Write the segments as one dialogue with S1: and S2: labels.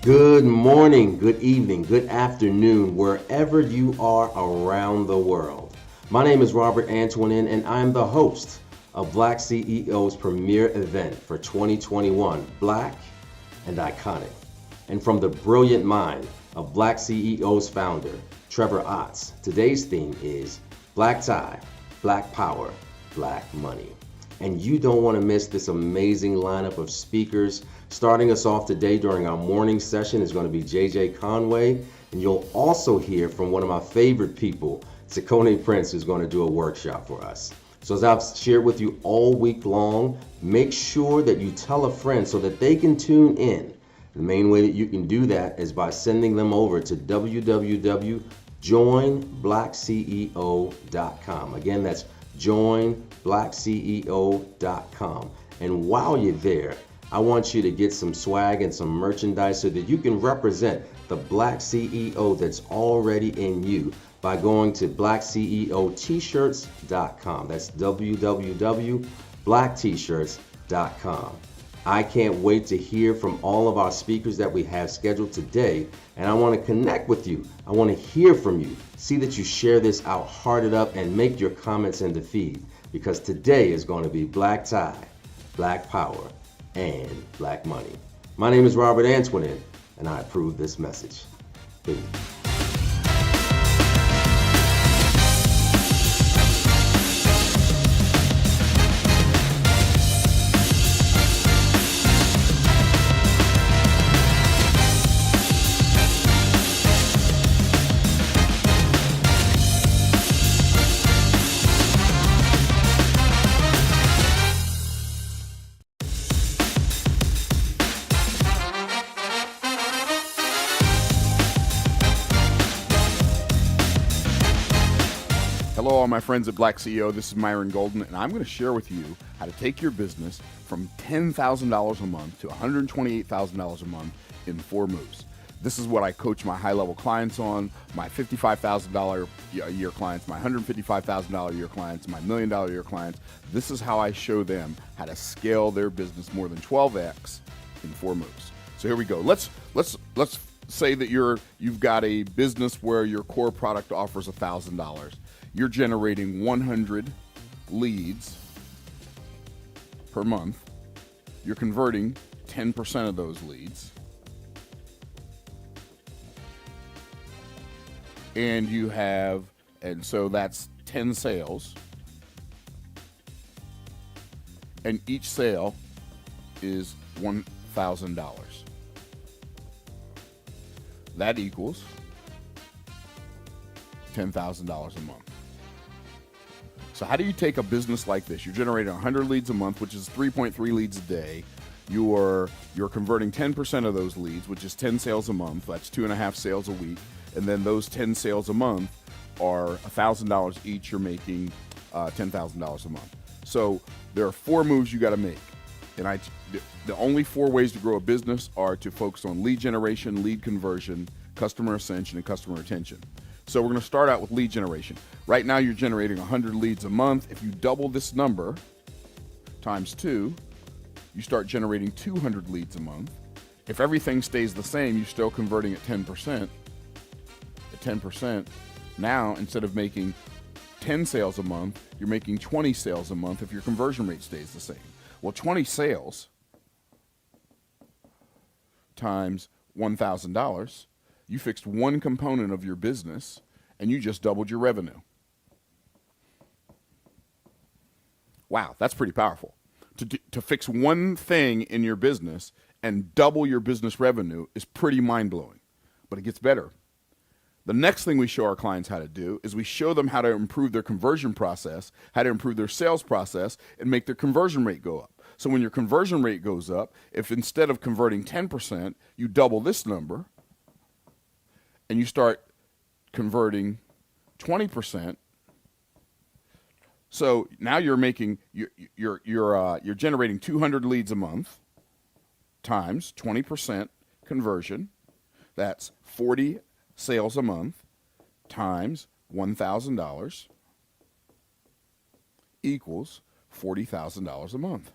S1: Good morning, good evening, good afternoon, wherever you are around the world. My name is Robert Antoinin, and I'm the host of Black CEO's premier event for 2021, Black and Iconic. And from the brilliant mind of Black CEO's founder, Trevor Otts, today's theme is Black Tie, Black Power, Black Money. And you don't want to miss this amazing lineup of speakers. Starting us off today during our morning session is going to be JJ Conway, and you'll also hear from one of my favorite people, Sakone Prince, who's going to do a workshop for us. So as I've shared with you all week long, make sure that you tell a friend so that they can tune in. The main way that you can do that is by sending them over to www.joinblackceo.com. Again, that's joinblackceo.com. And while you're there, I want you to get some swag and some merchandise so that you can represent the Black CEO that's already in you by going to blackceot-shirts.com. That's www.blacktshirts.com. I can't wait to hear from all of our speakers that we have scheduled today, and I want to connect with you. I want to hear from you. See that you share this out, heart it up, and make your comments in the feed, because today is going to be Black Tie, Black Power, and Black Money. My name is Robert Antoinin, and I approve this message. Peace.
S2: Hello, all my friends at BlackCEO. This is Myron Golden, and I'm going to share with you how to take your business from $10,000 a month to $128,000 a month in 4 moves. This is what I coach my high-level clients on, my $55,000 a year clients, my $155,000 a year clients, my $1 million a year clients. This is how I show them how to scale their business more than 12x in 4 moves. So here we go. Let's say that you've got a business where your core product offers $1,000. You're generating 100 leads per month. You're converting 10% of those leads. And so that's 10 sales. And each sale is $1,000. That equals $10,000 a month. So how do you take a business like this? You're generating 100 leads a month, which is 3.3 leads a day. You're converting 10% of those leads, which is 10 sales a month. That's 2.5 sales a week. And then those 10 sales a month are $1,000 each. You're making $10,000 a month. So there are 4 moves you got to make. And the only 4 ways to grow a business are to focus on lead generation, lead conversion, customer ascension, and customer retention. So we're going to start out with lead generation. Right now you're generating 100 leads a month. If you double this number times 2, you start generating 200 leads a month. If everything stays the same, you're still converting at 10%. At 10%, now instead of making 10 sales a month, you're making 20 sales a month if your conversion rate stays the same. Well, 20 sales times $1,000, you fixed one component of your business and you just doubled your revenue. Wow, that's pretty powerful. To fix one thing in your business and double your business revenue is pretty mind-blowing, but it gets better. The next thing we show our clients how to do is we show them how to improve their conversion process, how to improve their sales process, and make their conversion rate go up. So when your conversion rate goes up, if instead of converting 10%, you double this number, and you start converting 20%, so now you're generating 200 leads a month times 20% conversion. That's 40 sales a month times $1,000 equals $40,000 a month.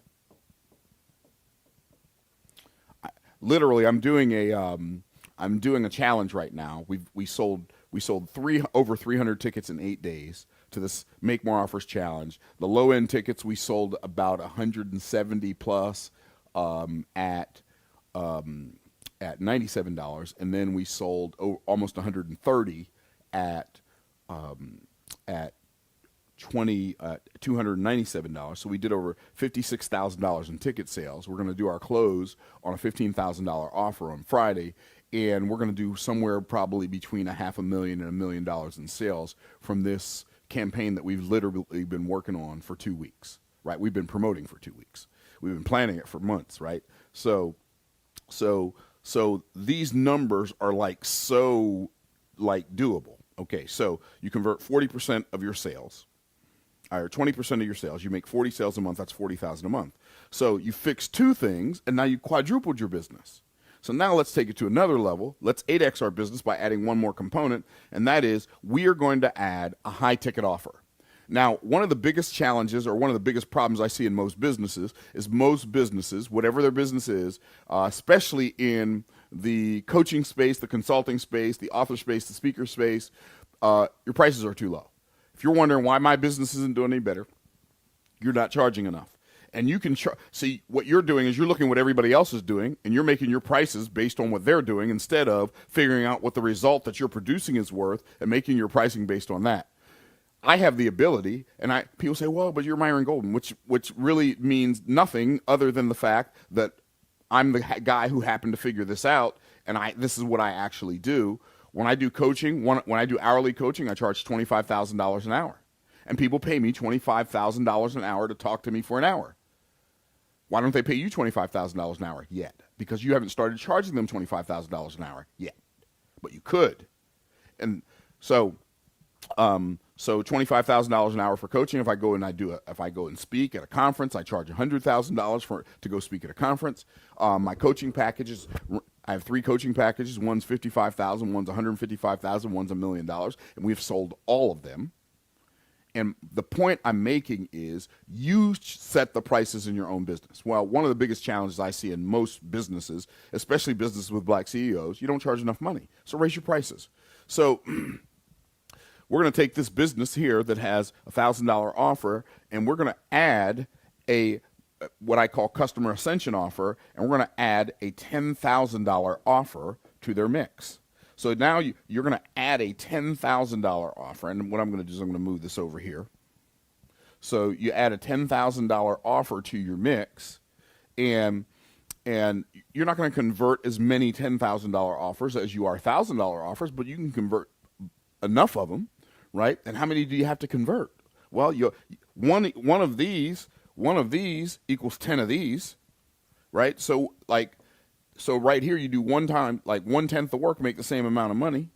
S2: literally, I'm doing a challenge right now. We sold over 300 tickets in 8 days to this Make More Offers challenge. The low end tickets we sold about 170 plus at $97, and then we sold almost 130 at $297. So we did over $56,000 in ticket sales. We're going to do our close on a $15,000 offer on Friday, and we're going to do somewhere probably between $500,000 and $1 million in sales from this campaign that we've literally been working on for 2 weeks, right? We've been promoting for 2 weeks. We've been planning it for months, right? So these numbers are so doable. Okay, so you convert 40% of your sales, or 20% of your sales. You make 40 sales a month. That's $40,000 a month. So you fixed 2 things, and now you quadrupled your business. So now let's take it to another level. Let's 8x our business by adding one more component, and that is we are going to add a high-ticket offer. Now, one of the biggest challenges or one of the biggest problems I see in most businesses is most businesses, whatever their business is, especially in the coaching space, the consulting space, the author space, the speaker space, your prices are too low. If you're wondering why my business isn't doing any better, you're not charging enough. And you can see what you're doing is you're looking at what everybody else is doing, and you're making your prices based on what they're doing instead of figuring out what the result that you're producing is worth and making your pricing based on that. I have the ability, and people say, well, but you're Myron Golden, which really means nothing other than the fact that I'm the guy who happened to figure this out, and this is what I actually do. When I do coaching, when I do hourly coaching, I charge $25,000 an hour. And people pay me $25,000 an hour to talk to me for an hour. Why don't they pay you $25,000 an hour yet? Because you haven't started charging them $25,000 an hour yet. But you could. And so $25,000 an hour for coaching. If I go and speak at a conference, I charge $100,000 to go speak at a conference. My coaching packages, I have 3 coaching packages. One's $55,000, one's $155,000, one's $1 million, and we've sold all of them. And the point I'm making is you set the prices in your own business. Well, one of the biggest challenges I see in most businesses, especially businesses with black CEOs, you don't charge enough money. So raise your prices. So we're going to take this business here that has a $1,000 offer, and we're going to add what I call customer ascension offer, and we're going to add a $10,000 offer to their mix. So now you're going to add a $10,000 offer, and what I'm going to do is I'm going to move this over here. So you add a $10,000 offer to your mix, and you're not going to convert as many $10,000 offers as you are $1,000 offers, but you can convert enough of them, right? And how many do you have to convert? Well, one of these equals 10 of these, right? So right here, you do one time, like 1/10 the work, make the same amount of money.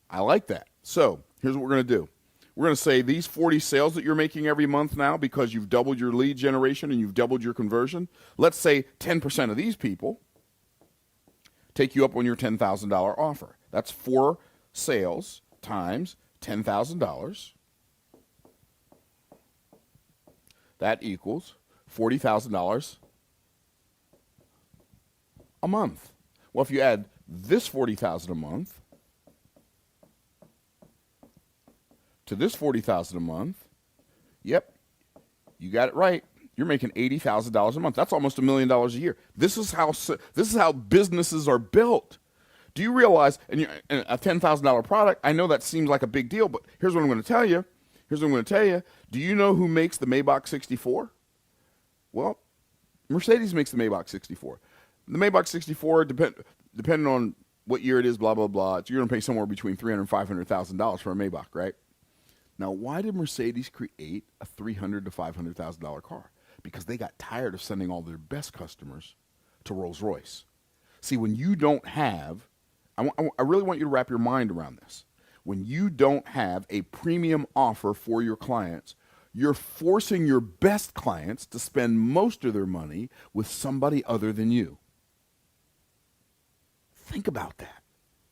S2: I like that. So here's what we're going to do. We're going to say these 40 sales that you're making every month now because you've doubled your lead generation and you've doubled your conversion. Let's say 10% of these people take you up on your $10,000 offer. That's 4 sales times $10,000. That equals $40,000 a month. Well, if you add this $40,000 a month to this $40,000 a month, yep, you got it right. You're making $80,000 a month. That's almost $1 million a year. This is how businesses are built. Do you realize? And a $10,000 product, I know that seems like a big deal, but here's what I'm going to tell you. Do you know who makes the Maybach 64? Well, Mercedes makes the Maybach 64. The Maybach 64, depending on what year it is, blah, blah, blah, you're going to pay somewhere between $300,000 and $500,000 for a Maybach, right? Now, why did Mercedes create a $300,000 to $500,000 car? Because they got tired of sending all their best customers to Rolls-Royce. See, when you don't have, I really want you to wrap your mind around this. When you don't have a premium offer for your clients, you're forcing your best clients to spend most of their money with somebody other than you. Think about that.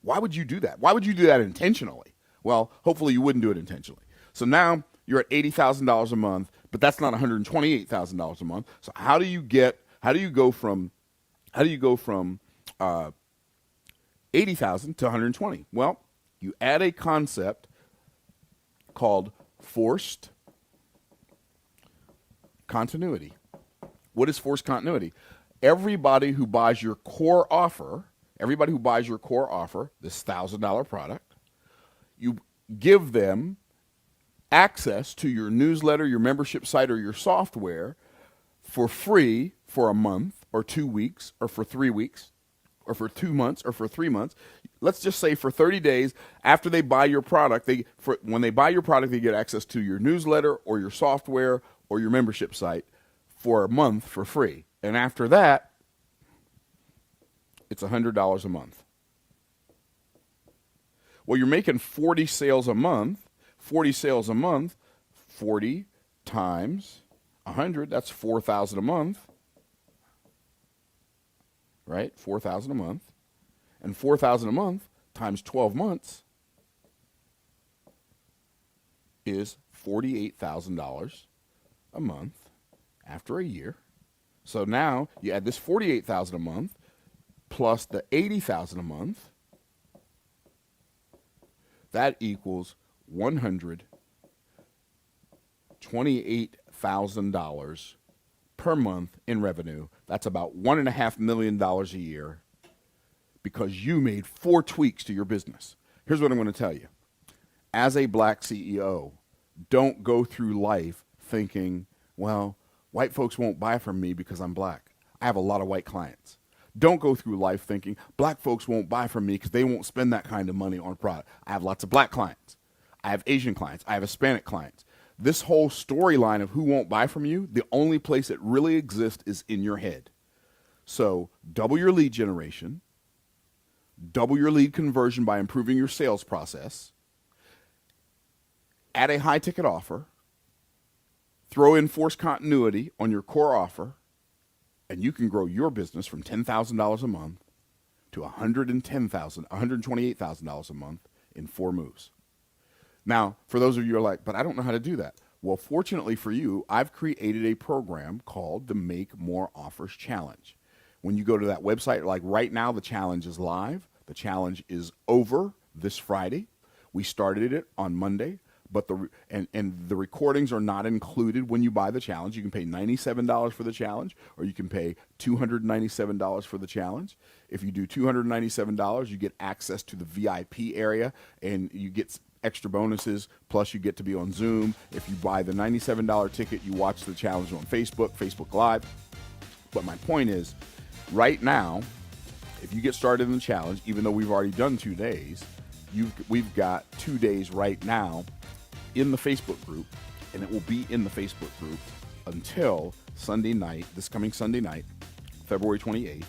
S2: Why would you do that? Why would you do that intentionally? Well, hopefully you wouldn't do it intentionally. So now you're at $80,000 a month, but that's not $128,000 a month. So how do you go from How do you go from 80,000 to 120? Well, you add a concept called forced continuity. What is forced continuity? Everybody who buys your core offer, this $1,000 product, you give them access to your newsletter, your membership site, or your software for free for a month or 2 weeks or for 3 weeks or for 2 months or for 3 months. Let's just say for 30 days after they buy your product, when they buy your product, they get access to your newsletter or your software or your membership site for a month for free. And after that, it's $100 a month. Well, you're making 40 sales a month. 40 times 100, that's 4,000 a month. Right? 4,000 a month. And 4,000 a month times 12 months is $48,000 a month after a year. So now you add this $48,000 a month plus the $80,000 a month. That equals $128,000 per month in revenue. That's about $1.5 million a year because you made 4 tweaks to your business. Here's what I'm going to tell you. As a Black CEO, don't go through life thinking, well, white folks won't buy from me because I'm black. I have a lot of white clients. Don't go through life thinking black folks won't buy from me because they won't spend that kind of money on a product. I have lots of black clients. I have Asian clients. I have Hispanic clients. This whole storyline of who won't buy from you, the only place it really exists is in your head. So double your lead generation, double your lead conversion by improving your sales process, add a high-ticket offer, throw in forced continuity on your core offer, and you can grow your business from $10,000 a month to $128,000 a month in 4 moves. Now, for those of you who are like, but I don't know how to do that. Well, fortunately for you, I've created a program called the Make More Offers Challenge. When you go to that website, like right now, the challenge is live. The challenge is over this Friday. We started it on Monday, but the recordings are not included when you buy the challenge. You can pay $97 for the challenge, or you can pay $297 for the challenge. If you do $297, you get access to the VIP area, and you get extra bonuses, plus you get to be on Zoom. If you buy the $97 ticket, you watch the challenge on Facebook Live. But my point is, right now, if you get started in the challenge, even though we've already done 2 days, we've got 2 days right now in the Facebook group, and it will be in the Facebook group until Sunday night, this coming Sunday night, February 28th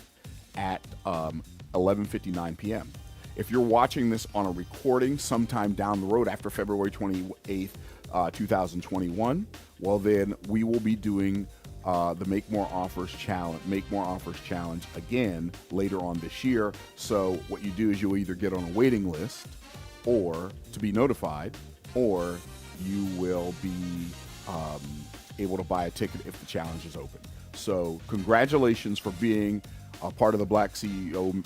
S2: at 11:59 p.m. If you're watching this on a recording sometime down the road after February 28th, 2021, well, then we will be doing the Make More Offers Challenge again later on this year. So what you do is you'll either get on a waiting list or to be notified, or you will be able to buy a ticket if the challenge is open. So congratulations for being a part of the BlackCEO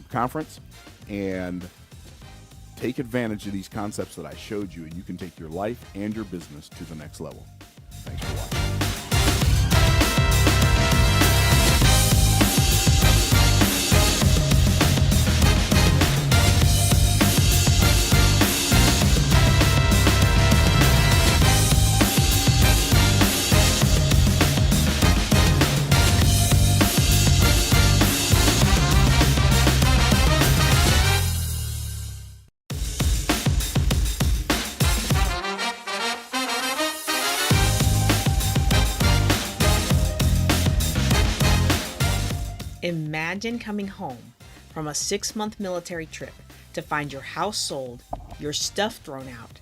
S2: conference, and take advantage of these concepts that I showed you, and you can take your life and your business to the next level. Thanks for watching.
S3: Imagine coming home from a 6-month military trip to find your house sold, your stuff thrown out,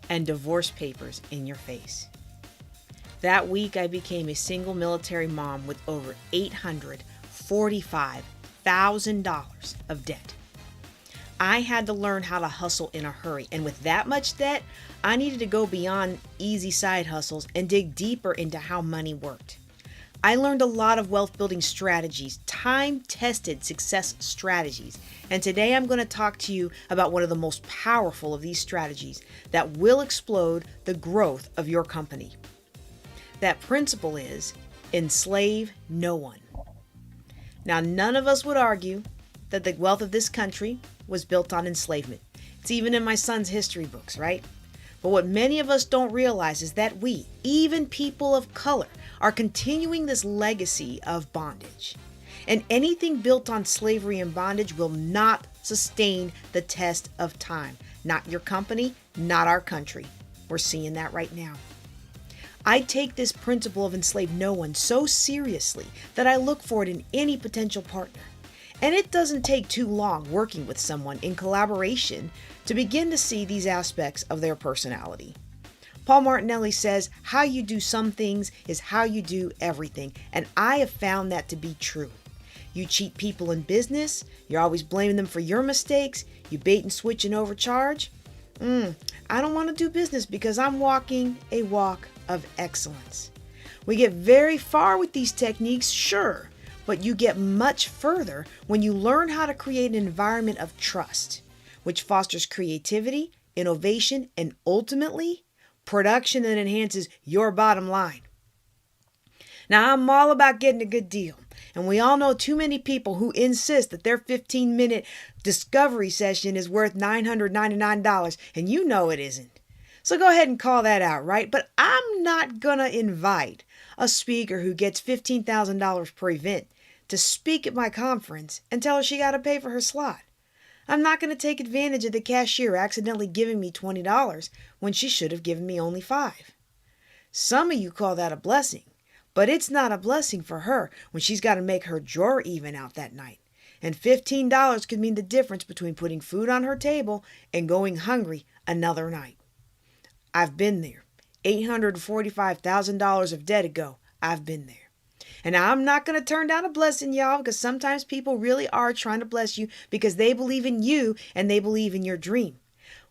S3: and divorce papers in your face. That week, I became a single military mom with over $845,000 of debt. I had to learn how to hustle in a hurry, and with that much debt, I needed to go beyond easy side hustles and dig deeper into how money worked. I learned a lot of wealth building strategies, time-tested success strategies. And today I'm going to talk to you about one of the most powerful of these strategies that will explode the growth of your company. That principle is enslave no one. Now, none of us would argue that the wealth of this country was built on enslavement. It's even in my son's history books, right? But what many of us don't realize is that we, even people of color, are continuing this legacy of bondage. And anything built on slavery and bondage will not sustain the test of time. Not your company, not our country. We're seeing that right now. I take this principle of enslave no one so seriously that I look for it in any potential partner. And it doesn't take too long working with someone in collaboration to begin to see these aspects of their personality. Paul Martinelli says, how you do some things is how you do everything. And I have found that to be true. You cheat people in business. You're always blaming them for your mistakes. You bait and switch and overcharge. I don't want to do business because I'm walking a walk of excellence. We get very far with these techniques, sure, but you get much further when you learn how to create an environment of trust, which fosters creativity, innovation, and ultimately production that enhances your bottom line. Now, I'm all about getting a good deal, and we all know too many people who insist that their 15-minute discovery session is worth $999, and you know it isn't. So go ahead and call that out, right? But I'm not going to invite a speaker who gets $15,000 per event to speak at my conference and tell her she got to pay for her slot. I'm not going to take advantage of the cashier accidentally giving me $20 when she should have given me only $5. Some of you call that a blessing, but it's not a blessing for her when she's got to make her drawer even out that night. And $15 could mean the difference between putting food on her table and going hungry another night. I've been there. $845,000 of debt ago, I've been there. And I'm not going to turn down a blessing, y'all, because sometimes people really are trying to bless you because they believe in you and they believe in your dream.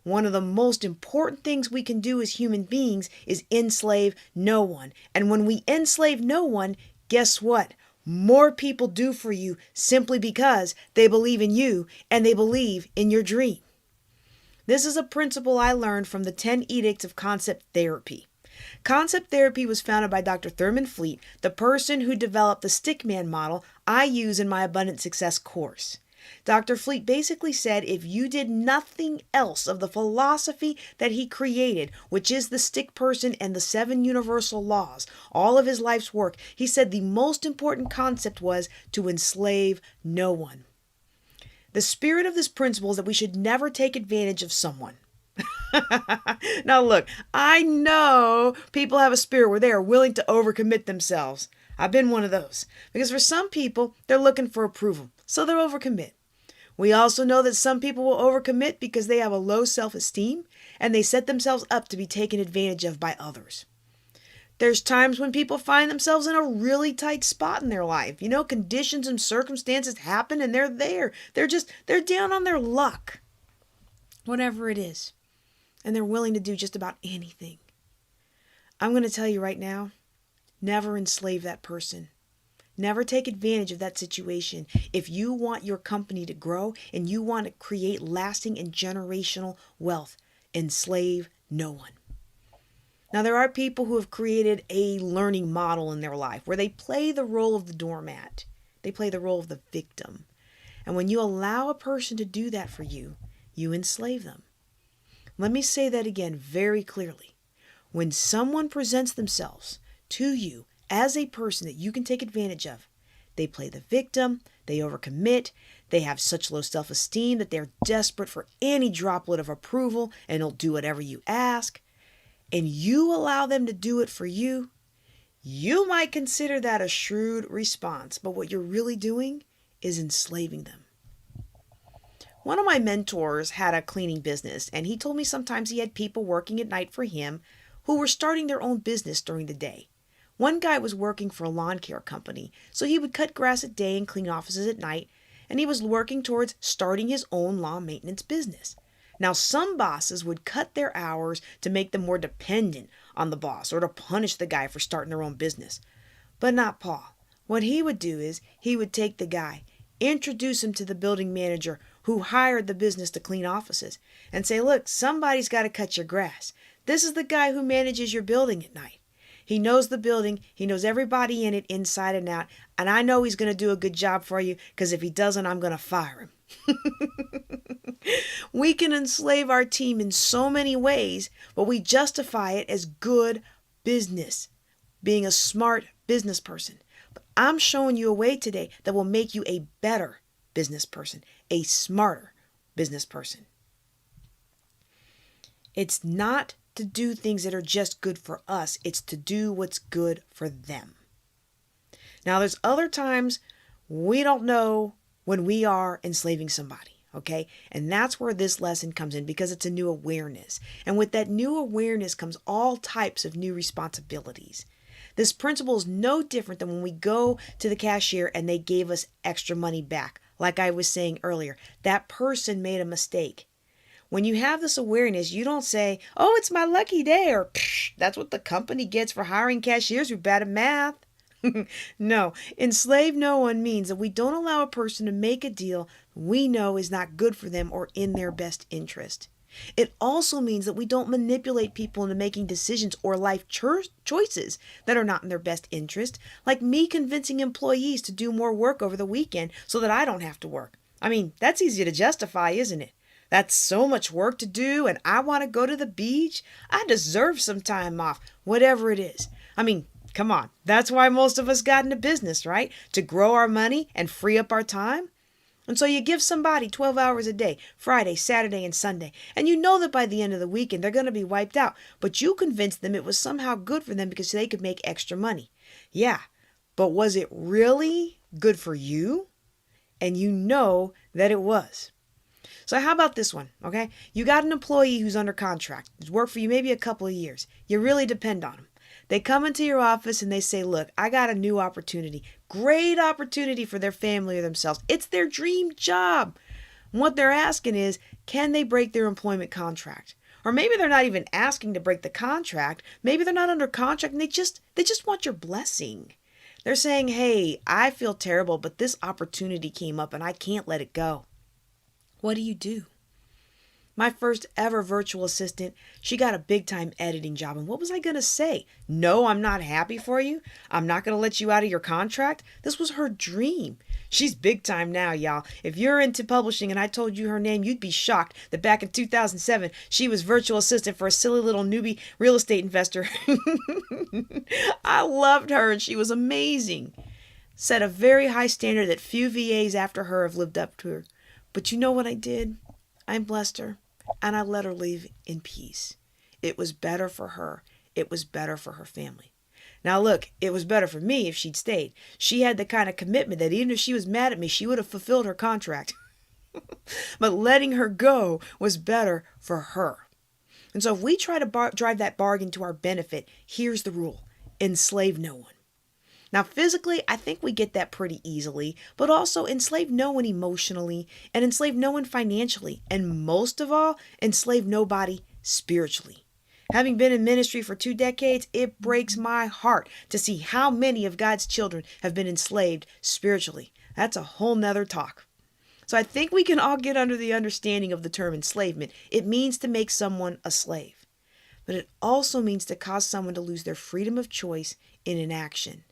S3: One of the most important things we can do as human beings is enslave no one. And when we enslave no one, guess what? More people do for you simply because they believe in you and they believe in your dream. This is a principle I learned from the 10 Edicts of Concept Therapy. Concept therapy was founded by Dr. Thurman Fleet, the person who developed the stickman model I use in my Abundant Success course. Dr. Fleet basically said if you did nothing else of the philosophy that he created, which is the stick person and the 7 universal laws, all of his life's work, he said the most important concept was to enslave no one. The spirit of this principle is that we should never take advantage of someone. Now look, I know people have a spirit where they are willing to overcommit themselves. I've been one of those. Because for some people, they're looking for approval, so they'll overcommit. We also know that some people will overcommit because they have a low self-esteem and they set themselves up to be taken advantage of by others. There's times when people find themselves in a really tight spot in their life. You know, conditions and circumstances happen and they're there. They're down on their luck. Whatever it is. And they're willing to do just about anything. I'm going to tell you right now, never enslave that person. Never take advantage of that situation. If you want your company to grow and you want to create lasting and generational wealth, enslave no one. Now, there are people who have created a learning model in their life where they play the role of the doormat. They play the role of the victim. And when you allow a person to do that for you, you enslave them. Let me say that again very clearly. When someone presents themselves to you as a person that you can take advantage of, they play the victim, they overcommit, they have such low self-esteem that they're desperate for any droplet of approval and they'll do whatever you ask, and you allow them to do it for you, you might consider that a shrewd response, but what you're really doing is enslaving them. One of my mentors had a cleaning business, and he told me sometimes he had people working at night for him who were starting their own business during the day. One guy was working for a lawn care company, so he would cut grass at day and clean offices at night, and he was working towards starting his own lawn maintenance business. Now, some bosses would cut their hours to make them more dependent on the boss or to punish the guy for starting their own business. But not Paul. What he would do is he would take the guy, introduce him to the building manager who hired the business to clean offices, and say, look, somebody's got to cut your grass. This is the guy who manages your building at night. He knows the building. He knows everybody in it inside and out. And I know he's going to do a good job for you, because if he doesn't, I'm going to fire him. We can enslave our team in so many ways, but we justify it as good business, being a smart business person. But I'm showing you a way today that will make you a better business person, a smarter business person. It's not to do things that are just good for us. It's to do what's good for them. Now, there's other times we don't know when we are enslaving somebody, okay? And that's where this lesson comes in, because it's a new awareness. And with that new awareness comes all types of new responsibilities. This principle is no different than when we go to the cashier and they gave us extra money back. Like I was saying earlier, that person made a mistake. When you have this awareness, you don't say, oh, it's my lucky day, or that's what the company gets for hiring cashiers who are bad at math. No, enslave no one means that we don't allow a person to make a deal we know is not good for them or in their best interest. It also means that we don't manipulate people into making decisions or life choices that are not in their best interest, like me convincing employees to do more work over the weekend so that I don't have to work. I mean, that's easy to justify, isn't it? That's so much work to do, and I want to go to the beach. I deserve some time off, whatever it is. I mean, come on. That's why most of us got into business, right? To grow our money and free up our time. And so you give somebody 12 hours a day, Friday, Saturday, and Sunday, and you know that by the end of the weekend they're going to be wiped out, but you convinced them it was somehow good for them because they could make extra money. Yeah, but was it really good for you? And you know that it was. So how about this one, okay? You got an employee who's under contract. He's worked for you maybe a couple of years. You really depend on him. They come into your office and they say, look, I got a new opportunity. Great opportunity for their family or themselves. It's their dream job. And what they're asking is, can they break their employment contract? Or maybe they're not even asking to break the contract. Maybe they're not under contract and they just want your blessing. They're saying, hey, I feel terrible, but this opportunity came up and I can't let it go. What do? My first ever virtual assistant, she got a big time editing job. And what was I going to say? No, I'm not happy for you. I'm not going to let you out of your contract. This was her dream. She's big time now, y'all. If you're into publishing and I told you her name, you'd be shocked that back in 2007, she was virtual assistant for a silly little newbie real estate investor. I loved her and she was amazing. Set a very high standard that few VAs after her have lived up to her. But you know what I did? I blessed her and I let her leave in peace. It was better for her. It was better for her family. Now look, it was better for me if she'd stayed. She had the kind of commitment that even if she was mad at me, she would have fulfilled her contract. But letting her go was better for her. And so if we try to drive that bargain to our benefit, here's the rule. Enslave no one. Now, physically, I think we get that pretty easily, but also enslave no one emotionally and enslave no one financially. And most of all, enslave nobody spiritually. Having been in ministry for 2 decades, it breaks my heart to see how many of God's children have been enslaved spiritually. That's a whole nother talk. So I think we can all get under the understanding of the term enslavement. It means to make someone a slave, but it also means to cause someone to lose their freedom of choice in an action.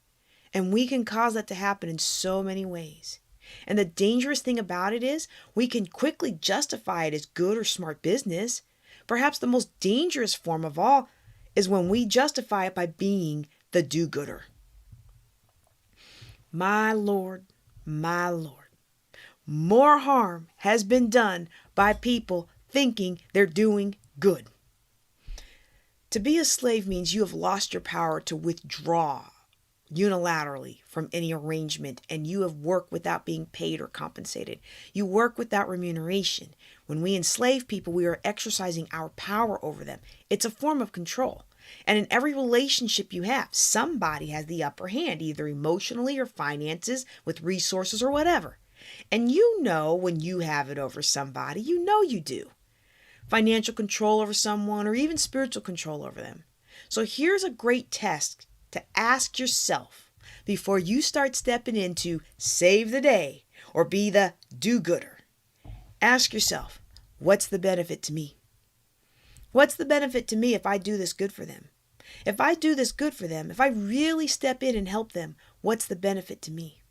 S3: And we can cause that to happen in so many ways. And the dangerous thing about it is we can quickly justify it as good or smart business. Perhaps the most dangerous form of all is when we justify it by being the do-gooder. My Lord, more harm has been done by people thinking they're doing good. To be a slave means you have lost your power to withdraw unilaterally from any arrangement, and you have worked without being paid or compensated. You work without remuneration. When we enslave people, we are exercising our power over them. It's a form of control. And in every relationship you have, somebody has the upper hand, either emotionally or finances, with resources or whatever. And you know when you have it over somebody, you know you do. Financial control over someone or even spiritual control over them. So here's a great test to ask yourself. before you start stepping into save the day or be the do-gooder. Ask yourself, what's the benefit to me? What's the benefit to me if I do this good for them? If I do this good for them, if I really step in and help them, what's the benefit to me?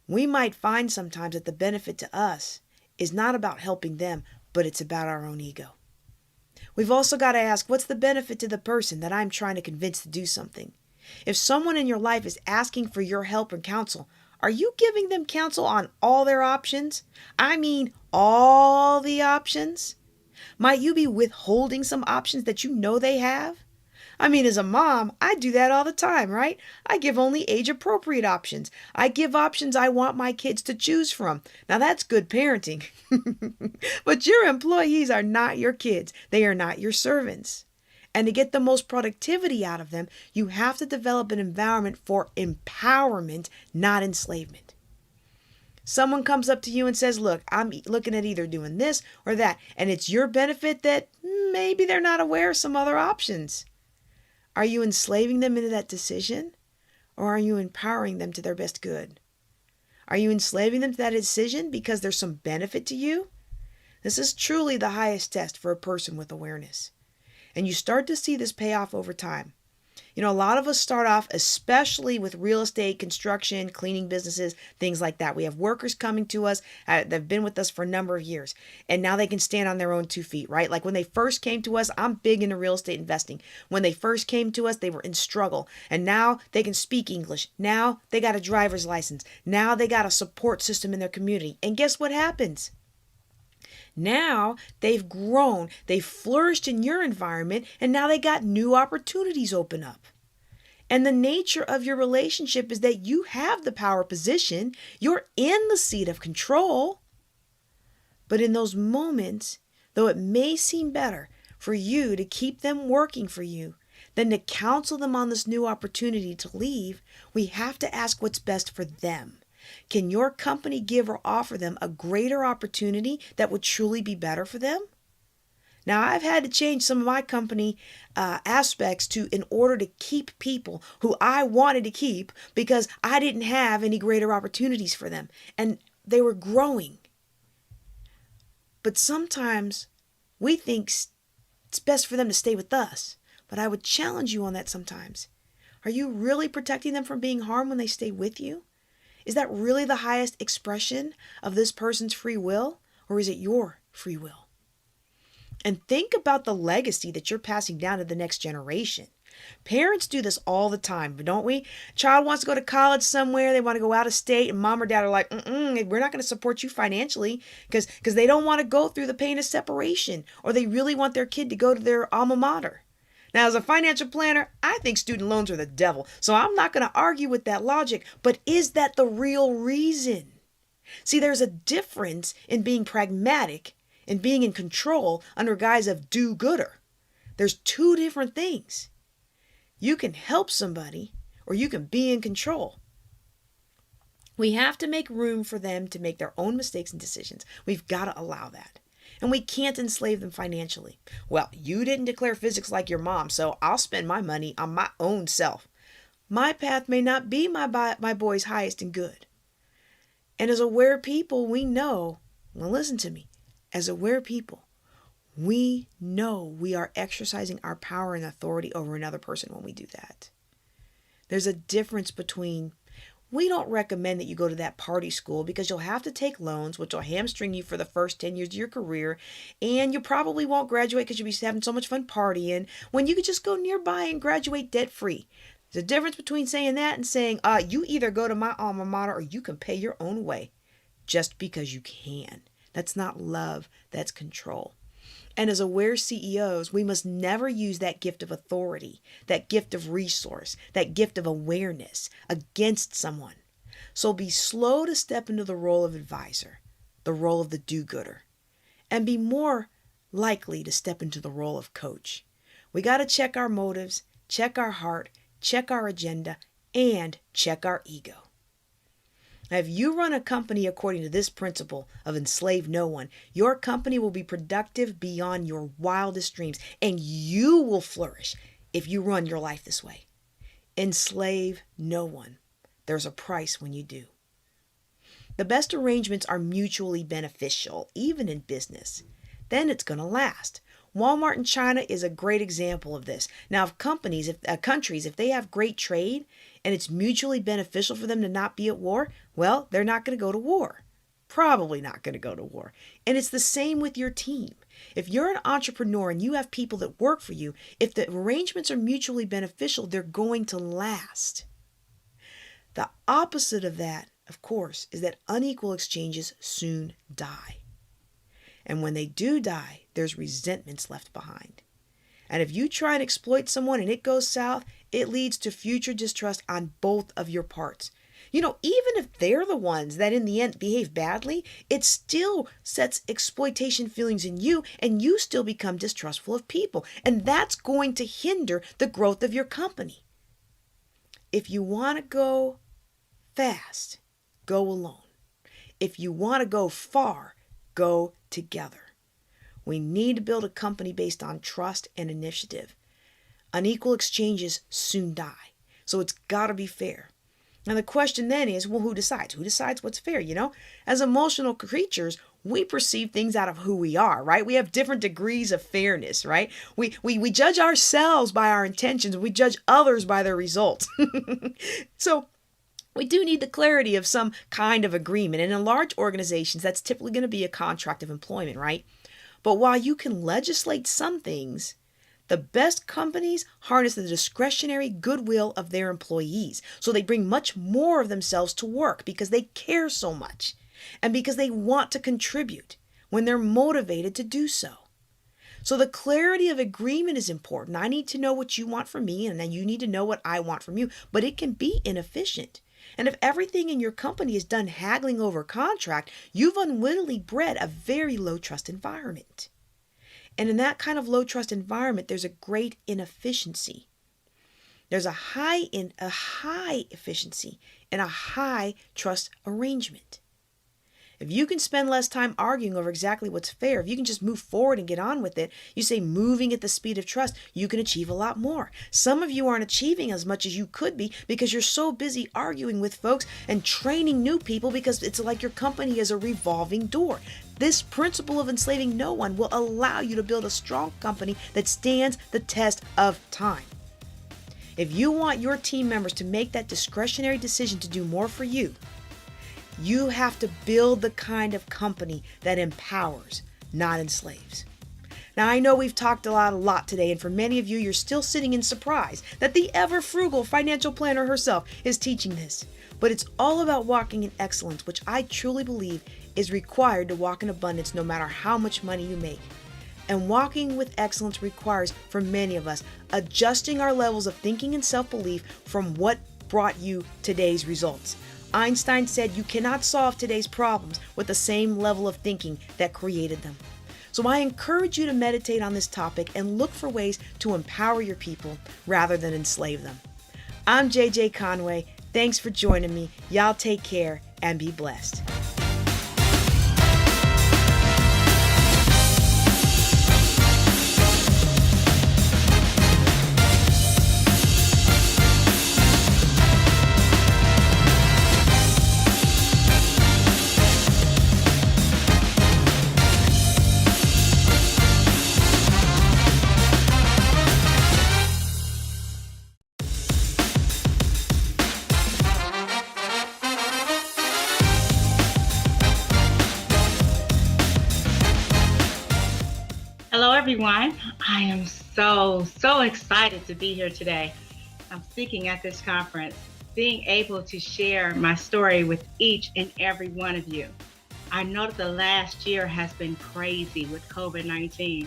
S3: We might find sometimes that the benefit to us is not about helping them, but it's about our own ego. We've also got to ask, what's the benefit to the person that I'm trying to convince to do something? If someone in your life is asking for your help and counsel, are you giving them counsel on all their options? I mean, all the options? Might you be withholding some options that you know they have? I mean, as a mom, I do that all the time, right? I give only age-appropriate options. I give options I want my kids to choose from. Now, that's good parenting. But your employees are not your kids. They are not your servants. And to get the most productivity out of them, you have to develop an environment for empowerment, not enslavement. Someone comes up to you and says, look, I'm looking at either doing this or that, and it's your benefit that maybe they're not aware of some other options. Are you enslaving them into that decision, or are you empowering them to their best good? Are you enslaving them to that decision because there's some benefit to you? This is truly the highest test for a person with awareness. And you start to see this pay off over time. You know, a lot of us start off, especially with real estate, construction, cleaning businesses, things like that. We have workers coming to us that have been with us for a number of years, and now they can stand on their own 2 feet, right? Like when they first came to us, I'm big into real estate investing. When they first came to us, they were in struggle, and now they can speak English. Now they got a driver's license. Now they got a support system in their community. And guess what happens? Now they've grown, they've flourished in your environment, and now they got new opportunities open up. And the nature of your relationship is that you have the power position, you're in the seat of control. But in those moments, though it may seem better for you to keep them working for you than to counsel them on this new opportunity to leave, we have to ask what's best for them. Can your company give or offer them a greater opportunity that would truly be better for them? Now, I've had to change some of my company aspects in order to keep people who I wanted to keep because I didn't have any greater opportunities for them, and they were growing. But sometimes we think it's best for them to stay with us, but I would challenge you on that sometimes. Are you really protecting them from being harmed when they stay with you? Is that really the highest expression of this person's free will, or is it your free will? And think about the legacy that you're passing down to the next generation. Parents do this all the time, don't we? Child wants to go to college somewhere, they want to go out of state, and mom or dad are like, we're not going to support you financially because they don't want to go through the pain of separation, or they really want their kid to go to their alma mater. Now, as a financial planner, I think student loans are the devil, so I'm not going to argue with that logic, but is that the real reason? See, there's a difference in being pragmatic and being in control under guise of do-gooder. There's two different things. You can help somebody, or you can be in control. We have to make room for them to make their own mistakes and decisions. We've got to allow that. And we can't enslave them financially. Well, you didn't declare physics like your mom, so I'll spend my money on my own self. My path may not be my boy's highest and good. And as aware people, we know, well, listen to me, as aware people, we know we are exercising our power and authority over another person when we do that. There's a difference between, we don't recommend that you go to that party school because you'll have to take loans, which will hamstring you for the first 10 years of your career, and you probably won't graduate because you'll be having so much fun partying, when you could just go nearby and graduate debt-free. There's a difference between saying that and saying, you either go to my alma mater or you can pay your own way just because you can. That's not love, that's control. And as aware CEOs, we must never use that gift of authority, that gift of resource, that gift of awareness against someone. So be slow to step into the role of advisor, the role of the do-gooder, and be more likely to step into the role of coach. We got to check our motives, check our heart, check our agenda, and check our ego. Now, if you run a company according to this principle of enslave no one, your company will be productive beyond your wildest dreams, and you will flourish if you run your life this way. Enslave no one. There's a price when you do. The best arrangements are mutually beneficial, even in business. Then it's going to last. Walmart in China is a great example of this. Now, if countries, if they have great trade and it's mutually beneficial for them to not be at war, well, they're not going to go to war. Probably not going to go to war. And it's the same with your team. If you're an entrepreneur and you have people that work for you, if the arrangements are mutually beneficial, they're going to last. The opposite of that, of course, is that unequal exchanges soon die. And when they do die, there's resentments left behind. And if you try and exploit someone and it goes south, it leads to future distrust on both of your parts. Even if they're the ones that in the end behave badly, it still sets exploitation feelings in you, and you still become distrustful of people. And that's going to hinder the growth of your company. If you want to go fast, go alone. If you want to go far, go together. We need to build a company based on trust and initiative. Unequal exchanges soon die, so it's got to be fair. And the question then is, well, who decides? Who decides what's fair? As emotional creatures, we perceive things out of who we are, right? We have different degrees of fairness, right? We judge ourselves by our intentions. We judge others by their results. So we do need the clarity of some kind of agreement. And in large organizations, that's typically going to be a contract of employment, right? But while you can legislate some things, the best companies harness the discretionary goodwill of their employees. So they bring much more of themselves to work because they care so much and because they want to contribute when they're motivated to do so. So the clarity of agreement is important. I need to know what you want from me, and then you need to know what I want from you. But it can be inefficient. And if everything in your company is done haggling over contract, you've unwittingly bred a very low trust environment. And in that kind of low trust environment, there's a great inefficiency. There's a high efficiency and a high trust arrangement. If you can spend less time arguing over exactly what's fair, if you can just move forward and get on with it, you say moving at the speed of trust, you can achieve a lot more. Some of you aren't achieving as much as you could be because you're so busy arguing with folks and training new people because it's like your company is a revolving door. This principle of enslaving no one will allow you to build a strong company that stands the test of time. If you want your team members to make that discretionary decision to do more for you, you have to build the kind of company that empowers, not enslaves. Now, I know we've talked a lot today, and for many of you, you're still sitting in surprise that the ever-frugal financial planner herself is teaching this. But it's all about walking in excellence, which I truly believe is required to walk in abundance no matter how much money you make. And walking with excellence requires, for many of us, adjusting our levels of thinking and self-belief from what brought you today's results. Einstein said you cannot solve today's problems with the same level of thinking that created them. So I encourage you to meditate on this topic and look for ways to empower your people rather than enslave them. I'm JJ Conway. Thanks for joining me. Y'all take care and be blessed.
S4: Hello, everyone. I am so excited to be here today. I'm speaking at this conference, being able to share my story with each and every one of you. I know that the last year has been crazy with COVID-19,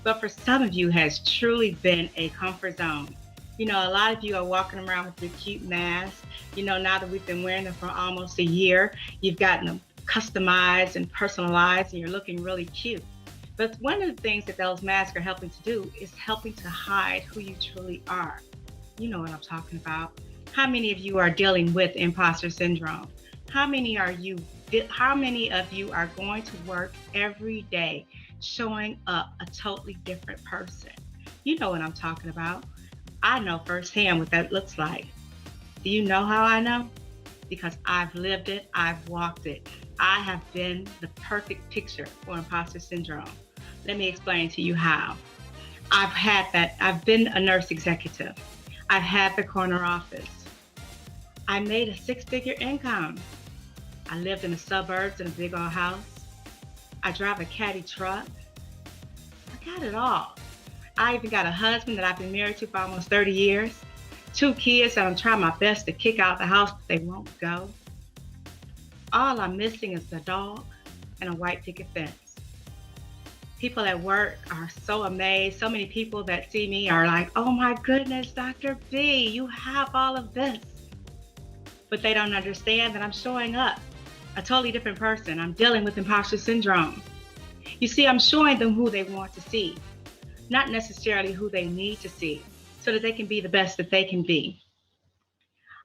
S4: but for some of you has truly been a comfort zone. A lot of you are walking around with your cute masks. Now that we've been wearing them for almost a year, you've gotten them customized and personalized, and you're looking really cute. But one of the things that those masks are helping to do is helping to hide who you truly are. You know what I'm talking about. How many of you are dealing with imposter syndrome? How many of you are going to work every day showing up a totally different person? You know what I'm talking about. I know firsthand what that looks like. Do you know how I know? Because I've lived it, I've walked it. I have been the perfect picture for imposter syndrome. Let me explain to you how. I've been a nurse executive. I've had the corner office. I made a 6-figure income. I lived in the suburbs in a big old house. I drive a caddy truck. I got it all. I even got a husband that I've been married to for almost 30 years. 2 kids that I'm trying my best to kick out the house, but they won't go. All I'm missing is a dog and a white picket fence. People at work are so amazed. So many people that see me are like, oh my goodness, Dr. B, you have all of this. But they don't understand that I'm showing up a totally different person. I'm dealing with imposter syndrome. You see, I'm showing them who they want to see, not necessarily who they need to see, so that they can be the best that they can be.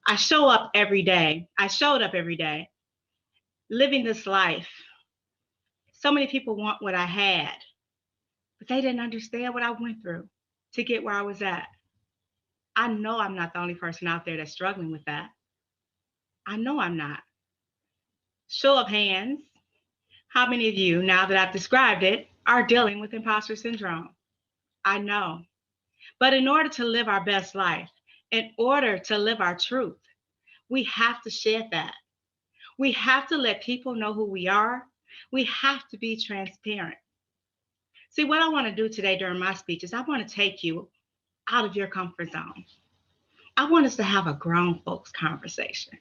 S4: I showed up every day, living this life. So many people want what I had, but they didn't understand what I went through to get where I was at. I know I'm not the only person out there that's struggling with that. I know I'm not. Show of hands, how many of you, now that I've described it, are dealing with imposter syndrome? I know. But in order to live our best life, in order to live our truth, we have to shed that. We have to let people know who we are. We have to be transparent. See, what I want to do today during my speech is I want to take you out of your comfort zone. I want us to have a grown folks conversation.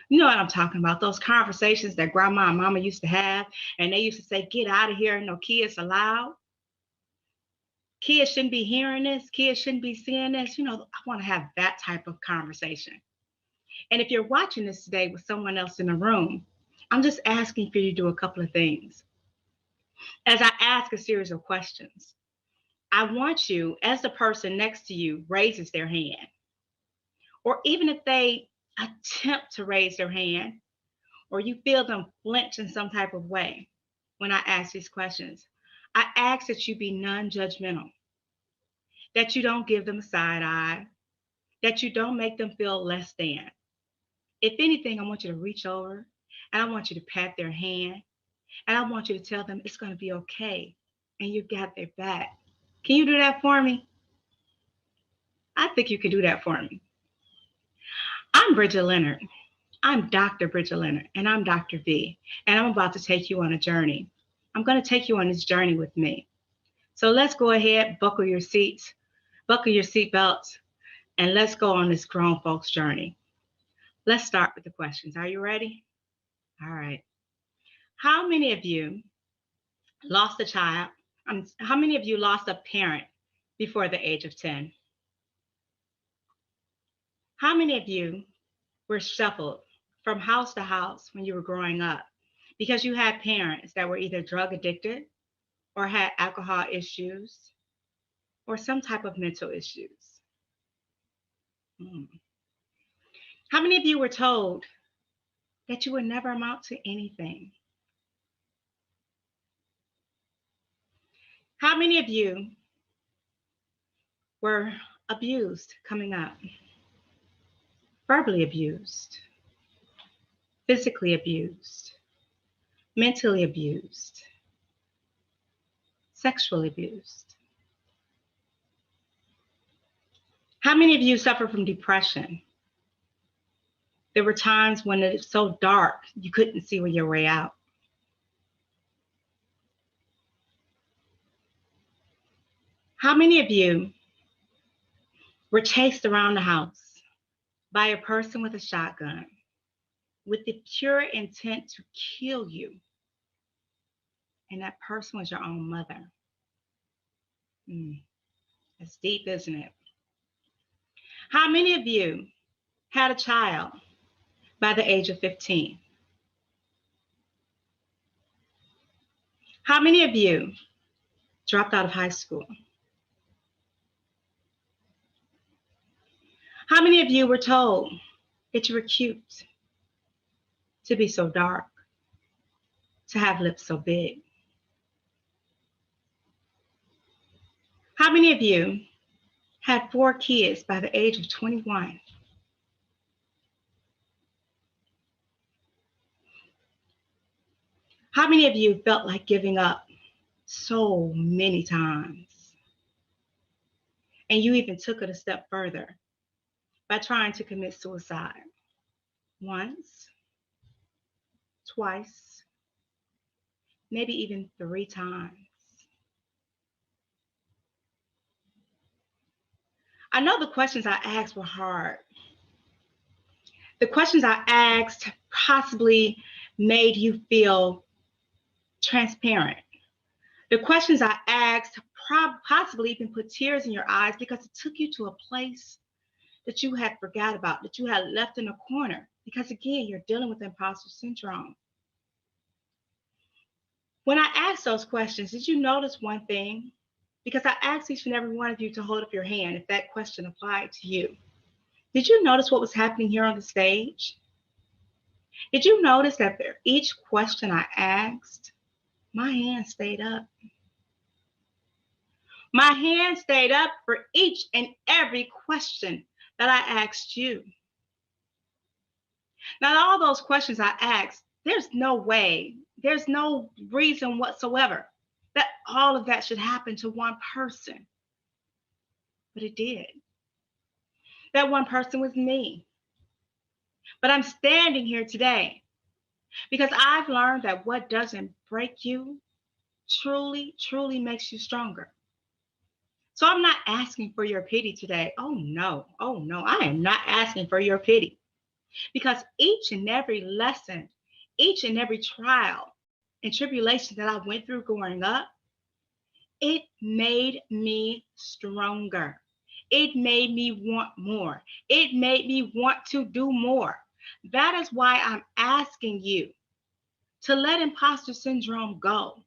S4: You know what I'm talking about, those conversations that grandma and mama used to have, and they used to say, get out of here, no kids allowed. Kids shouldn't be hearing this. Kids shouldn't be seeing this. You know, I want to have that type of conversation. And if you're watching this today with someone else in the room, I'm just asking for you to do a couple of things. As I ask a series of questions, I want you, as the person next to you raises their hand, or even if they attempt to raise their hand, or you feel them flinch in some type of way when I ask these questions, I ask that you be non-judgmental, that you don't give them a side eye, that you don't make them feel less than. If anything, I want you to reach over and I want you to pat their hand and I want you to tell them it's going to be okay and you got their back. Can you do that for me? I think you can do that for me. I'm Bridget Leonard. I'm Dr. Bridget Leonard, and I'm Dr. V, and I'm about to take you on a journey. I'm going to take you on this journey with me. So let's go ahead, buckle your seatbelts, and let's go on this grown folks journey. Let's start with the questions. Are you ready? All right. How many of you lost a child? How many of you lost a parent before the age of 10? How many of you were shuffled from house to house when you were growing up because you had parents that were either drug addicted or had alcohol issues or some type of mental issues? How many of you were told that you would never amount to anything? How many of you were abused coming up? Verbally abused, physically abused, mentally abused, sexually abused? How many of you suffer from depression? There were times when it's so dark, you couldn't see your way out. How many of you were chased around the house by a person with a shotgun with the pure intent to kill you? And that person was your own mother. That's deep, isn't it? How many of you had a child by the age of 15? How many of you dropped out of high school? How many of you were told that you were cute, to be so dark, to have lips so big? How many of you had 4 kids by the age of 21? How many of you felt like giving up so many times? And you even took it a step further by trying to commit suicide once, twice, maybe even 3 times. I know the questions I asked were hard. The questions I asked possibly made you feel transparent. The questions I asked possibly even put tears in your eyes because it took you to a place that you had forgot about, that you had left in a corner. Because again, you're dealing with imposter syndrome. When I asked those questions, did you notice one thing? Because I asked each and every one of you to hold up your hand if that question applied to you. Did you notice what was happening here on the stage? Did you notice that for each question I asked, my hand stayed up? My hand stayed up for each and every question that I asked you. Now, all those questions I asked, there's no way, there's no reason whatsoever that all of that should happen to one person. But it did. That one person was me. But I'm standing here today because I've learned that what doesn't break you truly, truly makes you stronger. So I'm not asking for your pity today. Oh no, I am not asking for your pity. Because each and every lesson, each and every trial and tribulation that I went through growing up, it made me stronger. It made me want more. It made me want to do more. That is why I'm asking you to let imposter syndrome go,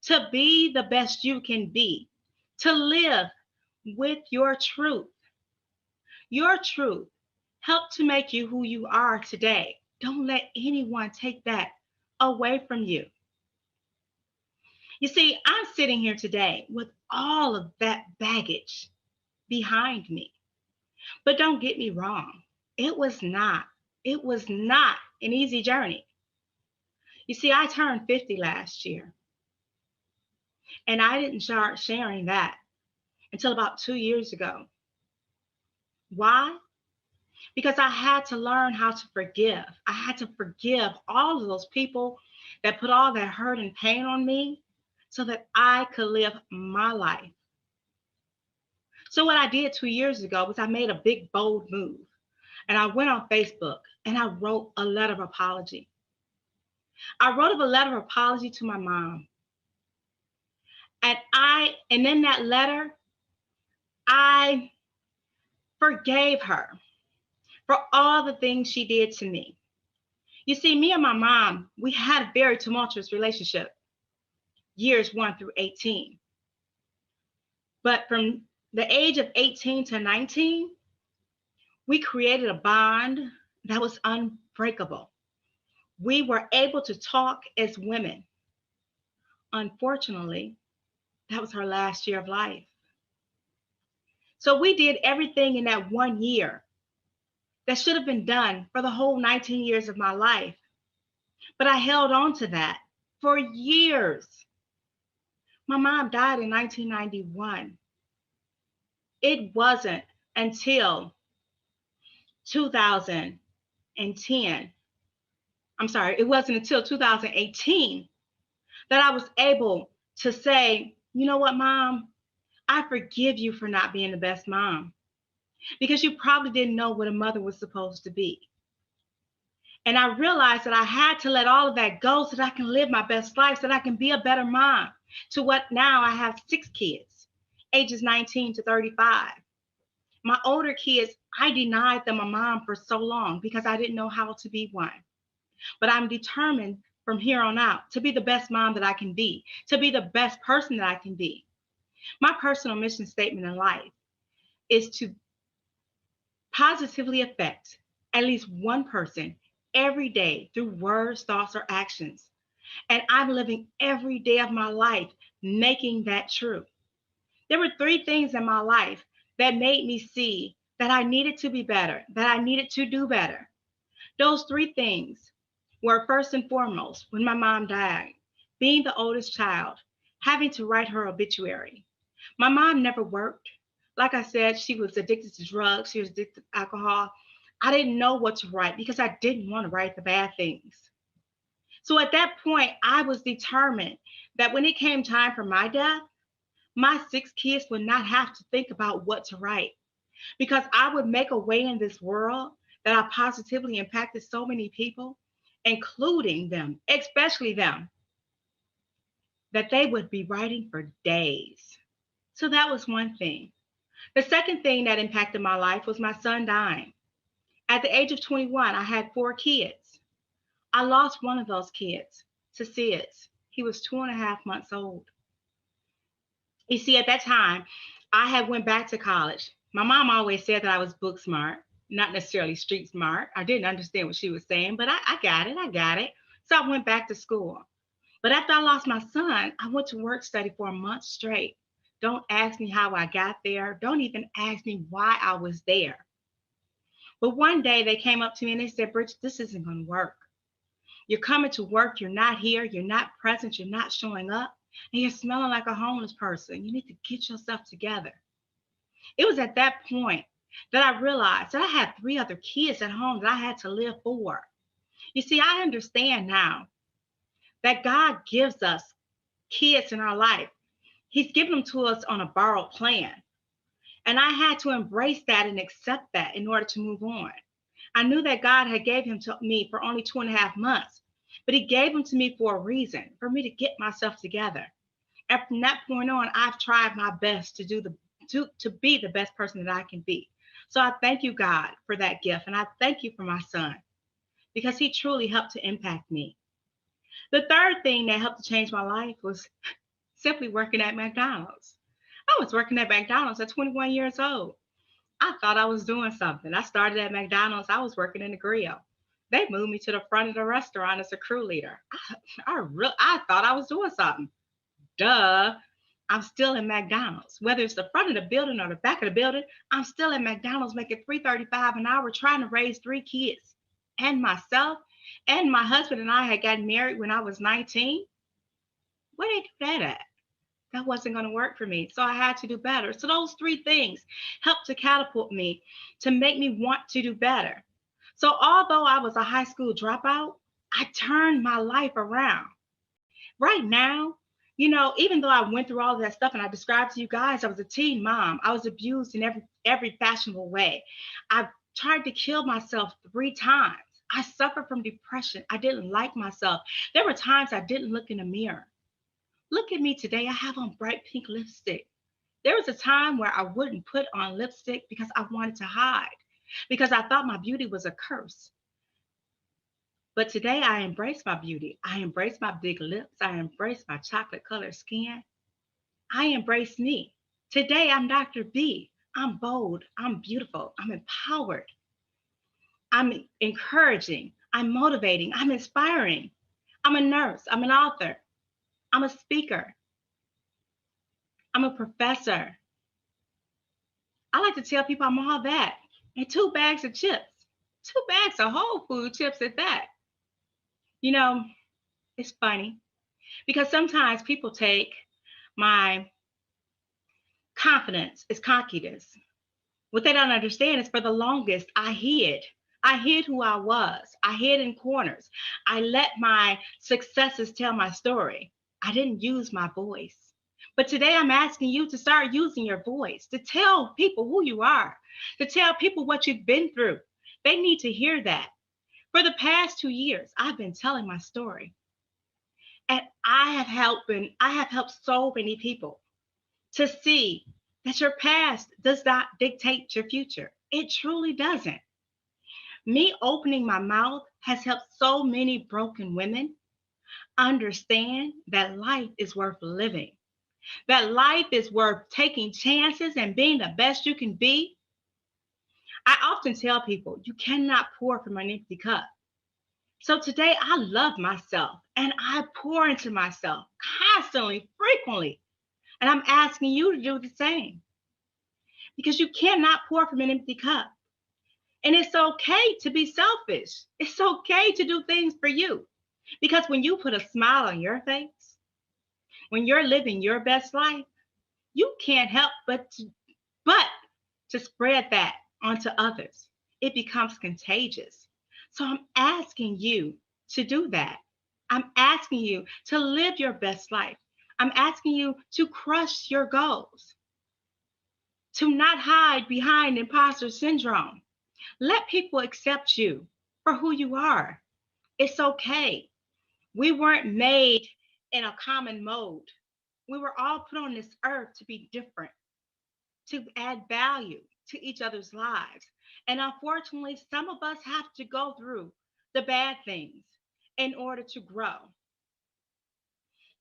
S4: to be the best you can be, to live with your truth. Your truth helped to make you who you are today. Don't let anyone take that away from you. You see, I'm sitting here today with all of that baggage behind me. But don't get me wrong, it was not an easy journey. You see, I turned 50 last year, and I didn't start sharing that until about 2 years ago. Why? Because I had to learn how to forgive. I had to forgive all of those people that put all that hurt and pain on me so that I could live my life. So what I did 2 years ago was I made a big, bold move. And I went on Facebook and I wrote a letter of apology. I wrote a letter of apology to my mom. And in that letter, I forgave her for all the things she did to me. You see, me and my mom, we had a very tumultuous relationship, years 1 through 18. But from the age of 18 to 19, we created a bond that was unbreakable. We were able to talk as women. Unfortunately, that was her last year of life. So we did everything in that 1 year that should have been done for the whole 19 years of my life. But I held on to that for years. My mom died in 1991. It wasn't until 2010. It wasn't until 2018 that I was able to say, you know what, Mom? I forgive you for not being the best mom because you probably didn't know what a mother was supposed to be. And I realized that I had to let all of that go so that I can live my best life, so that I can be a better mom. To what now I have 6 kids, ages 19 to 35. My older kids, I denied them a mom for so long because I didn't know how to be one. But I'm determined from here on out to be the best mom that I can be, to be the best person that I can be. My personal mission statement in life is to positively affect at least one person every day through words, thoughts, or actions. And I'm living every day of my life making that true. There were 3 things in my life that made me see that I needed to be better, that I needed to do better. Those 3 things were first and foremost when my mom died, being the oldest child, having to write her obituary. My mom never worked. Like I said, she was addicted to drugs, she was addicted to alcohol. I didn't know what to write because I didn't want to write the bad things. So at that point, I was determined that when it came time for my death, my 6 kids would not have to think about what to write because I would make a way in this world that I positively impacted so many people, including them, especially them, that they would be writing for days. So that was one thing. The second thing that impacted my life was my son dying. At the age of 21, I had 4 kids. I lost one of those kids to SIDS. He was 2.5 months old. You see, at that time, I had went back to college. My mom always said that I was book smart, not necessarily street smart. I didn't understand what she was saying, but I got it. I got it. So I went back to school. But after I lost my son, I went to work study for a month straight. Don't ask me how I got there. Don't even ask me why I was there. But one day they came up to me and they said, Bridget, this isn't going to work. You're coming to work, you're not here, you're not present, you're not showing up, and you're smelling like a homeless person. You need to get yourself together. It was at that point that I realized that I had 3 other kids at home that I had to live for. You see, I understand now that God gives us kids in our life. He's given them to us on a borrowed plan. And I had to embrace that and accept that in order to move on. I knew that God had gave him to me for only 2.5 months, but he gave him to me for a reason, for me to get myself together. And from that point on, I've tried my best to be the best person that I can be. So I thank you, God, for that gift. And I thank you for my son because he truly helped to impact me. The third thing that helped to change my life was simply working at McDonald's. I was working at McDonald's at 21 years old. I thought I was doing something. I started at McDonald's. I was working in the grill. They moved me to the front of the restaurant as a crew leader. I thought I was doing something. Duh. I'm still in McDonald's. Whether it's the front of the building or the back of the building, I'm still at McDonald's making $3.35 an hour trying to raise 3 kids and myself. And my husband and I had gotten married when I was 19. Where did they do that at? That wasn't going to work for me. So I had to do better. So those 3 things helped to catapult me to make me want to do better. So although I was a high school dropout, I turned my life around. Right now, even though I went through all of that stuff and I described to you guys, I was a teen mom. I was abused in every fashionable way. I tried to kill myself 3 times. I suffered from depression. I didn't like myself. There were times I didn't look in the mirror. Look at me today. I have on bright pink lipstick. There was a time where I wouldn't put on lipstick because I wanted to hide, because I thought my beauty was a curse. But today I embrace my beauty. I embrace my big lips. I embrace my chocolate colored skin. I embrace me. Today I'm Dr. B. I'm bold. I'm beautiful. I'm empowered. I'm encouraging. I'm motivating. I'm inspiring. I'm a nurse. I'm an author. I'm a speaker. I'm a professor. I like to tell people I'm all that. And 2 bags of chips, 2 bags of whole food chips at that. It's funny because sometimes people take my confidence as cockiness. What they don't understand is for the longest, I hid. I hid who I was. I hid in corners. I let my successes tell my story. I didn't use my voice. But today I'm asking you to start using your voice, to tell people who you are, to tell people what you've been through. They need to hear that. For the past 2 years, I've been telling my story. And I have helped so many people to see that your past does not dictate your future. It truly doesn't. Me opening my mouth has helped so many broken women understand that life is worth living, that life is worth taking chances and being the best you can be. I often tell people you cannot pour from an empty cup. So today I love myself and I pour into myself constantly, frequently. And I'm asking you to do the same because you cannot pour from an empty cup. And it's okay to be selfish. It's okay to do things for you. Because when you put a smile on your face, when you're living your best life, you can't help but to spread that onto others. It becomes contagious. So I'm asking you to do that. I'm asking you to live your best life. I'm asking you to crush your goals, to not hide behind imposter syndrome. Let people accept you for who you are. It's okay. We weren't made in a common mode. We were all put on this earth to be different, to add value to each other's lives. And unfortunately, some of us have to go through the bad things in order to grow.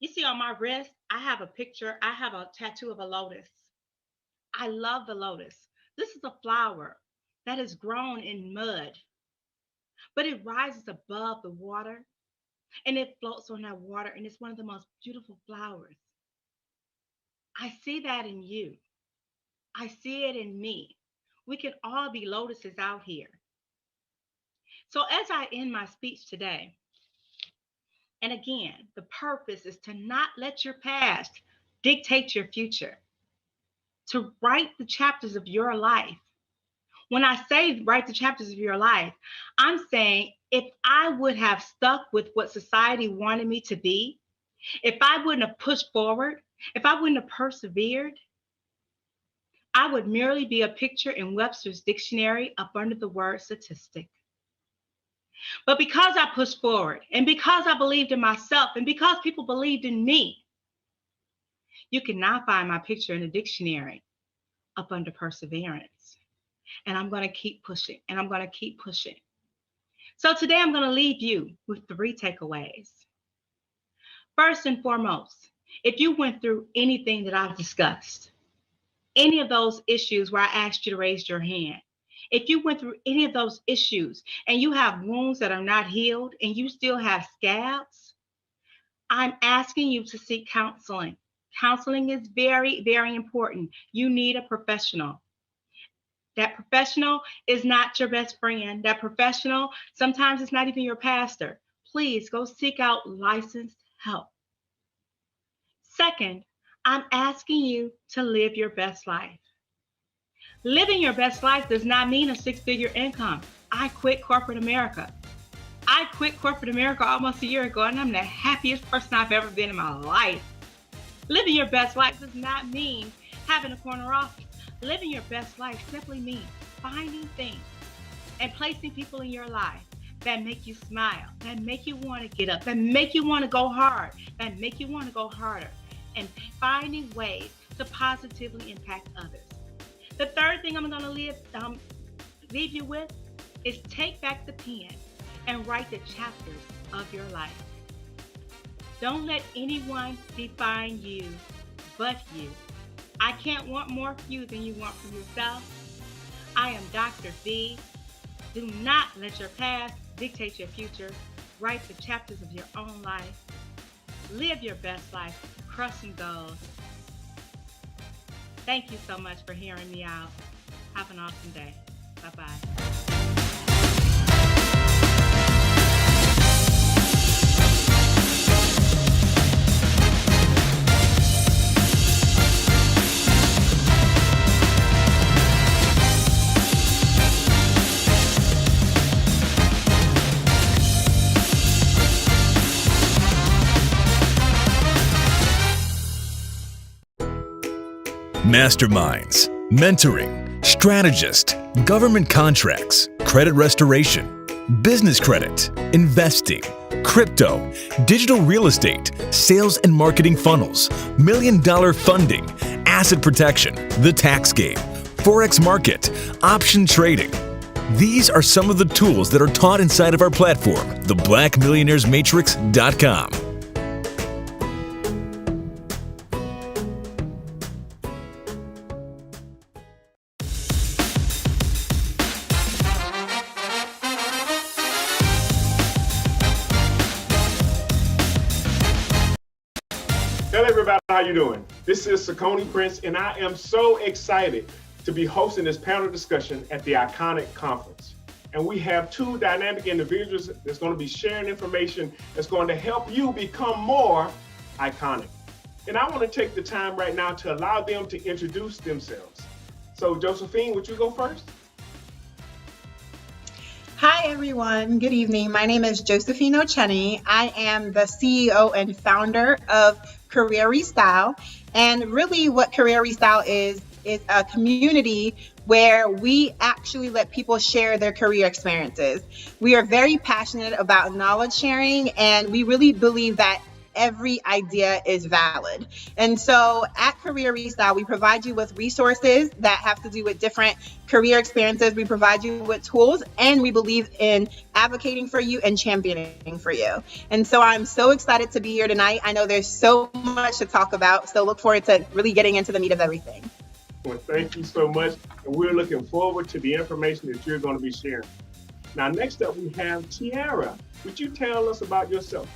S4: You see on my wrist, I have a tattoo of a lotus. I love the lotus. This is a flower that is grown in mud, but it rises above the water and it floats on that water, and it's one of the most beautiful flowers. I see that in you. I see it in me. We can all be lotuses out here. So, as I end my speech today, and again, the purpose is to not let your past dictate your future, to write the chapters of your life. When I say write the chapters of your life, I'm saying if I would have stuck with what society wanted me to be, if I wouldn't have pushed forward, if I wouldn't have persevered, I would merely be a picture in Webster's dictionary up under the word statistic. But because I pushed forward, and because I believed in myself, and because people believed in me, you can now find my picture in the dictionary up under perseverance. And I'm going to keep pushing, and I'm going to keep pushing. So today I'm going to leave you with 3 takeaways. First and foremost, if you went through anything that I've discussed, any of those issues where I asked you to raise your hand, if you went through any of those issues and you have wounds that are not healed and you still have scabs, I'm asking you to seek counseling. Counseling is very, very important. You need a professional. That professional is not your best friend. That professional, sometimes it's not even your pastor. Please go seek out licensed help. Second, I'm asking you to live your best life. Living your best life does not mean a 6-figure income. I quit corporate America. I quit corporate America almost a year ago, and I'm the happiest person I've ever been in my life. Living your best life does not mean having a corner office. Living your best life simply means finding things and placing people in your life that make you smile, that make you want to get up, that make you want to go hard, that make you want to go harder, and finding ways to positively impact others. The third thing I'm going to leave you with is take back the pen and write the chapters of your life. Don't let anyone define you but you. I can't want more for you than you want for yourself. I am Dr. V. Do not let your past dictate your future. Write the chapters of your own life. Live your best life, crushing goals. Thank you so much for hearing me out. Have an awesome day. Bye-bye.
S5: Masterminds, mentoring, strategist, government contracts, credit restoration, business credit, investing, crypto, digital real estate, sales and marketing funnels, $1 million funding, asset protection, the tax game, forex market, option trading. These are some of the tools that are taught inside of our platform, theblackmillionairesmatrix.com.
S6: Hello everybody, how you doing? This is Sakoni Prince, and I am so excited to be hosting this panel discussion at the Iconic Conference. And we have two dynamic individuals that's going to be sharing information that's going to help you become more iconic. And I want to take the time right now to allow them to introduce themselves. So Josephine, would you go first?
S7: Hi, everyone. Good evening. My name is Josephine Ochenny. I am the CEO and founder of Career Restyle. And really what Career Restyle is a community where we actually let people share their career experiences. We are very passionate about knowledge sharing, and we really believe that every idea is valid. And so at Career Restyle, we provide you with resources that have to do with different career experiences. We provide you with tools, and we believe in advocating for you and championing for you. And so I'm so excited to be here tonight. I know there's so much to talk about, so look forward to really getting into the meat of everything.
S6: Well, thank you so much. And we're looking forward to the information that you're going to be sharing. Now, next up, we have Tiara. Would you tell us about yourself?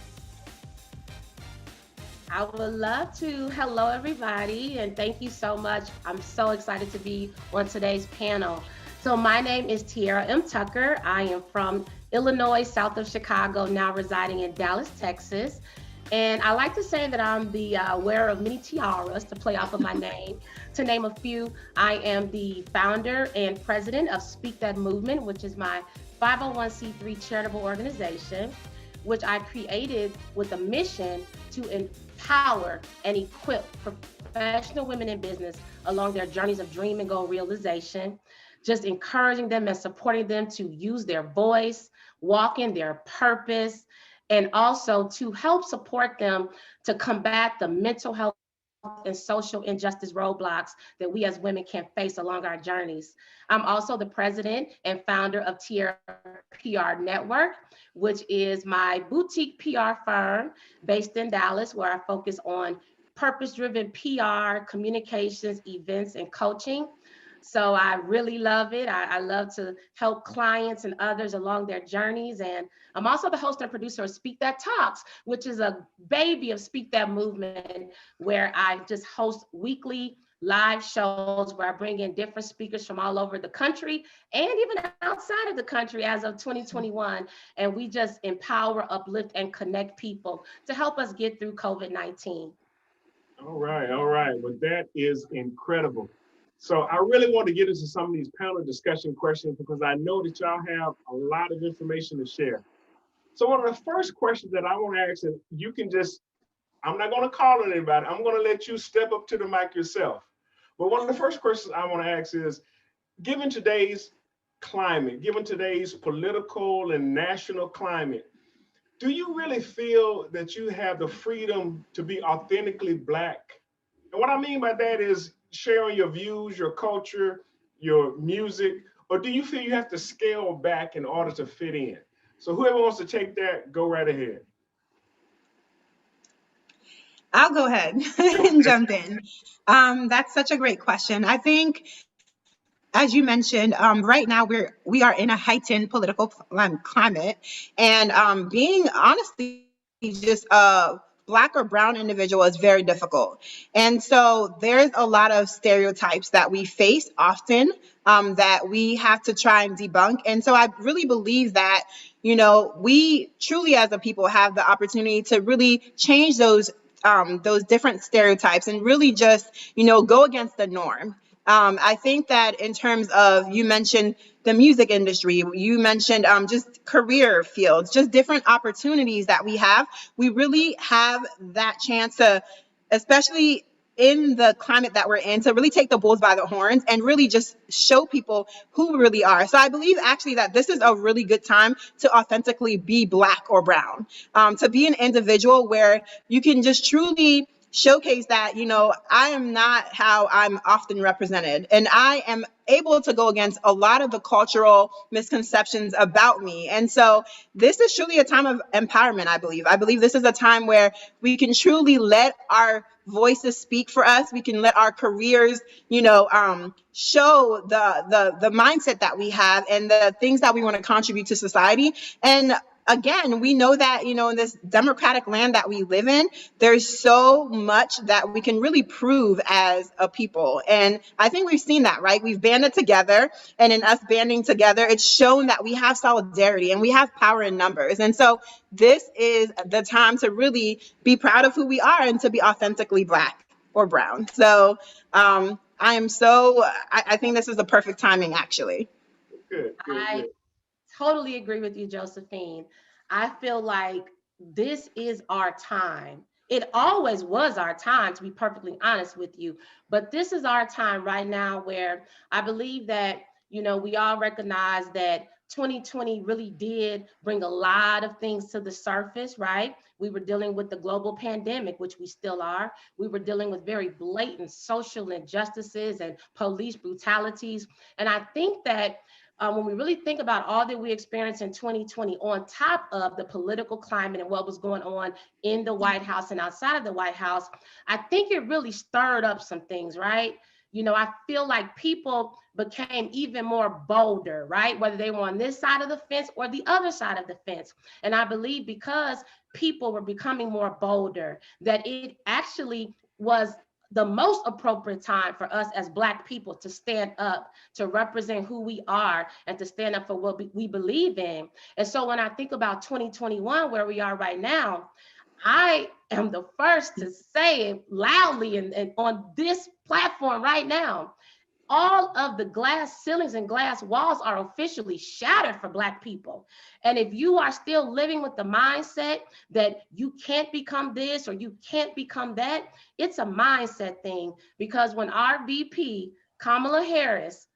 S8: I would love to. Hello, everybody, and thank you so much. I'm so excited to be on today's panel. So my name is Tiara M. Tucker. I am from Illinois, south of Chicago, now residing in Dallas, Texas. And I like to say that I'm the wearer of many tiaras to play off of my name. To name a few, I am the founder and president of Speak That Movement, which is my 501c3 charitable organization, which I created with a mission to empower and equip professional women in business along their journeys of dream and goal realization, just encouraging them and supporting them to use their voice, walk in their purpose, and also to help support them to combat the mental health and social injustice roadblocks that we as women can face along our journeys. I'm also the president and founder of Tiara PR Network, which is my boutique PR firm based in Dallas, where I focus on purpose-driven PR, communications, events, and coaching. So I really love it. I love to help clients and others along their journeys. And I'm also the host and producer of Speak That Talks, which is a baby of Speak That Movement, where I just host weekly live shows where I bring in different speakers from all over the country and even outside of the country as of 2021. And we just empower, uplift, and connect people to help us get through COVID-19.
S6: All right. Well, that is incredible. So I really want to get into some of these panel discussion questions because I know that y'all have a lot of information to share. So one of the first questions that I want to ask, and you can just, I'm not going to call on anybody. I'm going to let you step up to the mic yourself. But one of the first questions I want to ask is, given today's climate, given today's political and national climate, do you really feel that you have the freedom to be authentically Black? And what I mean by that is sharing your views, your culture, your music, or do you feel you have to scale back in order to fit in? So whoever wants to take that, go right ahead.
S7: I'll go ahead and jump in. That's such a great question. I think, as you mentioned, right now we are in a heightened political climate, and being honestly just a Black or brown individual is very difficult. And so there's a lot of stereotypes that we face often that we have to try and debunk. And so I really believe that, we truly as a people have the opportunity to really change those different stereotypes and really just, go against the norm. I think that in terms of, you mentioned the music industry, you mentioned just career fields, just different opportunities that we have. We really have that chance to, especially in the climate that we're in, to really take the bulls by the horns and really just show people who we really are. So I believe actually that this is a really good time to authentically be Black or brown, to be an individual where you can just truly showcase that, I am not how I'm often represented. And I am able to go against a lot of the cultural misconceptions about me. And so this is truly a time of empowerment, I believe. I believe this is a time where we can truly let our voices speak for us. We can let our careers, show the mindset that we have and the things that we want to contribute to society. And again, we know that, in this democratic land that we live in, there's so much that we can really prove as a people. And I think we've seen that, right? We've banded together, and in us banding together, it's shown that we have solidarity and we have power in numbers. And so this is the time to really be proud of who we are and to be authentically Black or brown. So I think this is the perfect timing, actually.
S6: Good, good,
S8: I
S6: good.
S8: totally agree with you, Josephine. I feel like this is our time. It always was our time, to be perfectly honest with you. But this is our time right now where I believe that, we all recognize that 2020 really did bring a lot of things to the surface, right? We were dealing with the global pandemic, which we still are. We were dealing with very blatant social injustices and police brutalities. And I think that when we really think about all that we experienced in 2020, on top of the political climate and what was going on in the White House and outside of the White House, I think it really stirred up some things, right? I feel like people became even more bolder, right? Whether they were on this side of the fence or the other side of the fence. And I believe because people were becoming more bolder, that it actually was the most appropriate time for us as Black people to stand up, to represent who we are, and to stand up for what we believe in. And so when I think about 2021, where we are right now, I am the first to say it loudly and on this platform right now. All of the glass ceilings and glass walls are officially shattered for Black people. And if you are still living with the mindset that you can't become this or you can't become that, it's a mindset thing. Because when our VP, Kamala Harris,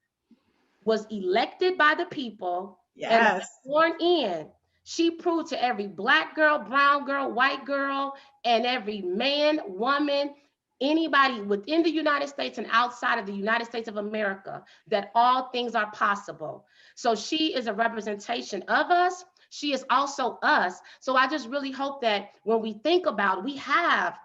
S8: was elected by the people and sworn in, she proved to every Black girl, brown girl, white girl, and every man, woman, anybody within the United States and outside of the United States of America, that all things are possible. So she is a representation of us. She is also us. So I just really hope that when we think about, we have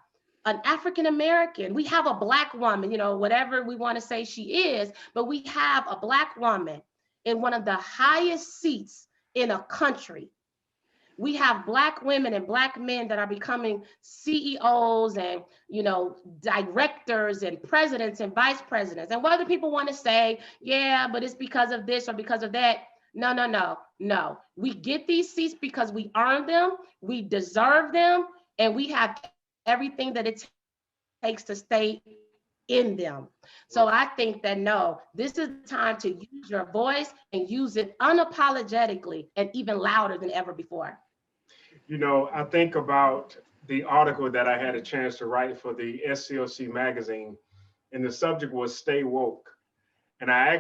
S8: an African American, we have a Black woman, whatever we want to say she is, but we have a Black woman in one of the highest seats in a country. We have Black women and Black men that are becoming CEOs and, directors and presidents and vice presidents. And whether people want to say, yeah, but it's because of this or because of that. No. We get these seats because we earned them, we deserve them, and we have everything that it takes to stay in them. So I think that no, this is the time to use your voice and use it unapologetically and even louder than ever before.
S6: I think about the article that I had a chance to write for the SCLC magazine, and the subject was "Stay Woke." And I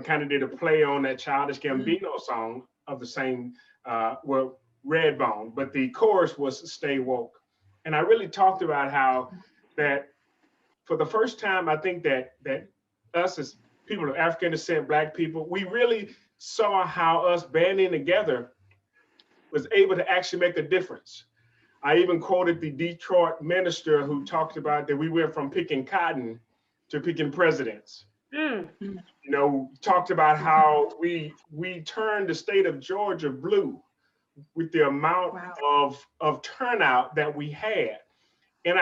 S6: kind of did a play on that Childish Gambino song of the same, Redbone, but the chorus was "Stay Woke." And I really talked about how that for the first time, I think that us as people of African descent, Black people, we really saw how us banding together was able to actually make a difference. I even quoted the Detroit minister who talked about that we went from picking cotton to picking presidents. Talked about how we turned the state of Georgia blue with the amount of turnout that we had. And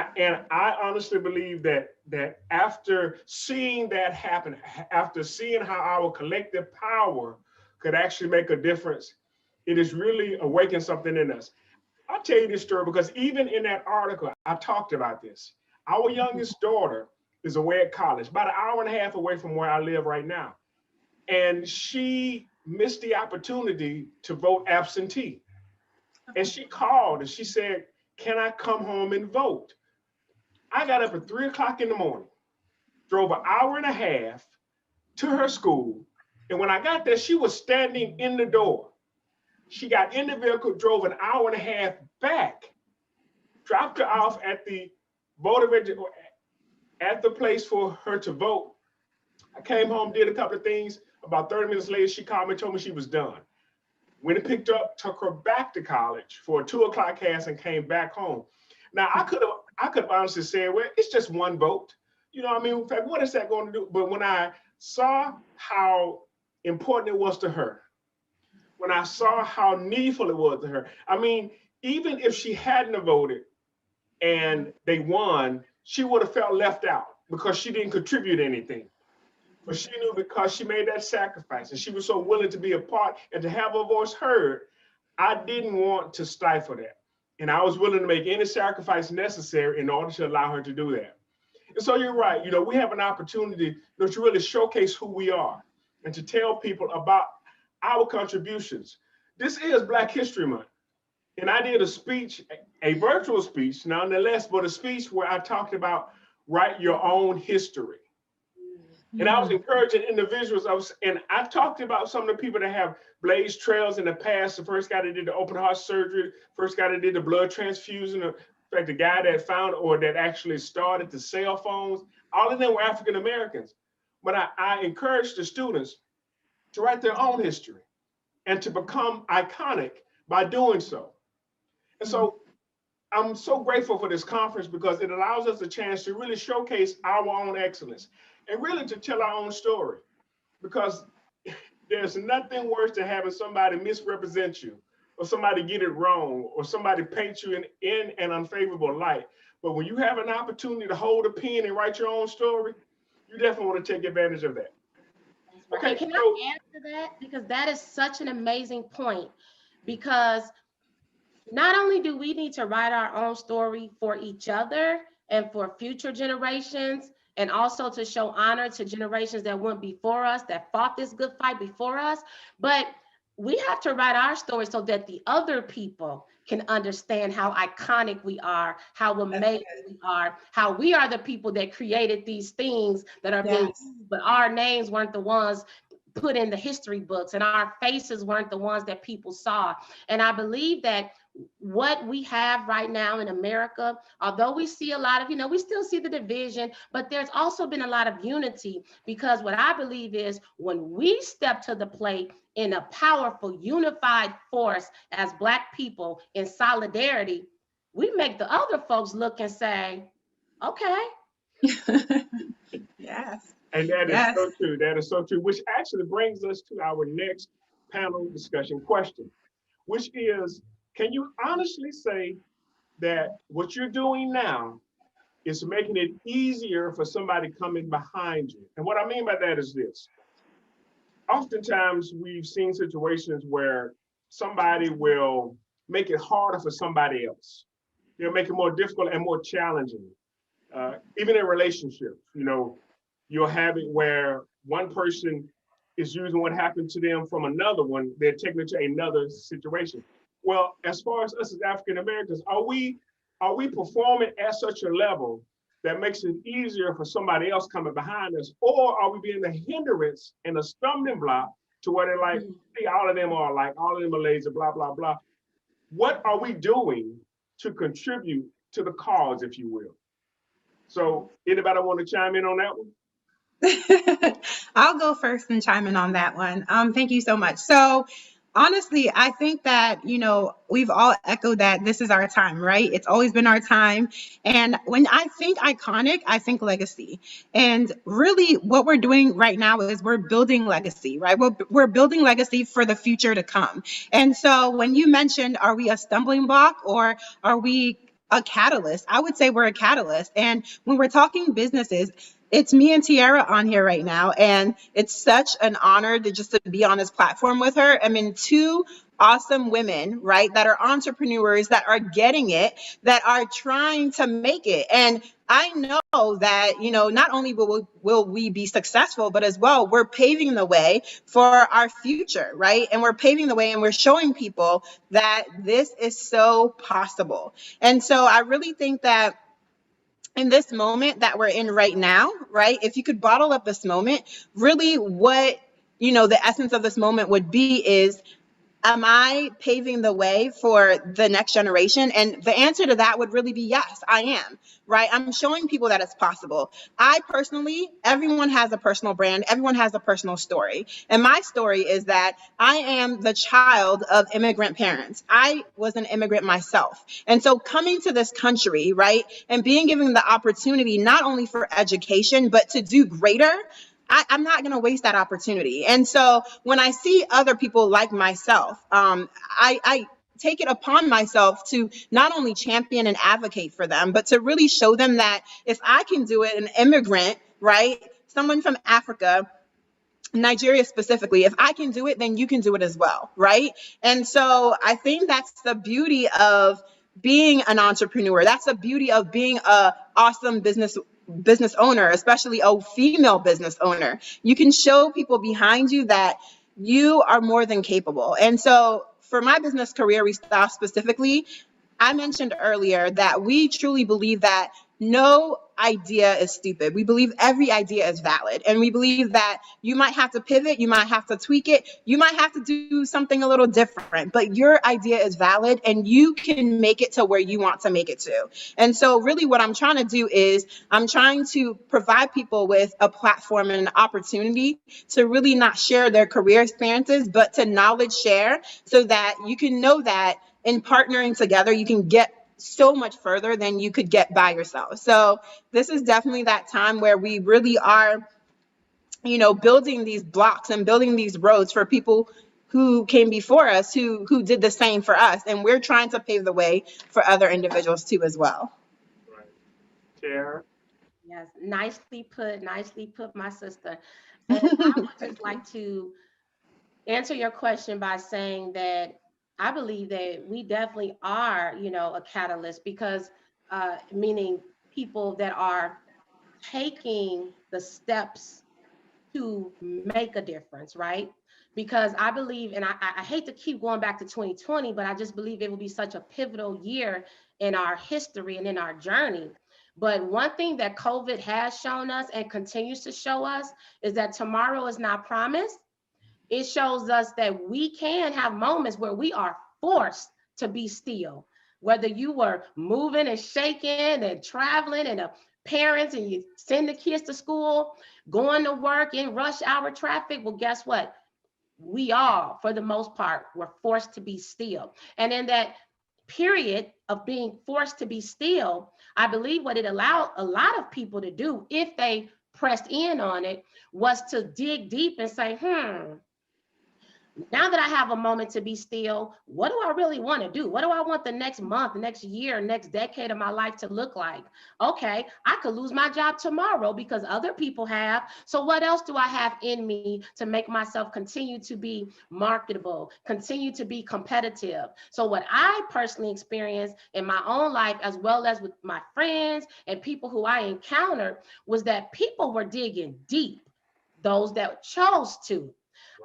S6: I honestly believe that after seeing that happen, after seeing how our collective power could actually make a difference, it has really awakened something in us. I'll tell you this story because even in that article, I talked about this. Our youngest daughter is away at college, about an hour and a half away from where I live right now. And she missed the opportunity to vote absentee. And she called and she said, "Can I come home and vote?" I got up at 3:00 in the morning, drove an hour and a half to her school. And when I got there, she was standing in the door. She got in the vehicle, drove an hour and a half back, dropped her off at the at the place for her to vote. I came home, did a couple of things. About 30 minutes later, she called me, told me she was done. Went and picked her up, took her back to college for a 2:00 class and came back home. Now, I could have honestly said, well, it's just one vote. In fact, what is that going to do? But when I saw how important it was to her, when I saw how needful it was to her. I mean, even if she hadn't have voted and they won, she would have felt left out because she didn't contribute anything. But she knew because she made that sacrifice and she was so willing to be a part and to have her voice heard, I didn't want to stifle that. And I was willing to make any sacrifice necessary in order to allow her to do that. And so you're right. We have an opportunity to really showcase who we are and to tell people about our contributions. This is Black History Month. And I did a speech, a virtual speech, nonetheless, but a speech where I talked about write your own history. And I was encouraging individuals. And I talked about some of the people that have blazed trails in the past. The first guy that did the open heart surgery, first guy that did the blood transfusion, in fact, the guy that found or that actually started the cell phones, all of them were African Americans. But I encouraged the students to write their own history and to become iconic by doing so. And so I'm so grateful for this conference because it allows us a chance to really showcase our own excellence and really to tell our own story, because there's nothing worse than having somebody misrepresent you or somebody get it wrong or somebody paint you in an unfavorable light. But when you have an opportunity to hold a pen and write your own story, you definitely want to take advantage of that.
S8: Okay, can I add to that? Because that is such an amazing point, because not only do we need to write our own story for each other and for future generations, and also to show honor to generations that went before us, that fought this good fight before us, but we have to write our story so that the other people can understand how iconic we are, how amazing we are, how we are the people that created these things that are being used, but our names weren't the ones put in the history books and our faces weren't the ones that people saw. And I believe that what we have right now in America, although we see a lot of, we still see the division, but there's also been a lot of unity, because what I believe is when we step to the plate in a powerful, unified force as Black people in solidarity, we make the other folks look and say, okay.
S7: Yes.
S6: And that is so true. That is so true, which actually brings us to our next panel discussion question, which is, can you honestly say that what you're doing now is making it easier for somebody coming behind you? And what I mean by that is this. Oftentimes, we've seen situations where somebody will make it harder for somebody else. They'll make it more difficult and more challenging. Even in relationships, you'll have it where one person is using what happened to them from another one. They're taking it to another situation. Well, as far as us as African Americans, are we performing at such a level that makes it easier for somebody else coming behind us, or are we being a hindrance and a stumbling block to where they're like, see, all of them are like, all of them are lazy, blah, blah, blah. What are we doing to contribute to the cause, if you will? So anybody want to chime in on that one?
S7: I'll go first and chime in on that one. Thank you so much. So honestly, I think that, we've all echoed that this is our time, right? It's always been our time. And when I think iconic, I think legacy. And really what we're doing right now is we're building legacy, right? We're building legacy for the future to come. And so when you mentioned, are we a stumbling block or are we a catalyst? I would say we're a catalyst. And when we're talking businesses, it's me and Tiara on here right now, and it's such an honor to be on this platform with her. I mean, two awesome women, right, that are entrepreneurs, that are getting it, that are trying to make it. And I know that, not only will we be successful, but as well, we're paving the way for our future, right? And we're paving the way and we're showing people that this is so possible. And so I really think that in this moment that we're in right now, right? If you could bottle up this moment, really what, the essence of this moment would be is, am I paving the way for the next generation? And the answer to that would really be yes, I am, right? I'm showing people that it's possible. I personally, everyone has a personal brand. Everyone has a personal story. And my story is that I am the child of immigrant parents. I was an immigrant myself. And so coming to this country, right, and being given the opportunity not only for education, but to do greater, I'm not going to waste that opportunity. And so when I see other people like myself, I take it upon myself to not only champion and advocate for them, but to really show them that if I can do it, an immigrant, right? Someone from Africa, Nigeria specifically, if I can do it, then you can do it as well, right? And so I think that's the beauty of being an entrepreneur. That's the beauty of being a awesome business owner, especially a female business owner. You can show people behind you that you are more than capable. And so for my business career, Restyle specifically, I mentioned earlier that we truly believe that no idea is stupid. We believe every idea is valid. And we believe that you might have to pivot, you might have to tweak it, you might have to do something a little different, but your idea is valid and you can make it to where you want to make it to. And so really what I'm trying to do is I'm trying to provide people with a platform and an opportunity to really not share their career experiences, but to knowledge share so that you can know that in partnering together, you can get so much further than you could get by yourself. So this is definitely that time where we really are, building these blocks and building these roads for people who came before us, who did the same for us. And we're trying to pave the way for other individuals too as well.
S6: Right. Tara?
S8: Yes, nicely put, my sister. And I would just like to answer your question by saying that I believe that we definitely are, a catalyst because meaning people that are taking the steps to make a difference, right? Because I believe, and I hate to keep going back to 2020, but I just believe it will be such a pivotal year in our history and in our journey. But one thing that COVID has shown us and continues to show us is that tomorrow is not promised. It shows us that we can have moments where we are forced to be still. Whether you were moving and shaking and traveling and parents and you send the kids to school, going to work in rush hour traffic, well, guess what? We all, for the most part, were forced to be still. And in that period of being forced to be still, I believe what it allowed a lot of people to do, if they pressed in on it, was to dig deep and say, now that I have a moment to be still, what do I really want to do? What do I want the next month, next year, next decade of my life to look like? Okay, I could lose my job tomorrow because other people have. So what else do I have in me to make myself continue to be marketable, continue to be competitive? So what I personally experienced in my own life, as well as with my friends and people who I encountered, was that people were digging deep, those that chose to.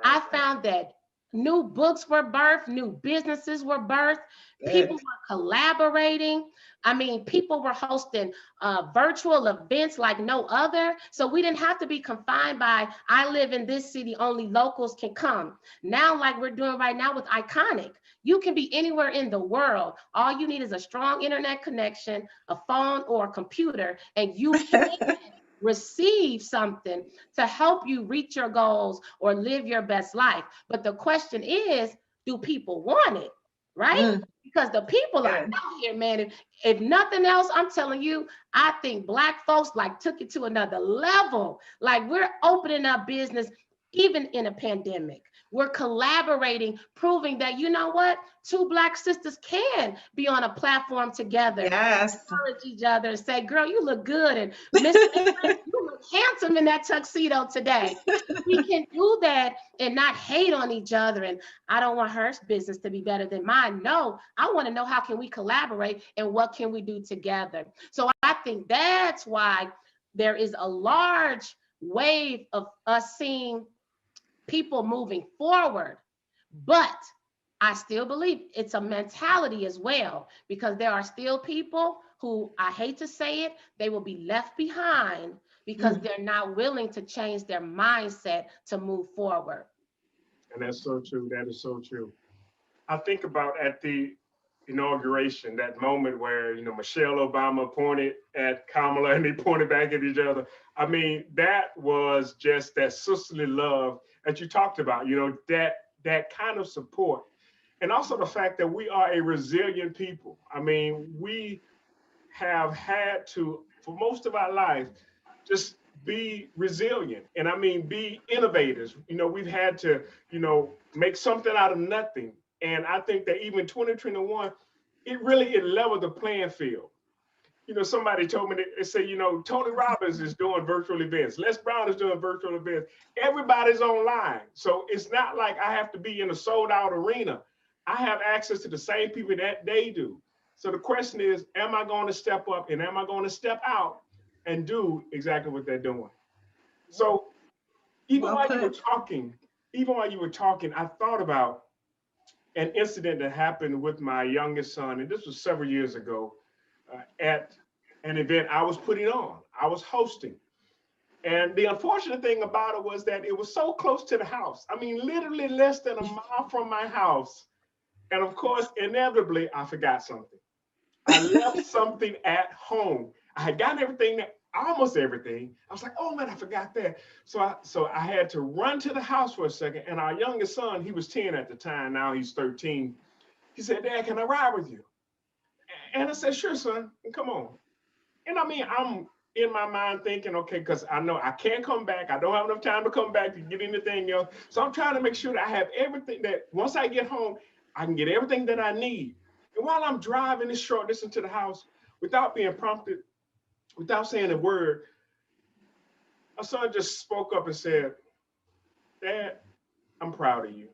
S8: I found that new books were birthed, new businesses were birthed, people were collaborating. I mean, people were hosting virtual events like no other. So we didn't have to be confined by, I live in this city, only locals can come. Now, like we're doing right now with Iconic, you can be anywhere in the world. All you need is a strong internet connection, a phone or a computer, and you can receive something to help you reach your goals or live your best life. But the question is, do people want it? Right? Because the people are out here, man. If nothing else, I'm telling you, I think Black folks took it to another level. Like we're opening up business even in a pandemic. We're collaborating, proving that, you know what? Two Black sisters can be on a platform together.
S7: Yes.
S8: Encourage each other and say, girl, you look good. And Mr. you look handsome in that tuxedo today. We can do that and not hate on each other. And I don't want her business to be better than mine. No, I want to know how can we collaborate and what can we do together? So I think that's why there is a large wave of us seeing people moving forward, but I still believe it's a mentality as well, because there are still people who, I hate to say it, they will be left behind because they're not willing to change their mindset to move forward.
S6: And that's so true. That is so true. I think about at the inauguration, that moment where, Michelle Obama pointed at Kamala and they pointed back at each other. I mean, that was just that sisterly love that you talked about, that kind of support. And also the fact that we are a resilient people. I mean, we have had to, for most of our life, just be resilient. And I mean, be innovators. We've had to, make something out of nothing. And I think that even 2021, it leveled the playing field. Somebody told me, they say, Tony Robbins is doing virtual events. Les Brown is doing virtual events. Everybody's online. So it's not like I have to be in a sold out arena. I have access to the same people that they do. So the question is, am I going to step up and am I going to step out and do exactly what they're doing? So even while you were talking, I thought about an incident that happened with my youngest son, and this was several years ago, at an event I was putting on. I was hosting. And the unfortunate thing about it was that it was so close to the house. I mean, literally less than a mile from my house. And of course, inevitably, I forgot something. I left something at home. I had gotten everything, almost everything. I was like, oh man, I forgot that. So I had to run to the house for a second. And our youngest son, he was 10 at the time. Now he's 13. He said, Dad, can I ride with you? And I said, sure, son, come on. And I mean, I'm in my mind thinking, okay, because I know I can't come back. I don't have enough time to come back to get anything else. So I'm trying to make sure that I have everything, that once I get home, I can get everything that I need. And while I'm driving this short distance to the house, without being prompted, without saying a word, my son just spoke up and said, Dad, I'm proud of you.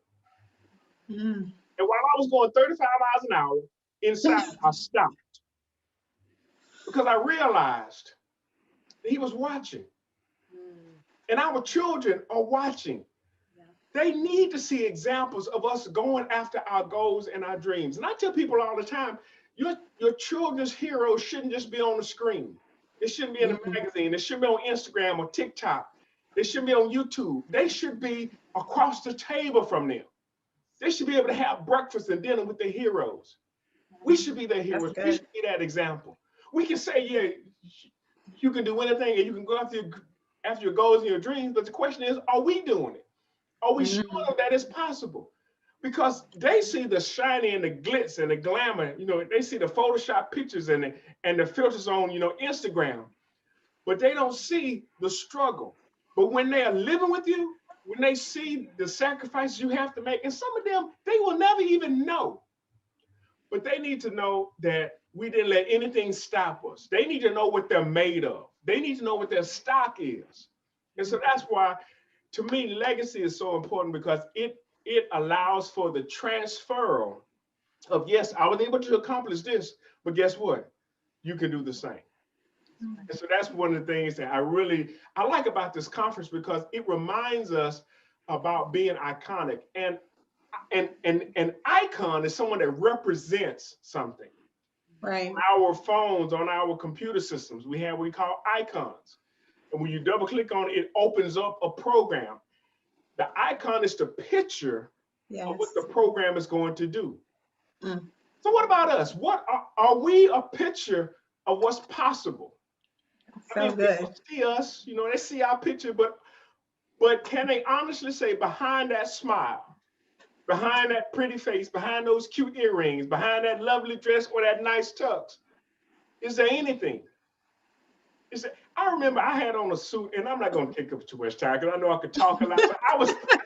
S6: Mm. And while I was going 35 miles an hour inside, I stopped because I realized that he was watching. And our children are watching. They need to see examples of us going after our goals and our dreams. And I tell people all the time, your children's heroes shouldn't just be on the screen. It shouldn't be in a magazine. It shouldn't be on Instagram or TikTok. They shouldn't be on YouTube. They should be across the table from them. They should be able to have breakfast and dinner with their heroes. We should be their heroes. We should be that example. We can say, yeah, you can do anything and you can go after your goals and your dreams. But the question is, are we doing it? Are we showing them that it's possible? Because they see the shiny and the glitz and the glamour, they see the Photoshop pictures and the filters on, Instagram, but they don't see the struggle. But when they are living with you, when they see the sacrifices you have to make, and some of them, they will never even know. But they need to know that we didn't let anything stop us. They need to know what they're made of. They need to know what their stock is. And so that's why, to me, legacy is so important, because it allows for the transfer of, yes, I was able to accomplish this, but guess what? You can do the same. And so that's one of the things that I like about this conference, because it reminds us about being iconic. And an icon is someone that represents something. Right. On our phones, on our computer systems, we have what we call icons. And when you double click on it, it opens up a program. The icon is the picture of what the program is going to do. So what about us? What are we a picture of what's possible? Good. People see us, they see our picture, but can they honestly say, behind that smile, behind that pretty face, behind those cute earrings, behind that lovely dress or that nice tux, is there anything? I remember I had on a suit, and I'm not going to take up too much time because I know I could talk a lot. But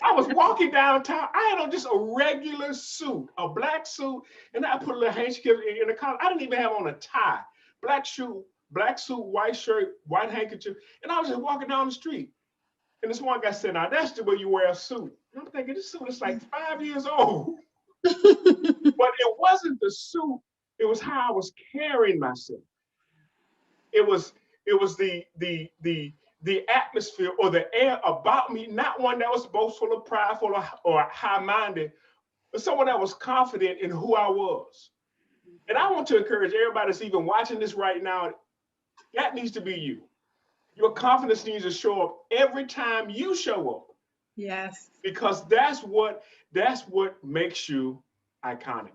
S6: I was walking downtown. I had on just a regular suit, a black suit, and I put a little handkerchief in the collar. I didn't even have on a tie. Black suit, white shirt, white handkerchief, and I was just walking down the street. And this one guy said, "Now that's the way you wear a suit." And I'm thinking, this suit is like 5 years old. But it wasn't the suit; it was how I was carrying myself. It was the atmosphere or the air about me, not one that was boastful or prideful or high-minded, but someone that was confident in who I was. And I want to encourage everybody that's even watching this right now, that needs to be you. Your confidence needs to show up every time you show up. Yes. Because that's what makes you iconic.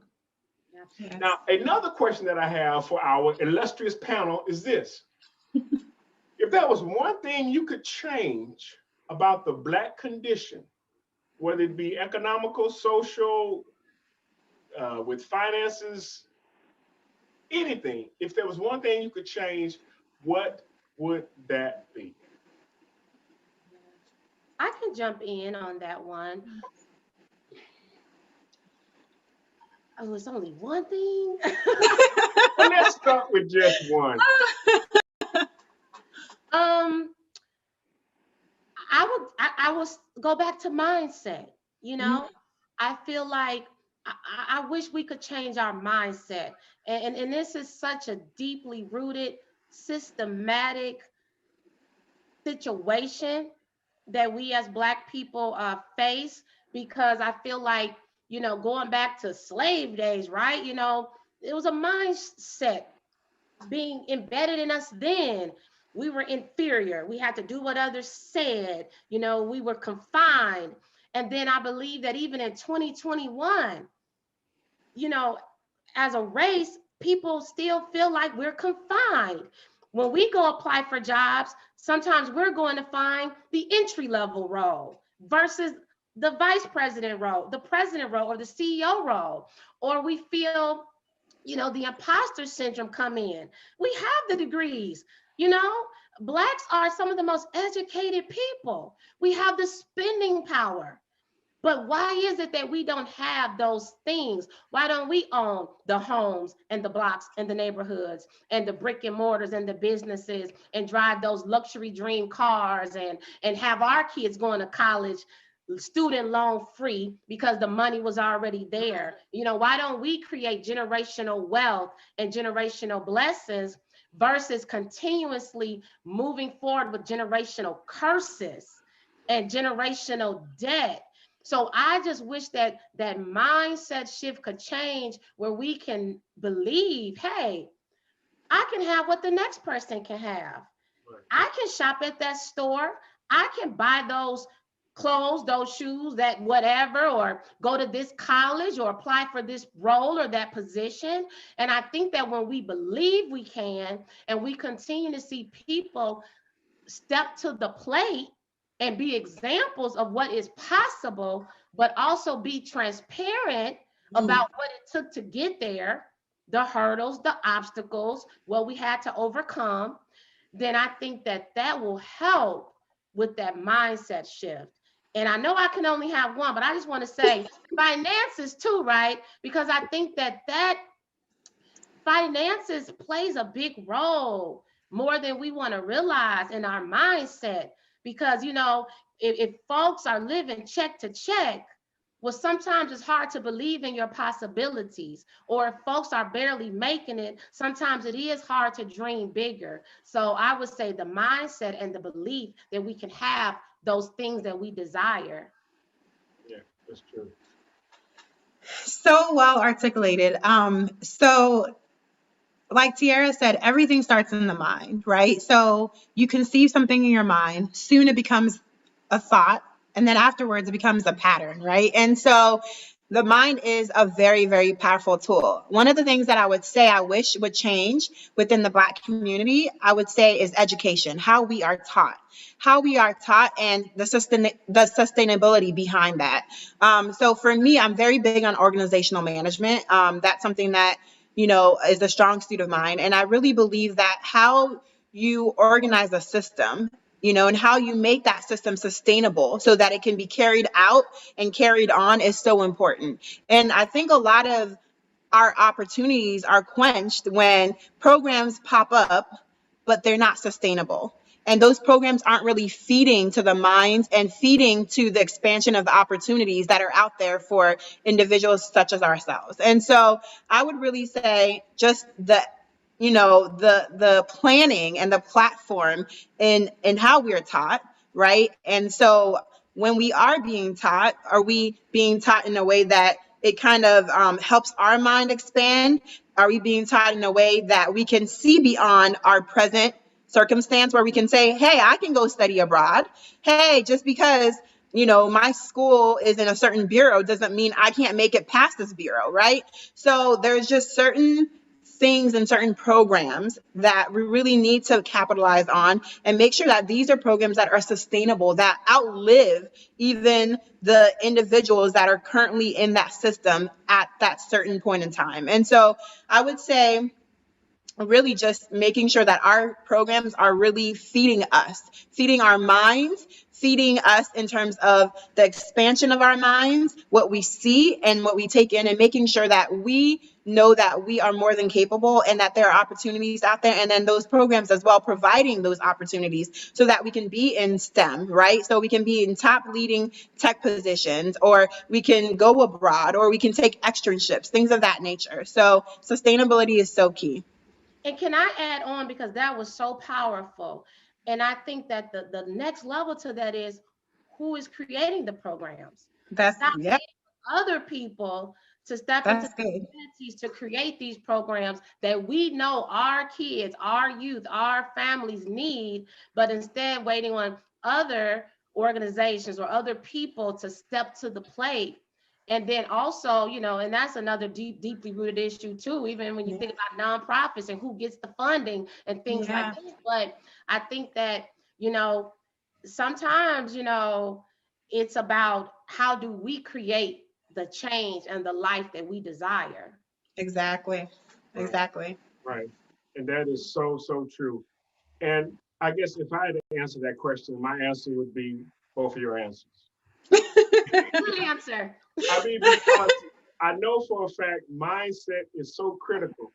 S6: Yes. Now, another question that I have for our illustrious panel is this. If there was one thing you could change about the Black condition, whether it be economical, social, with finances, anything, if there was one thing you could change, what would that be?
S8: I can jump in on that one. Oh, it's only one thing.
S6: Well, let's start with just one.
S8: um, I will go back to mindset. You know, I feel like I wish we could change our mindset, and this is such a deeply rooted, systematic situation that we as Black people face, because I feel like, you know, going back to slave days, right? You know, it was a mindset being embedded in us then. We were inferior. We had to do what others said. You know, we were confined. And then I believe that even in 2021, you know, as a race, people still feel like we're confined. When we go apply for jobs, sometimes we're going to find the entry level role versus the vice president role, the president role, or the CEO role. Or we feel, you know, the imposter syndrome come in. We have the degrees, you know, Blacks are some of the most educated people. We have the spending power. But why is it that we don't have those things? Why don't we own the homes and the blocks and the neighborhoods and the brick and mortars and the businesses and drive those luxury dream cars and have our kids going to college student loan free because the money was already there? You know, why don't we create generational wealth and generational blessings versus continuously moving forward with generational curses and generational debt? So I just wish that that mindset shift could change, where we can believe, hey, I can have what the next person can have. Right. I can shop at that store. I can buy those clothes, those shoes, that whatever, or go to this college or apply for this role or that position. And I think that when we believe we can, and we continue to see people step to the plate and be examples of what is possible, but also be transparent about what it took to get there, the hurdles, the obstacles, what we had to overcome, then I think that that will help with that mindset shift. And I know I can only have one, but I just want to say finances too, right? Because I think that that finances plays a big role, more than we want to realize, in our mindset. Because, you know, if folks are living check to check, well, sometimes it's hard to believe in your possibilities. Or if folks are barely making it, sometimes it is hard to dream bigger. So I would say the mindset and the belief that we can have those things that we desire.
S6: Yeah, that's true.
S7: So well articulated. So like Tiara said, everything starts in the mind, right? So you conceive something in your mind, soon it becomes a thought, and then afterwards it becomes a pattern, right? And so the mind is a very, very powerful tool. One of the things that I would say I wish would change within the Black community, I would say, is education, how we are taught. How we are taught and the sustainability behind that. So for me, I'm very big on organizational management. That's something that, you know, is a strong suit of mine. And I really believe that how you organize a system, you know, and how you make that system sustainable so that it can be carried out and carried on is so important. And I think a lot of our opportunities are quenched when programs pop up, but they're not sustainable. And those programs aren't really feeding to the minds and feeding to the expansion of the opportunities that are out there for individuals such as ourselves. And so I would really say just the, you know, the planning and the platform in how we are taught, right? And so when we are being taught, are we being taught in a way that it kind of helps our mind expand? Are we being taught in a way that we can see beyond our present circumstance, where we can say, hey, I can go study abroad. Hey, just because, you know, my school is in a certain bureau doesn't mean I can't make it past this bureau, right? So there's just certain things and certain programs that we really need to capitalize on and make sure that these are programs that are sustainable, that outlive even the individuals that are currently in that system at that certain point in time. And so I would say really just making sure that our programs are really feeding us, feeding our minds, feeding us in terms of the expansion of our minds, what we see and what we take in, and making sure that we know that we are more than capable and that there are opportunities out there. And then those programs as well, providing those opportunities so that we can be in STEM, right? So we can be in top leading tech positions, or we can go abroad, or we can take externships, things of that nature. So sustainability is so key.
S8: And can I add on, because that was so powerful. And I think that the next level to that is who is creating the programs.
S7: That's,
S8: Stop
S7: yeah,
S8: waiting for other people to step into
S7: that's
S8: the
S7: good.
S8: communities to create these programs that we know our kids, our youth, our families need, but instead waiting on other organizations or other people to step to the plate. And then also, you know, and that's another deeply rooted issue too, even when you think about nonprofits and who gets the funding and things like
S7: Yeah,
S8: that. But I think that, you know, sometimes, you know, it's about how do we create the change and the life that we desire.
S7: exactly.
S6: Right,
S7: Exactly.
S6: right. And that is so, so true. And I guess if I had to answer that question, my answer would be both of your answers.
S8: Good answer.
S6: I mean, because I know for a fact mindset is so critical.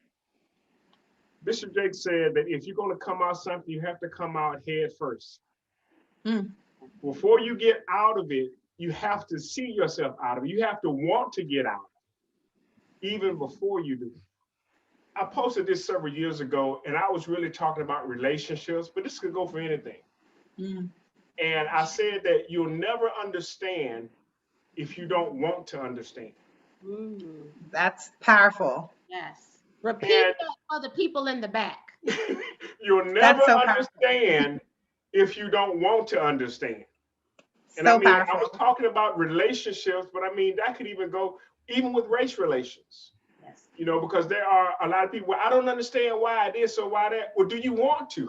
S6: Bishop Jake said that if you're going to come out something, you have to come out head first.
S7: Mm,
S6: Before you get out of it, you have to see yourself out of it. You have to want to get out, even before you do. I posted this several years ago, and I was really talking about relationships, but this could go for anything.
S7: mm.
S6: And I said that you'll never understand if you don't want to understand.
S8: Mm,
S7: That's powerful.
S8: yes. Repeat
S6: And
S8: that for the people in the back.
S6: you'll never
S7: That's so powerful.
S6: understand if you don't want to understand. And I
S7: So
S6: mean, I was
S7: powerful.
S6: talking about relationships, but I mean, that could even go even with race relations.
S8: Yes.
S6: You know, because there are a lot of people, well, I don't understand why this or why that. Well, do you want to?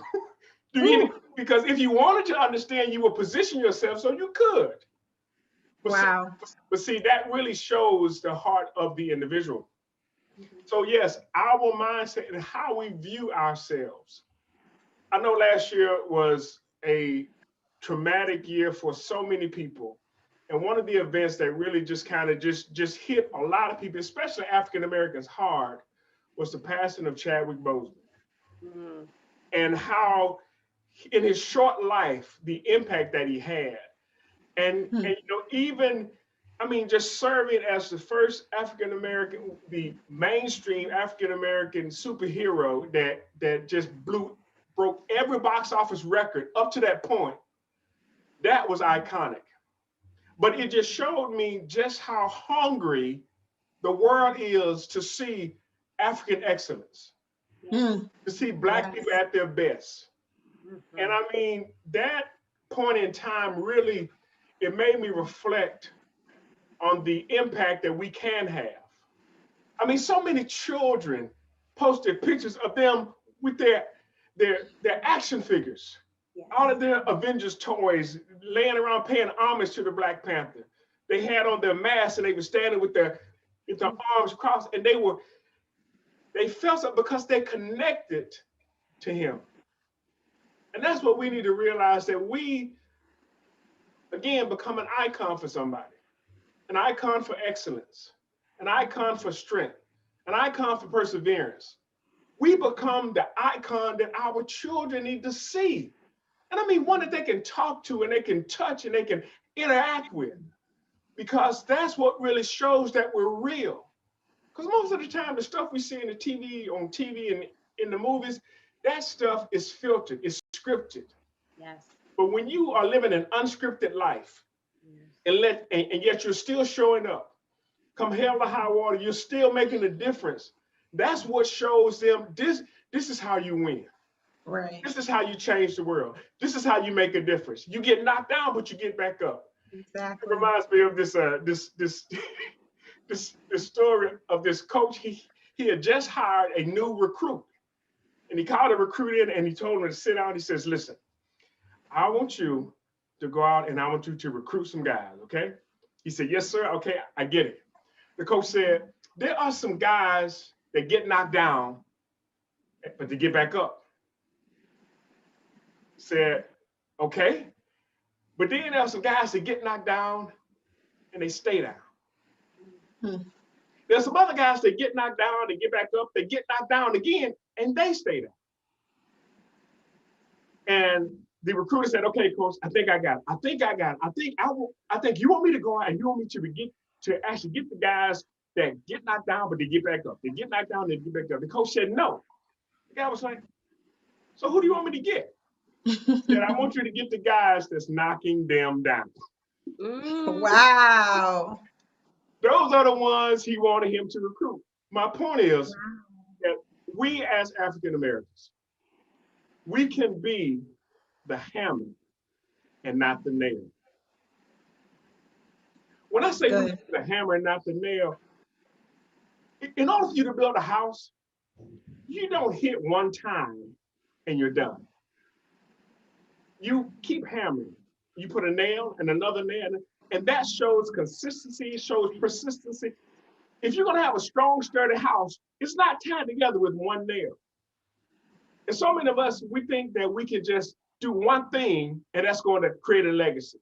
S6: Do you?
S7: Ooh,
S6: Because if you wanted to understand, you would position yourself so you could. But see,
S7: wow.
S6: but see, that really shows the heart of the individual. So yes, our mindset and how we view ourselves. I know last year was a traumatic year for so many people. And one of the events that really just kind of just hit a lot of people, especially African Americans, hard, was the passing of Chadwick Boseman.
S8: Mm,
S6: And how in his short life, the impact that he had. And you know, even I mean, just serving as the first African American, the mainstream African American superhero that just broke every box office record up to that point. That was iconic. But it just showed me just how hungry the world is to see African excellence,
S7: Mm,
S6: to see Black
S7: yes.
S6: people at their best. And
S8: mhm.
S6: I mean, that point in time really, it made me reflect on the impact that we can have. I mean, so many children posted pictures of them with their action figures, all of their Avengers toys laying around paying homage to the Black Panther. They had on their masks and they were standing with their arms crossed, and they felt it because they connected to him. And that's what we need to realize, that we again become an icon for somebody, an icon for excellence, an icon for strength, an icon for perseverance. We become the icon that our children need to see. And I mean, one that they can talk to and they can touch and they can interact with, because that's what really shows that we're real. Because most of the time, the stuff we see in the on TV and in the movies, that stuff is filtered, it's scripted.
S8: Yes.
S6: But when you are living an unscripted life, and yet you're still showing up, come hell or high water, you're still making a difference. That's what shows them this is how you win.
S7: Right.
S6: This is how you change the world. This is how you make a difference. You get knocked down, but you get back up. It
S7: Exactly.
S6: reminds me of this story of this coach. He had just hired a new recruit, and he called a recruit in and he told him to sit down. He says, "Listen, I want you to go out and I want you to recruit some guys, okay?" He said, "Yes, sir. Okay, I get it." The coach said, "There are some guys that get knocked down but to get back up. Said, okay. But then there are some guys that get knocked down and they stay down.
S7: Hmm.
S6: There's some other guys that get knocked down, they get back up, they get knocked down again, and they stay down. And the recruiter said, okay, coach, I think I got it. I think you want me to go out and you want me to actually get the guys that get knocked down, but they get back up. They get knocked down, they get back up. The coach said, no. The guy was like, so who do you want me to get? He said, I want you to get the guys that's knocking them down.
S7: Wow.
S6: Those are the ones he wanted him to recruit. My point is that we as African Americans, we can be the hammer and not the nail. When I say we the hammer and not the nail, in order for you to build a house, you don't hit one time and you're done. You keep hammering. You put a nail and another nail, and that shows consistency, shows persistency. If you're gonna have a strong, sturdy house, it's not tied together with one nail. And so many of us, we think that we can just do one thing and that's going to create a legacy.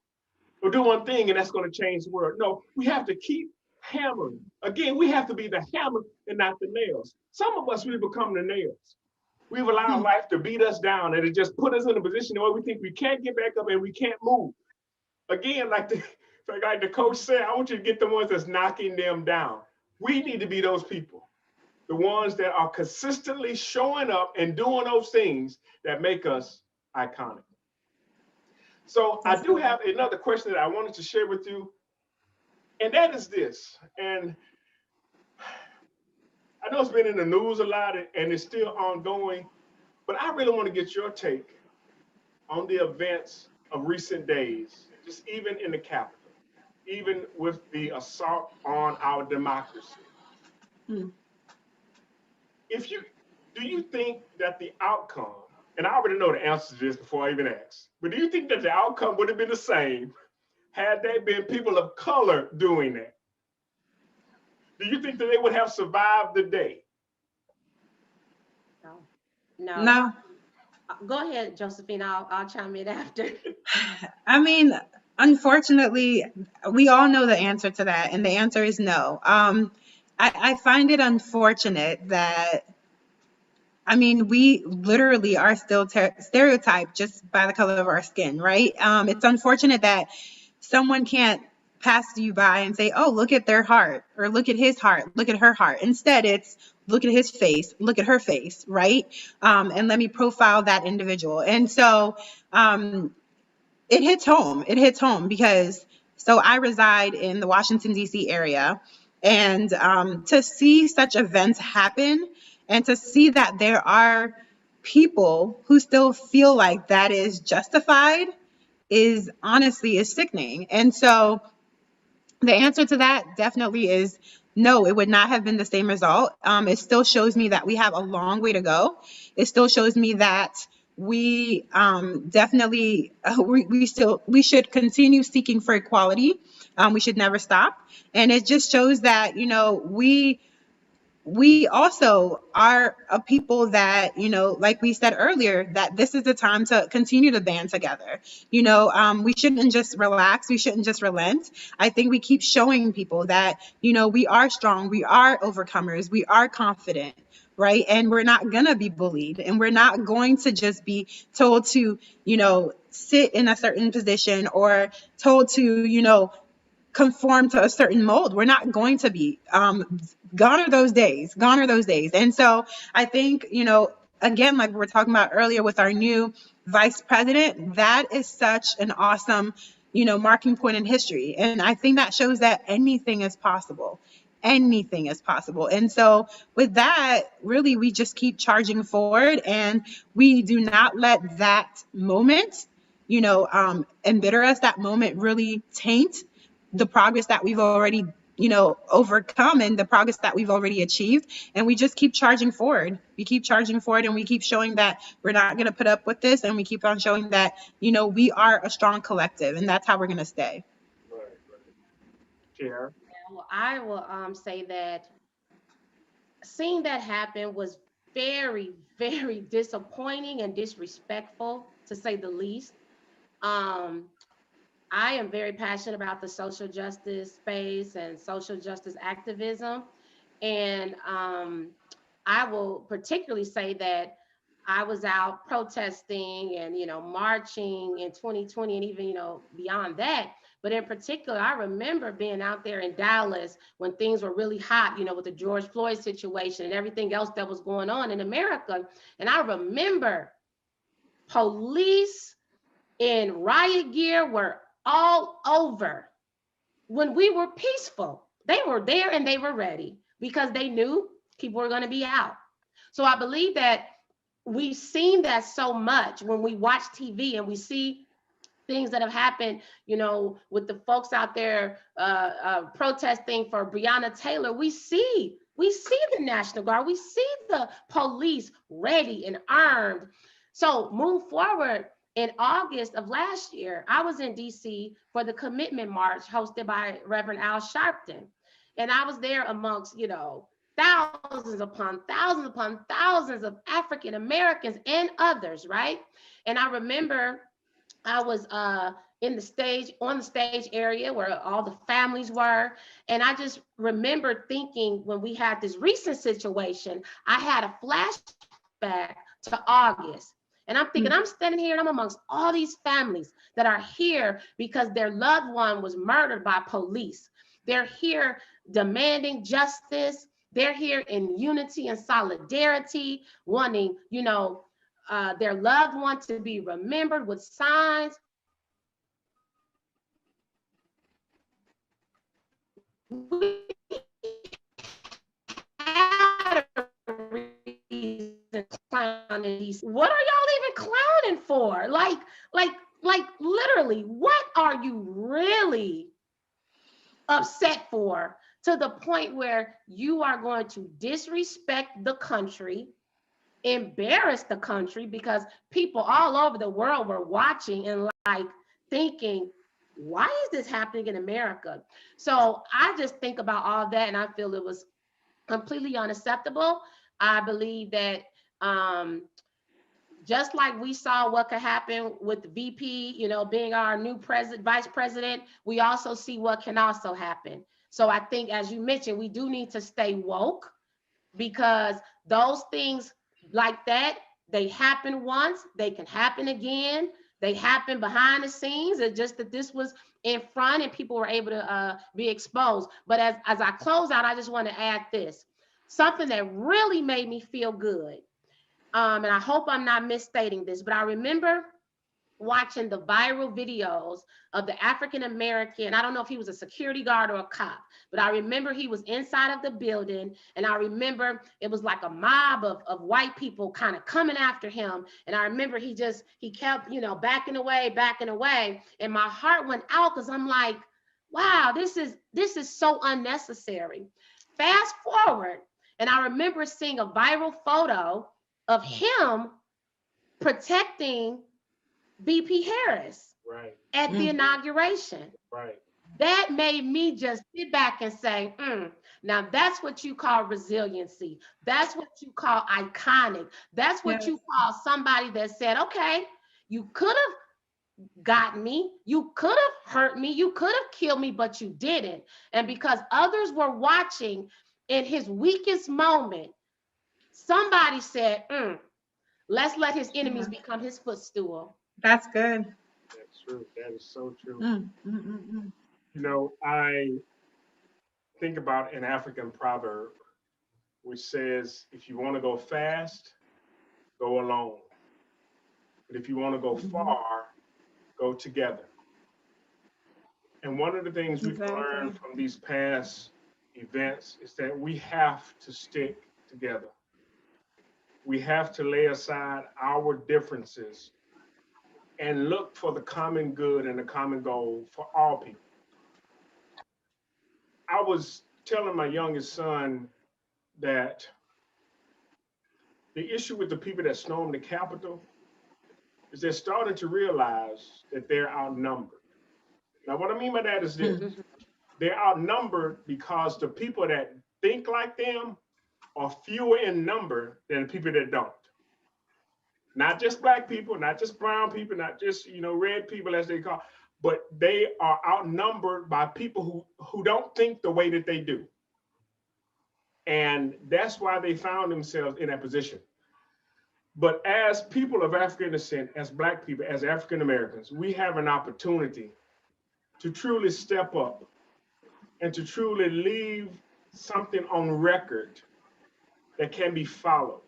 S6: Or do one thing and that's going to change the world. No, we have to keep hammering. Again, we have to be the hammer and not the nails. Some of us, we become the nails. We've allowed life to beat us down and it just put us in a position where we think we can't get back up and we can't move. Again, like the coach said, I want you to get the ones that's knocking them down. We need to be those people. The ones that are consistently showing up and doing those things that make us iconic. So I do have another question that I wanted to share with you, and that is this. And I know it's been in the news a lot and it's still ongoing, but I really want to get your take on the events of recent days, just even in the Capitol, even with the assault on our democracy. Do you think that the outcome, and I already know the answer to this before I even ask, but do you think that the outcome would have been the same had there been people of color doing that? Do you think that they would have survived the day?
S8: No. Go ahead, Josephine. I'll chime in after.
S7: I mean, unfortunately, we all know the answer to that, and the answer is no. I find it unfortunate that, I mean, we literally are still stereotyped just by the color of our skin, right? It's unfortunate that someone can't pass you by and say, oh, look at their heart, or look at his heart, look at her heart. Instead, it's look at his face, look at her face, right? And let me profile that individual. And so it hits home. It hits home because, so I reside in the Washington, D.C. area. And to see such events happen and to see that there are people who still feel like that is justified is honestly sickening. And so the answer to that definitely is no, it would not have been the same result. It still shows me that we have a long way to go. It still shows me that we definitely, we should continue seeking for equality. We should never stop. And it just shows that, you know, we also are a people that, you know, like we said earlier, that this is the time to continue to band together. You know, we shouldn't just relax. We shouldn't just relent. I think we keep showing people that, you know, we are strong. We are overcomers. We are confident. Right. And we're not going to be bullied, and we're not going to just be told to, you know, sit in a certain position or told to, you know, conform to a certain mold. We're not going to be. Gone are those days. Gone are those days. And so I think, you know, again, like we were talking about earlier with our new vice president, that is such an awesome, you know, marking point in history. And I think that shows that anything is possible. Anything is possible. And so with that, really, we just keep charging forward, and we do not let that moment, you know, embitter us. That moment really taint the progress that we've already, you know, overcome and the progress that we've already achieved. And we just keep charging forward. We keep charging forward, and we keep showing that we're not going to put up with this. And we keep on showing that, you know, we are a strong collective, and that's how we're going to stay.
S6: Yeah.
S8: Well, I will say that seeing that happen was very, very disappointing and disrespectful, to say the least. Um, I am very passionate about the social justice space and social justice activism. And I will particularly say that I was out protesting and, marching in 2020 and even, beyond that. But in particular, I remember being out there in Dallas when things were really hot, with the George Floyd situation and everything else that was going on in America. And I remember police in riot gear were all over when we were peaceful. They were there and they were ready because they knew people were going to be out. So I believe that we've seen that so much when we watch TV and we see things that have happened, with the folks out there protesting for Breonna Taylor. We see the National Guard, we see the police ready and armed. So move forward. In August of last year, I was in DC for the Commitment March hosted by Reverend Al Sharpton. And I was there amongst, thousands upon thousands of African Americans and others, right? And I remember I was on the stage area where all the families were. And I just remember thinking, when we had this recent situation, I had a flashback to August. And I'm thinking, I'm standing here and I'm amongst all these families that are here because their loved one was murdered by police. They're here demanding justice. They're here in unity and solidarity, wanting, their loved one to be remembered with signs. We had a reason clowning these. What are y'all even clowning for? Like literally, what are you really upset for, to the point where you are going to disrespect the country, embarrass the country, because people all over the world were watching and thinking, why is this happening in America? So I just think about all that and I feel it was completely unacceptable. I believe that just like we saw what could happen with the VP, being our new vice president, we also see what can also happen. So I think, as you mentioned, we do need to stay woke, because those things like that, they happen once, they can happen again. They happen behind the scenes. It's just that this was in front and people were able to be exposed. But as I close out, I just want to add this, something that really made me feel good. And I hope I'm not misstating this, but I remember watching the viral videos of the African American. I don't know if he was a security guard or a cop, but I remember he was inside of the building, and I remember it was like a mob of white people kind of coming after him. And I remember he kept, backing away. And my heart went out, because I'm like, wow, this is so unnecessary. Fast forward, and I remember seeing a viral photo of him protecting VP Harris at the inauguration.
S6: Right.
S8: That made me just sit back and say, now that's what you call resiliency. That's what you call iconic. That's what you call somebody that said, okay, you could have gotten me, you could have hurt me, you could have killed me, but you didn't. And because others were watching in his weakest moment, somebody said, let's let his enemies become his footstool.
S7: That's good.
S6: That's true. That is so true. I think about an African proverb which says, if you want to go fast, go alone. But if you want to go far, go together. And one of the things we've learned from these past events is that we have to stick together. We have to lay aside our differences and look for the common good and the common goal for all people. I was telling my youngest son that the issue with the people that stormed the Capitol is they're starting to realize that they're outnumbered. Now, what I mean by that is this. They're outnumbered because the people that think like them are fewer in number than the people that don't. not just black people, not just brown people, not just, red people as they call, but they are outnumbered by people who don't think the way that they do. And that's why they found themselves in that position. But as people of African descent, as black people, as African Americans, we have an opportunity to truly step up and to truly leave something on record that can be followed,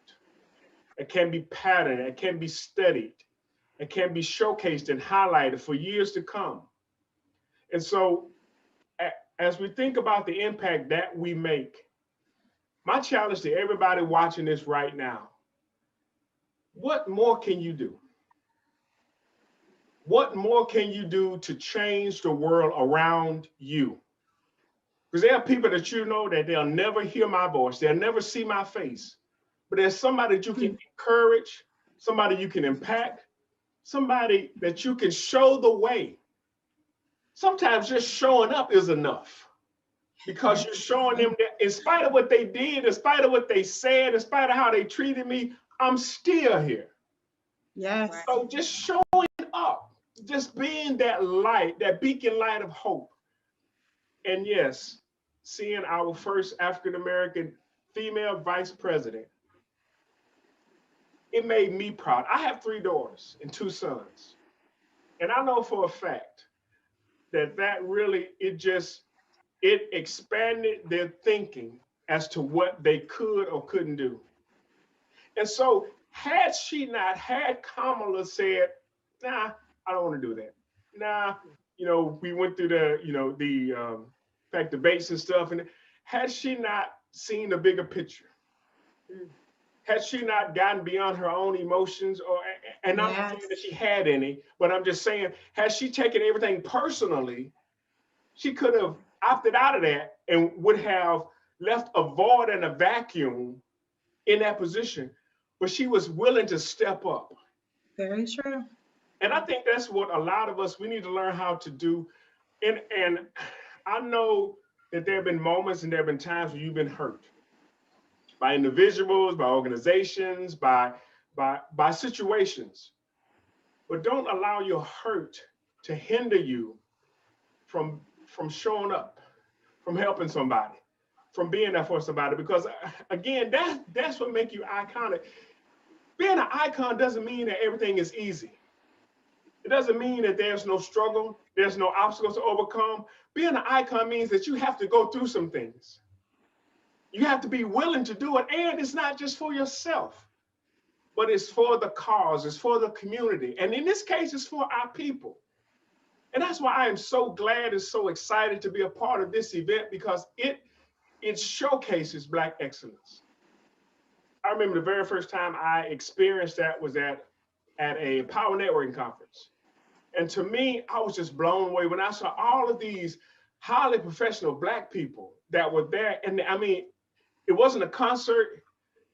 S6: that can be patterned, that can be studied, that can be showcased and highlighted for years to come. And so as we think about the impact that we make, my challenge to everybody watching this right now, what more can you do? What more can you do to change the world around you? Because there are people that that they'll never hear my voice, they'll never see my face, but there's somebody that you can encourage, somebody you can impact, somebody that you can show the way. Sometimes just showing up is enough, because you're showing them that in spite of what they did, in spite of what they said, in spite of how they treated me, I'm still here.
S7: Yes.
S6: So just showing up, just being that light, that beacon light of hope. And yes, seeing our first African-American female vice president, it made me proud. I have 3 daughters and 2 sons. And I know for a fact that really, it expanded their thinking as to what they could or couldn't do. And so had Kamala said, nah, I don't want to do that. Nah, we went through the fact debates and stuff. And had she not seen the bigger picture, had she not gotten beyond her own emotions, and I'm not saying that she had any, but I'm just saying, had she taken everything personally, she could have opted out of that and would have left a void and a vacuum in that position. But she was willing to step up.
S7: Very true.
S6: And I think that's what a lot of us, we need to learn how to do. And I know that there have been moments and there have been times where you've been hurt by individuals, by organizations, by situations. But don't allow your hurt to hinder you from showing up, from helping somebody, from being there for somebody. Because again, that's what makes you iconic. Being an icon doesn't mean that everything is easy. It doesn't mean that there's no struggle, there's no obstacles to overcome. Being an icon means that you have to go through some things. You have to be willing to do it. And it's not just for yourself, but it's for the cause, it's for the community. And in this case, it's for our people. And that's why I am so glad and so excited to be a part of this event, because it showcases Black excellence. I remember the very first time I experienced that was at a power networking conference. And to me, I was just blown away when I saw all of these highly professional Black people that were there. And I mean, it wasn't a concert,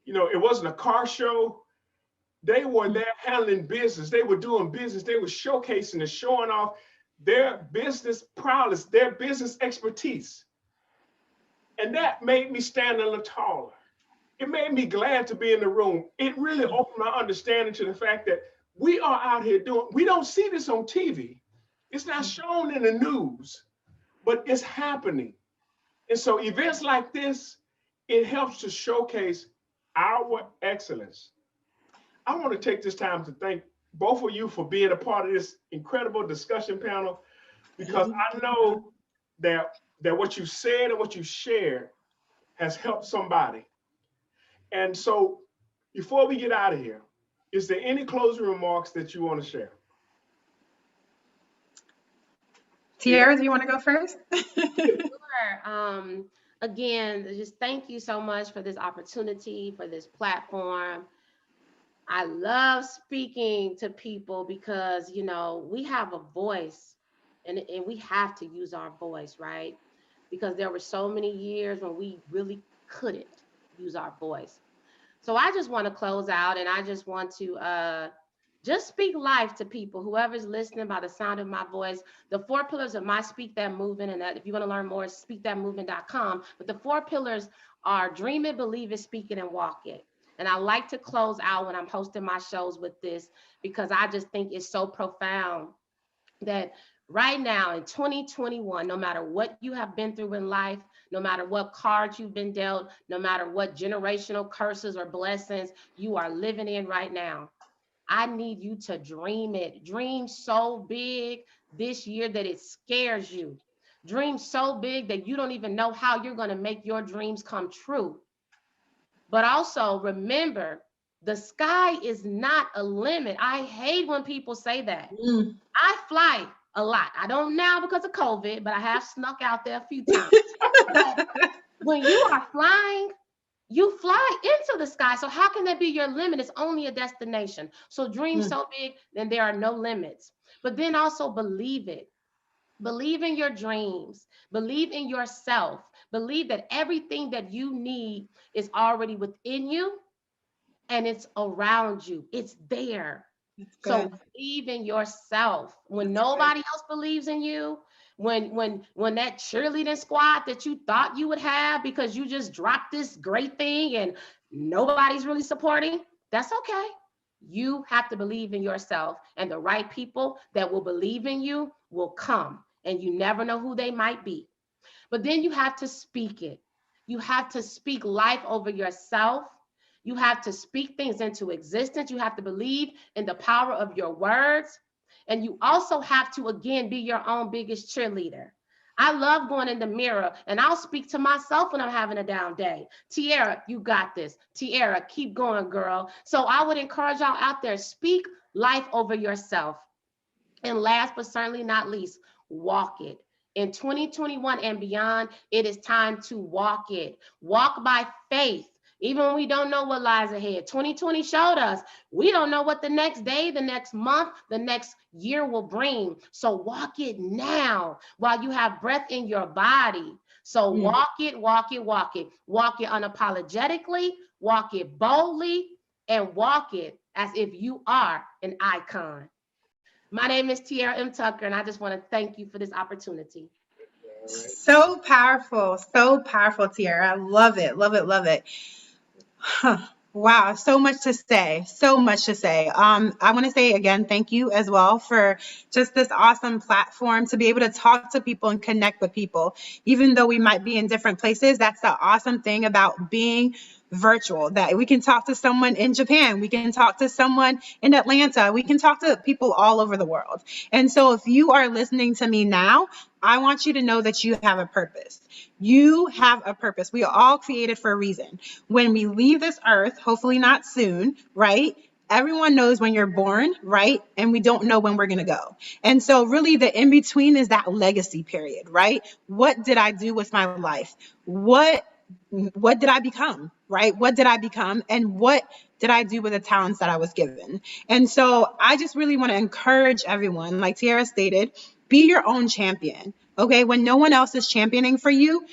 S6: it wasn't a car show. They were there handling business. They were doing business. They were showcasing and showing off their business prowess, their business expertise. And that made me stand a little taller. It made me glad to be in the room. It really opened my understanding to the fact that we are out here we don't see this on TV. It's not shown in the news, but it's happening. And so events like this, it helps to showcase our excellence. I want to take this time to thank both of you for being a part of this incredible discussion panel, because I know that what you said and what you shared has helped somebody. And so before we get out of here, is there any closing remarks that you want to share?
S7: Tiara, do you want to go first?
S8: Sure. Again, just thank you so much for this opportunity, for this platform. I love speaking to people because, we have a voice and we have to use our voice, right? Because there were so many years when we really couldn't use our voice. So I just want to close out, and I just want to just speak life to people, whoever's listening by the sound of my voice. The 4 pillars of my Speak That Movement, and that if you want to learn more, speakthatmovement.com. But the 4 pillars are dream it, believe it, speak it, and walk it. And I like to close out when I'm hosting my shows with this, because I just think it's so profound that right now in 2021, no matter what you have been through in life, no matter what cards you've been dealt, no matter what generational curses or blessings you are living in right now, I need you to dream it. Dream so big this year that it scares you. Dream so big that you don't even know how you're going to make your dreams come true. But also remember, the sky is not a limit. I hate when people say that.
S7: Mm.
S8: I fly a lot. I don't now because of COVID, but I have snuck out there a few times. But when you are flying, you fly into the sky. So how can that be your limit? It's only a destination. So dream
S7: Mm.
S8: so big, then there are no limits. But then also believe it. Believe in your dreams. Believe in yourself. Believe that everything that you need is already within you and it's around you. It's there.
S7: That's
S8: So
S7: good.
S8: believe in yourself. When
S7: That's good.
S8: nobody else believes in you, when that cheerleading squad that you thought you would have because you just dropped this great thing and nobody's really supporting, that's okay. You have to believe in yourself, and the right people that will believe in you will come, and you never know who they might be. But then you have to speak it. You have to speak life over yourself. You have to speak things into existence. You have to believe in the power of your words. And you also have to, again, be your own biggest cheerleader. I love going in the mirror and I'll speak to myself when I'm having a down day. Tiara, you got this. Tiara, keep going, girl. So I would encourage y'all out there, speak life over yourself. And last but certainly not least, walk it. In 2021 and beyond, it is time to walk it. Walk by faith. Even when we don't know what lies ahead. 2020 showed us we don't know what the next day, the next month, the next year will bring. So walk it now while you have breath in your body. So
S7: Mm.
S8: walk it, walk it, walk it. Walk it unapologetically, walk it boldly, and walk it as if you are an icon. My name is Tiara M. Tucker, and I just want to thank you for this opportunity.
S6: All right.
S7: So powerful, Tiara. I love it, love it, love it. Huh. Wow, so much to say, so much to say. I want to say again, thank you as well for just this awesome platform to be able to talk to people and connect with people, even though we might be in different places. That's the awesome thing about being virtual, that we can talk to someone in Japan, we can talk to someone in Atlanta, we can talk to people all over the world. And so if you are listening to me now, I want you to know that you have a purpose. You have a purpose. We are all created for a reason. When we leave this earth, hopefully not soon, right? Everyone knows when you're born, right? And we don't know when we're going to go. And so really the in between is that legacy period, right? What did I do with my life? What did I become, right? What did I become? And what did I do with the talents that I was given? And so I just really want to encourage everyone, like Tiara stated, be your own champion. Okay. When no one else is championing for you,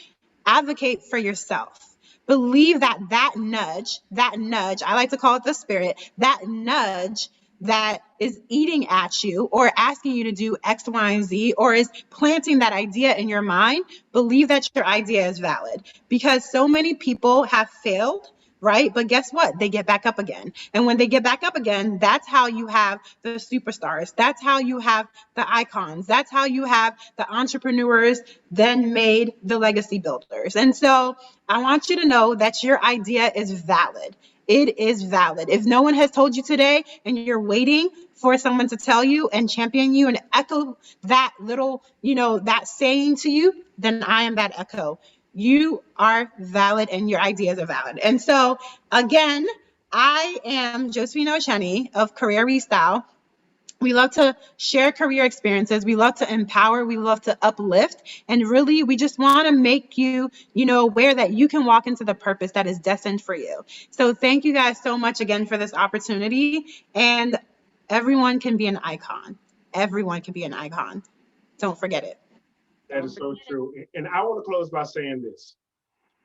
S7: advocate for yourself. Believe that nudge, I like to call it the spirit, that nudge that is eating at you or asking you to do X, Y, and Z, or is planting that idea in your mind, believe that your idea is valid. Because so many people have failed, right? But guess what? They get back up again. And when they get back up again, that's how you have the superstars. That's how you have the icons. That's how you have the entrepreneurs then made the legacy builders. And so I want you to know that your idea is valid. It is valid. If no one has told you today and you're waiting for someone to tell you and champion you and echo that little, that saying to you, then I am that echo. You are valid and your ideas are valid. And so again, I am Josephine Osheni of Career Restyle. We love to share career experiences. We love to empower. We love to uplift. And really, we just want to make you, aware that you can walk into the purpose that is destined for you. So thank you guys so much again for this opportunity. And everyone can be an icon. Everyone can be an icon. Don't forget it.
S6: That is so true. And I want to close by saying this.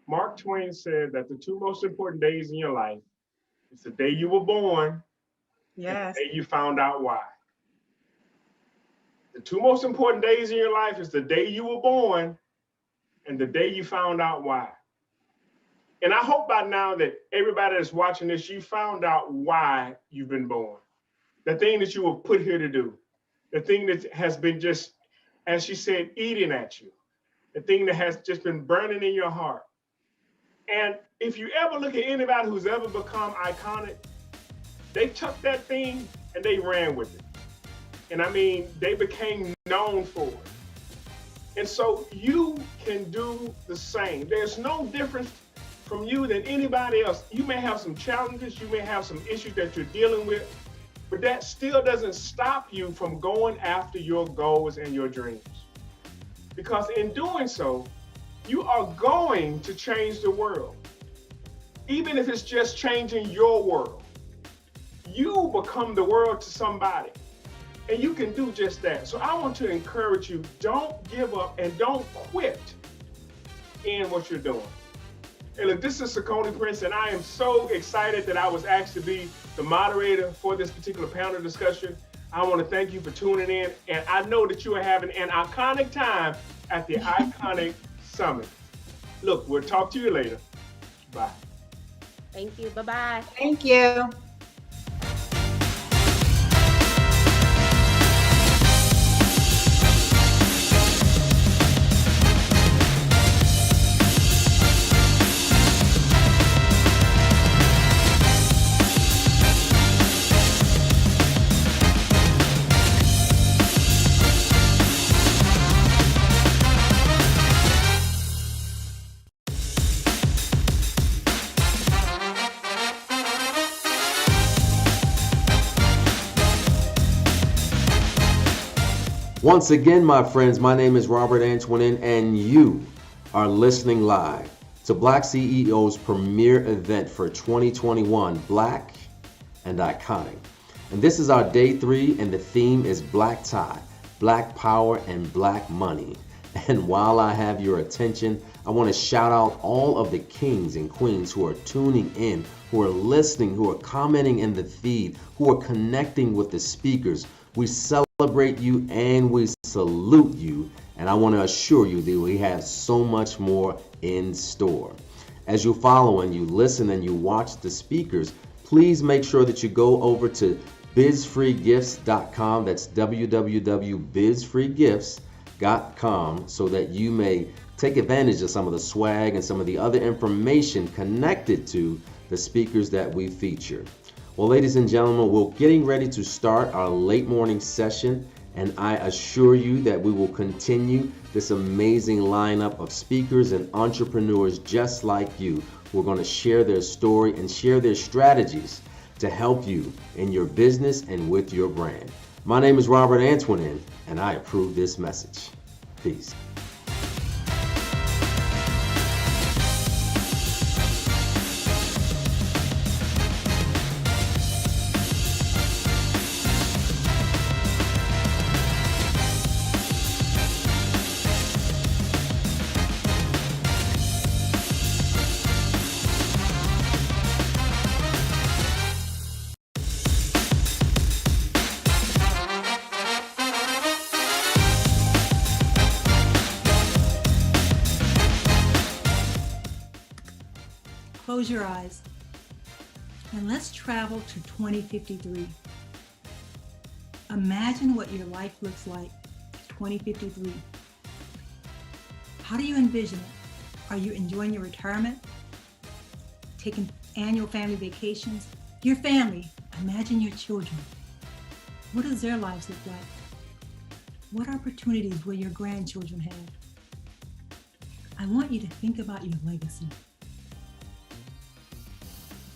S6: Mark Twain said that the two most important days in your life is the day you were born and the day you found out why. The two most important days in your life is the day you were born and the day you found out why. And I hope by now that everybody that's watching this, you found out why you've been born. The thing that you were put here to do. The thing that has been just, as she said, eating at you. The thing that has just been burning in your heart. And if you ever look at anybody who's ever become iconic, they took that thing and they ran with it. And I mean, they became known for it. And so you can do the same. There's no difference from you than anybody else. You may have some challenges, you may have some issues that you're dealing with, but that still doesn't stop you from going after your goals and your dreams. Because in doing so, you are going to change the world. Even if it's just changing your world. You become the world to somebody. And you can do just that. So I want to encourage you, don't give up and don't quit in what you're doing. Hey, look, this is Sakoni Prince, and I am so excited that I was asked to be the moderator for this particular panel discussion. I want to thank you for tuning in, and I know that you are having an iconic time at the Iconic Summit. Look, we'll talk to you later. Bye.
S8: Thank you. Bye-bye.
S7: Thank you.
S1: Once again, my friends, my name is Robert Antoinin, and you are listening live to BlackCEO's premier event for 2021, Black and Iconic. And this is our day 3, and the theme is Black Tie, Black Power, and Black Money. And while I have your attention, I want to shout out all of the kings and queens who are tuning in, who are listening, who are commenting in the feed, who are connecting with the speakers. We celebrate you and we salute you, and I want to assure you that we have so much more in store. As you follow and you listen and you watch the speakers, please make sure that you go over to bizfreegifts.com. That's www.bizfreegifts.com, so that you may take advantage of some of the swag and some of the other information connected to the speakers that we feature. Well, ladies and gentlemen, we're getting ready to start our late morning session, and I assure you that we will continue this amazing lineup of speakers and entrepreneurs just like you who are going to share their story and share their strategies to help you in your business and with your brand. My name is Robert Antoinin, and I approve this message. Peace.
S9: Close your eyes and let's travel to 2053. Imagine what your life looks like 2053. How do you envision it? Are you enjoying your retirement? Taking annual family vacations? Your family, imagine your children. What does their lives look like? What opportunities will your grandchildren have? I want you to think about your legacy.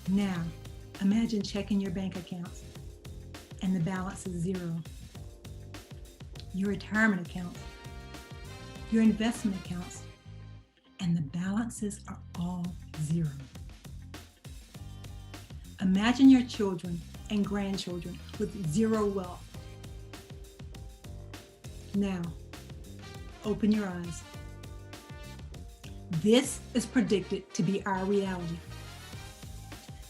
S9: Now, imagine checking your bank accounts and the balance is zero. Your retirement accounts, your investment accounts, and the balances are all zero. Imagine your children and grandchildren with zero wealth. Now, open your eyes. This is predicted to be our reality.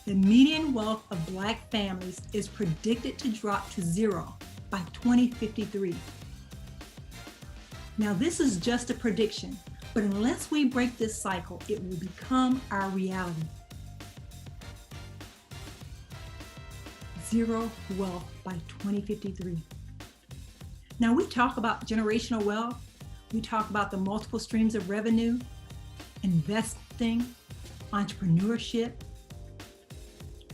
S9: The median wealth of Black families is predicted to drop to zero by 2053. Now, this is just a prediction, But unless we break this cycle, it will become our reality. Zero wealth by 2053. Now, we talk about generational wealth. We talk about the multiple streams of revenue, investing, entrepreneurship,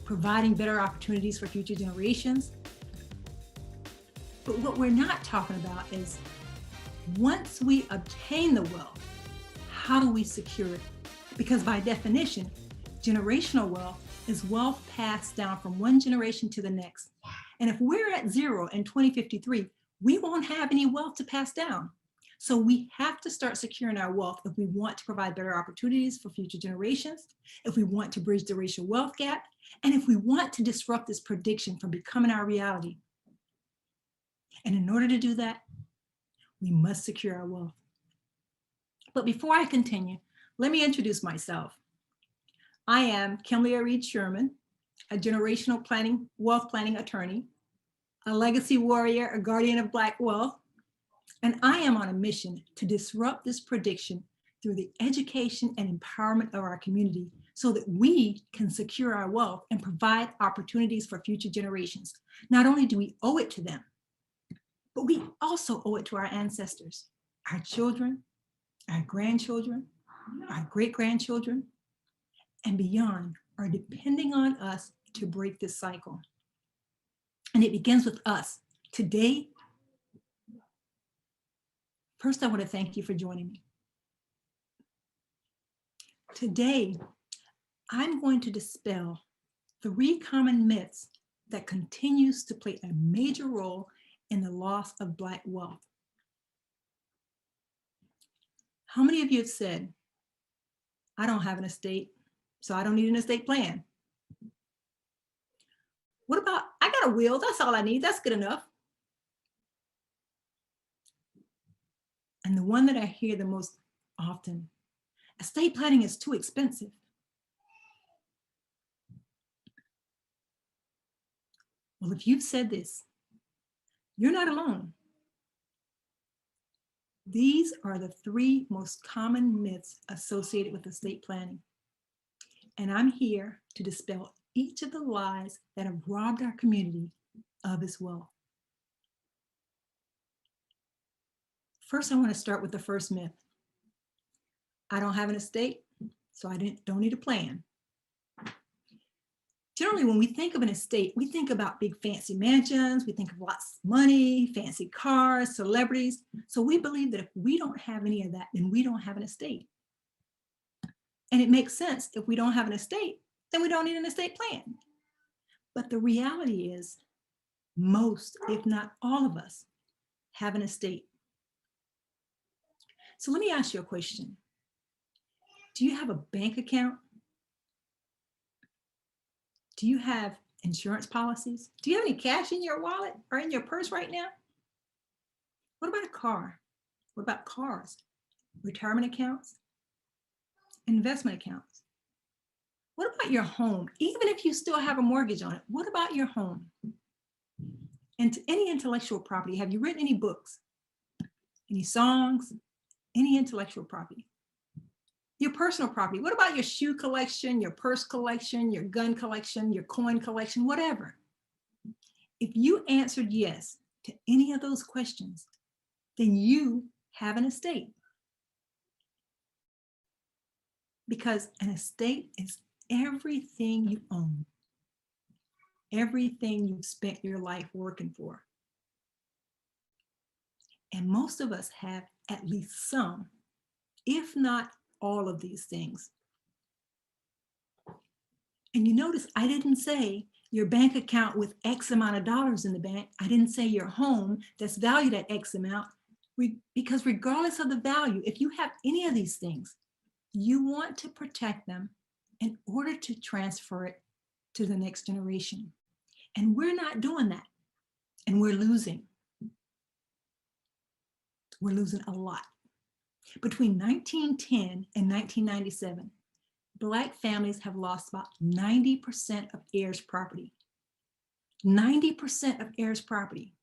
S9: providing better opportunities for future generations. But what we're not talking about is once we obtain the wealth, how do we secure it? Because by definition, generational wealth is wealth passed down from one generation to the next. And if we're at zero in 2053, we won't have any wealth to pass down. So we have to start securing our wealth if we want to provide better opportunities for future generations, if we want to bridge the racial wealth gap, and if we want to disrupt this prediction from becoming our reality. And in order to do that, we must secure our wealth. But before I continue, let me introduce myself. I am Kimberly Reed Sherman, a generational wealth planning attorney, a legacy warrior, a guardian of Black wealth, and I am on a mission to disrupt this prediction through the education and empowerment of our community so that we can secure our wealth and provide opportunities for future generations. Not only do we owe it to them, but we also owe it to our ancestors, our children, our grandchildren, our great-grandchildren, and beyond are depending on us to break this cycle. And it begins with us. Today, first, I want to thank you for joining me. Today, I'm going to dispel 3 common myths that continues to play a major role in the loss of Black wealth. How many of you have said, I don't have an estate, so I don't need an estate plan? What about, I got a will, that's all I need, that's good enough. And the one that I hear the most often, estate planning is too expensive. Well, if you've said this, you're not alone. These are the 3 most common myths associated with estate planning. And I'm here to dispel each of the lies that have robbed our community of its wealth. First, I want to start with the first myth. I don't have an estate, so I don't need a plan. Generally, when we think of an estate, we think about big fancy mansions, we think of lots of money, fancy cars, celebrities. So we believe that if we don't have any of that, then we don't have an estate. And it makes sense. If we don't have an estate, then we don't need an estate plan. But the reality is most, if not all of us, have an estate. So let me ask you a question. Do you have a bank account? Do you have insurance policies? Do you have any cash in your wallet or in your purse right now? What about a car? What about cars? Retirement accounts? Investment accounts? What about your home? Even if you still have a mortgage on it, what about your home? And any intellectual property, have you written any books? Any songs? Any intellectual property? Your personal property. What about your shoe collection, your purse collection, your gun collection, your coin collection, whatever? If you answered yes to any of those questions, then you have an estate. Because an estate is everything you own, everything you've spent your life working for. And most of us have at least some, if not all of these things. And you notice I didn't say your bank account with X amount of dollars in the bank. I didn't say your home that's valued at X amount, because regardless of the value, if you have any of these things, you want to protect them in order to transfer it to the next generation. And we're not doing that. And we're losing. We're losing a lot. Between 1910 and 1997, Black families have lost about 90% of heirs' property. 90% of heirs' property.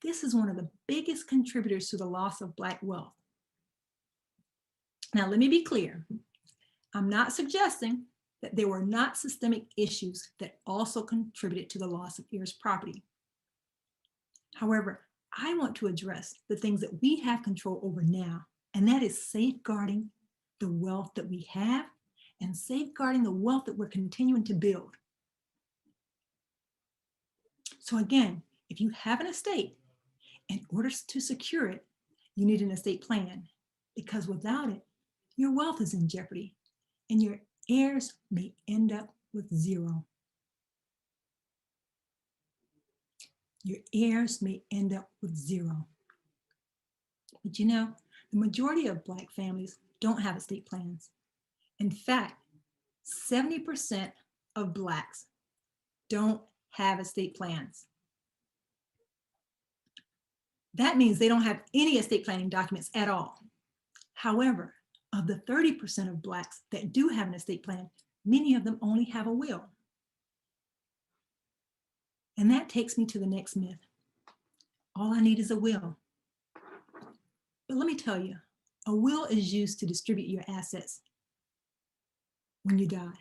S9: This is one of the biggest contributors to the loss of Black wealth. Now, let me be clear. I'm not suggesting that there were not systemic issues that also contributed to the loss of heirs' property. However, I want to address the things that we have control over now, and that is safeguarding the wealth that we have and safeguarding the wealth that we're continuing to build. So again, if you have an estate, in order to secure it, you need an estate plan, because without it, your wealth is in jeopardy and your heirs may end up with zero. Your heirs may end up with zero. But you know, the majority of Black families don't have estate plans. In fact, 70% of Blacks don't have estate plans. That means they don't have any estate planning documents at all. However, of the 30% of Blacks that do have an estate plan, many of them only have a will. And that takes me to the next myth. All I need is a will. But let me tell you, a will is used to distribute your assets when you die.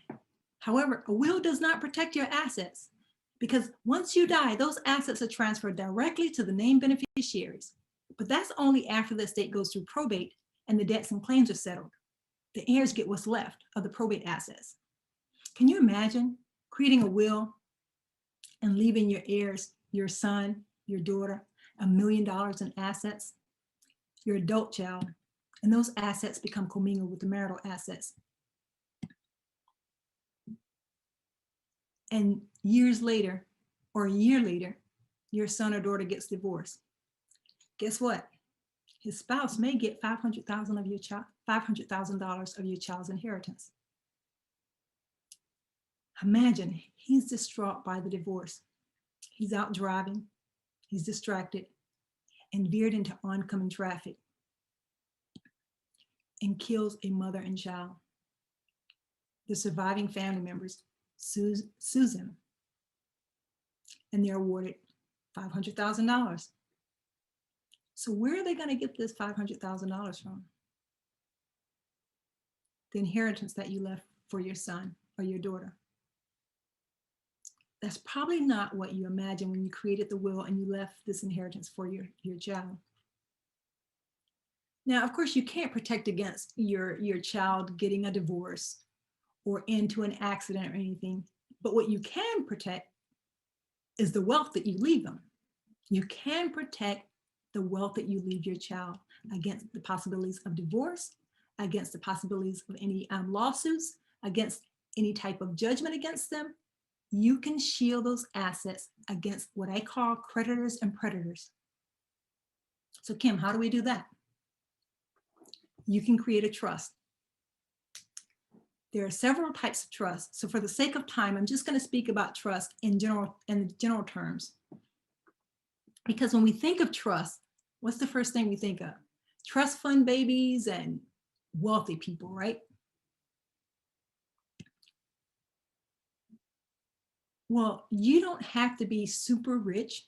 S9: However, a will does not protect your assets, because once you die, those assets are transferred directly to the named beneficiaries. But that's only after the estate goes through probate and the debts and claims are settled. The heirs get what's left of the probate assets. Can you imagine creating a will and leaving your heirs, your son, your daughter, $1 million in assets, your adult child, and those assets become commingled with the marital assets? And years later, or a year later, your son or daughter gets divorced. Guess what? His spouse may get $500,000 of your child, $500,000 of your child's inheritance. Imagine he's distraught by the divorce. He's out driving, he's distracted, and veered into oncoming traffic and kills a mother and child. The surviving family members sues him, and they're awarded $500,000. So where are they going to get this $500,000 from? The inheritance that you left for your son or your daughter. That's probably not what you imagined when you created the will and you left this inheritance for your child. Now, of course, you can't protect against your child getting a divorce or into an accident or anything, but what you can protect is the wealth that you leave them. You can protect the wealth that you leave your child against the possibilities of divorce, against the possibilities of any lawsuits, against any type of judgment against them. You can shield those assets against what I call creditors and predators. So Kim, how do we do that? You can create a trust. There are several types of trust. So for the sake of time, I'm just going to speak about trust in general terms. Because when we think of trust, what's the first thing we think of? Trust fund babies and wealthy people, right? Well, you don't have to be super rich.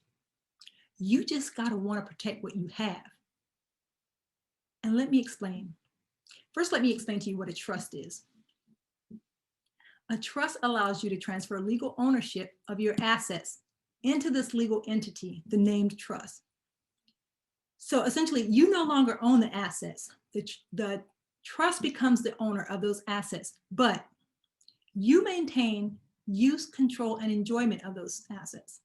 S9: You just got to want to protect what you have. And let me explain. First, let me explain to you what a trust is. A trust allows you to transfer legal ownership of your assets into this legal entity, the named trust. So essentially, you no longer own the assets. The trust becomes the owner of those assets, but you maintain use, control, and enjoyment of those assets.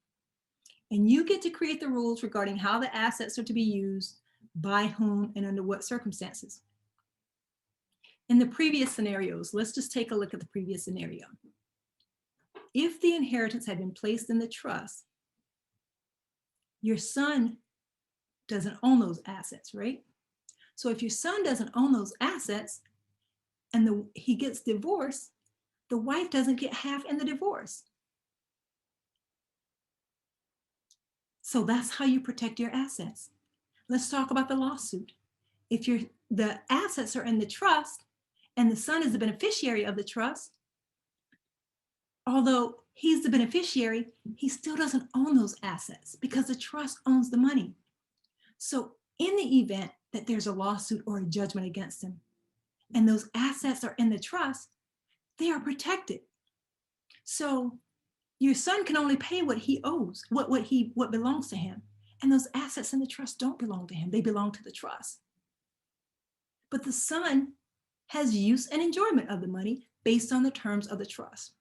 S9: And you get to create the rules regarding how the assets are to be used, by whom, and under what circumstances. In the previous scenarios, let's just take a look at the previous scenario. If the inheritance had been placed in the trust, your son doesn't own those assets, right? So if your son doesn't own those assets and he gets divorced, the wife doesn't get half in the divorce. So that's how you protect your assets. Let's talk about the lawsuit. If the assets are in the trust and the son is the beneficiary of the trust, although he's the beneficiary, he still doesn't own those assets because the trust owns the money. So in the event that there's a lawsuit or a judgment against him, and those assets are in the trust, they are protected. So your son can only pay what he owes, what belongs to him. And those assets in the trust don't belong to him. They belong to the trust. But the son has use and enjoyment of the money based on the terms of the trust.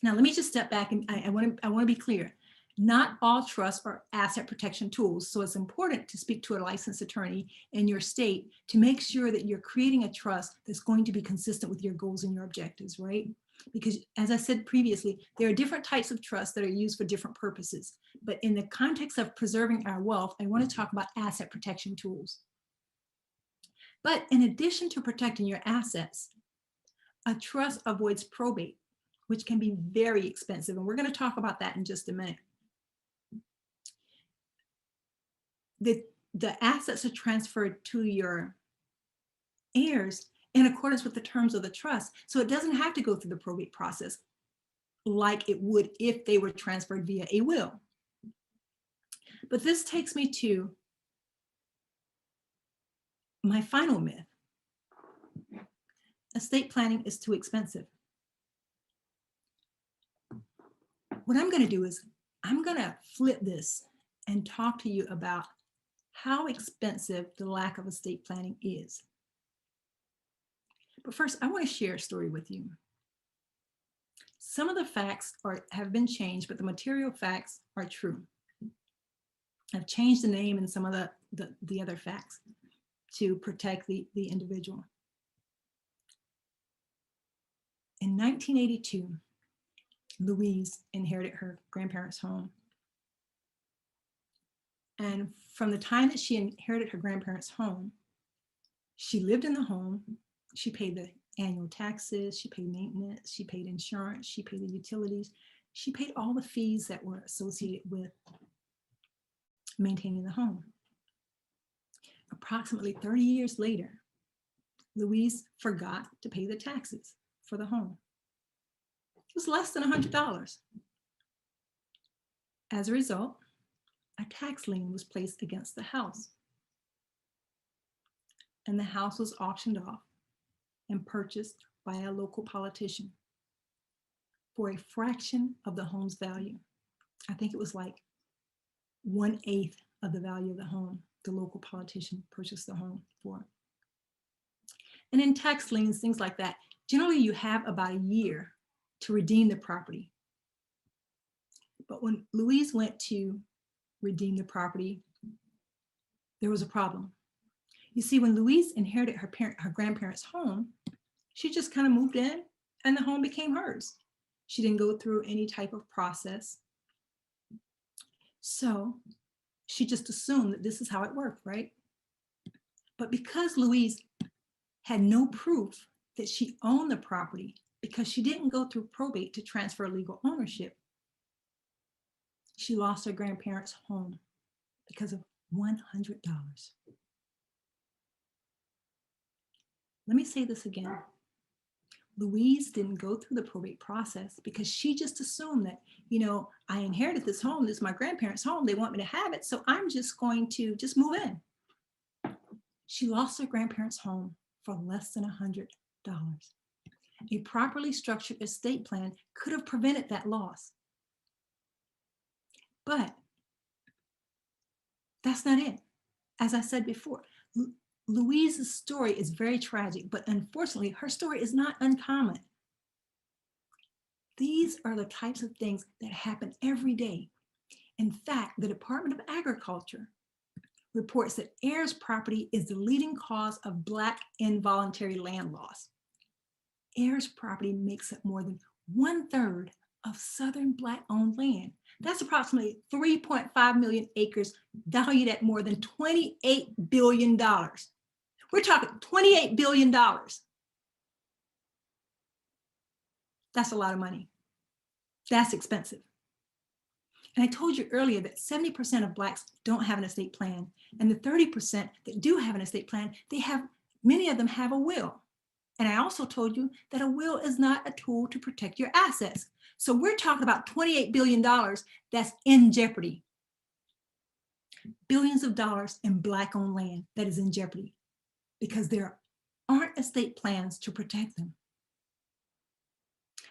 S9: Now, let me just step back, and I want to be clear. Not all trusts are asset protection tools. So it's important to speak to a licensed attorney in your state to make sure that you're creating a trust that's going to be consistent with your goals and your objectives, right? Because as I said previously, there are different types of trusts that are used for different purposes. But in the context of preserving our wealth, I want to talk about asset protection tools. But in addition to protecting your assets, a trust avoids probate, which can be very expensive. And we're going to talk about that in just a minute. The assets are transferred to your heirs in accordance with the terms of the trust. So it doesn't have to go through the probate process like it would if they were transferred via a will. But this takes me to my final myth. Estate planning is too expensive. What I'm going to do is I'm going to flip this and talk to you about how expensive the lack of estate planning is. But first, I want to share a story with you. Some of the facts have been changed, but the material facts are true. I've changed the name and some of the other facts to protect the individual. In 1982, Louise inherited her grandparents' home. And from the time that she inherited her grandparents' home, she lived in the home. She paid the annual taxes, she paid maintenance, she paid insurance, she paid the utilities, she paid all the fees that were associated with maintaining the home. Approximately 30 years later, Louise forgot to pay the taxes for the home. It was less than $100. As a result, a tax lien was placed against the house, and the house was auctioned off and purchased by a local politician for a fraction of the home's value. I think it was like 1/8 of the value of the home the local politician purchased the home for. And in tax liens, things like that, generally you have about a year to redeem the property. But when Louise went to redeem the property, there was a problem. You see, when Louise inherited her grandparents' home, she just kind of moved in and the home became hers. She didn't go through any type of process. So she just assumed that this is how it worked, right? But because Louise had no proof that she owned the property, because she didn't go through probate to transfer legal ownership, she lost her grandparents' home because of $100. Let me say this again. Louise didn't go through the probate process because she just assumed that, I inherited this home. This is my grandparents' home. They want me to have it. So I'm just going to just move in. She lost her grandparents' home for less than $100. A properly structured estate plan could have prevented that loss. But that's not it. As I said before, Louise's story is very tragic, but unfortunately, her story is not uncommon. These are the types of things that happen every day. In fact, the Department of Agriculture reports that heirs property is the leading cause of Black involuntary land loss. Heirs property makes up more than 1/3 of Southern Black-owned land. That's approximately 3.5 million acres valued at more than $28 billion. We're talking $28 billion. That's a lot of money. That's expensive. And I told you earlier that 70% of Blacks don't have an estate plan. And the 30% that do have an estate plan, many of them have a will. And I also told you that a will is not a tool to protect your assets. So we're talking about $28 billion that's in jeopardy. Billions of dollars in Black-owned land that is in jeopardy because there aren't estate plans to protect them.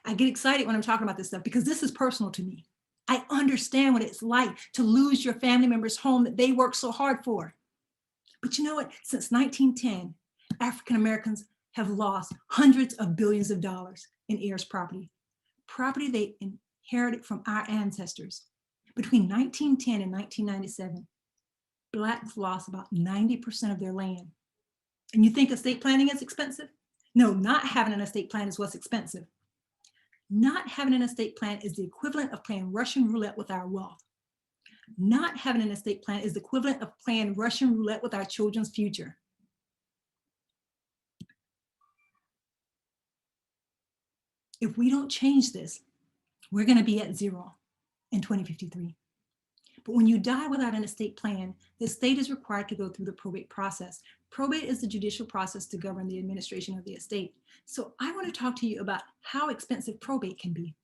S9: I get excited when I'm talking about this stuff because this is personal to me. I understand what it's like to lose your family member's home that they worked so hard for. But you know what? Since 1910, African Americans have lost hundreds of billions of dollars in heirs property they inherited from our ancestors. Between 1910 and 1997, Blacks lost about 90% of their land. And you think estate planning is expensive? No, not having an estate plan is what's expensive. Not having an estate plan is the equivalent of playing Russian roulette with our wealth. Not having an estate plan is the equivalent of playing Russian roulette with our children's future. If we don't change this, we're going to be at zero in 2053. But when you die without an estate plan, the estate is required to go through the probate process. Probate is the judicial process to govern the administration of the estate. So I want to talk to you about how expensive probate can be.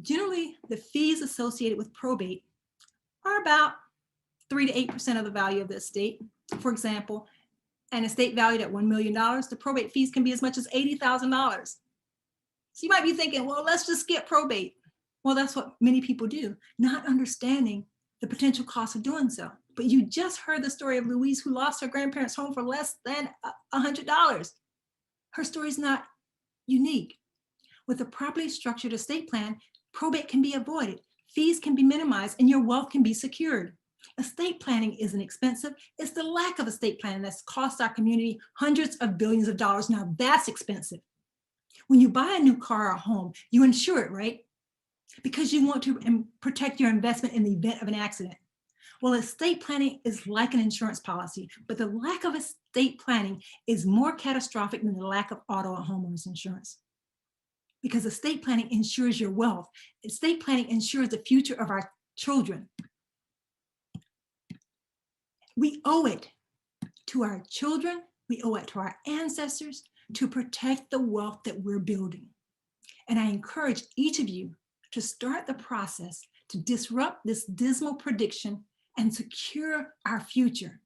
S9: Generally, the fees associated with probate are about 3 to 8% of the value of the estate. For example, an estate valued at $1 million, the probate fees can be as much as $80,000. So you might be thinking, well, let's just skip probate. Well, that's what many people do, not understanding the potential cost of doing so. But you just heard the story of Louise, who lost her grandparents' home for less than $100. Her story is not unique. With a properly structured estate plan, probate can be avoided, fees can be minimized, and your wealth can be secured. Estate planning isn't expensive. It's the lack of estate planning that's cost our community hundreds of billions of dollars. Now that's expensive. When you buy a new car or a home, you insure it, right? Because you want to protect your investment in the event of an accident. Well, estate planning is like an insurance policy, but the lack of estate planning is more catastrophic than the lack of auto or homeowners insurance. Because estate planning ensures your wealth. Estate planning ensures the future of our children. We owe it to our children, we owe it to our ancestors to protect the wealth that we're building. And I encourage each of you to start the process to disrupt this dismal prediction and secure our future.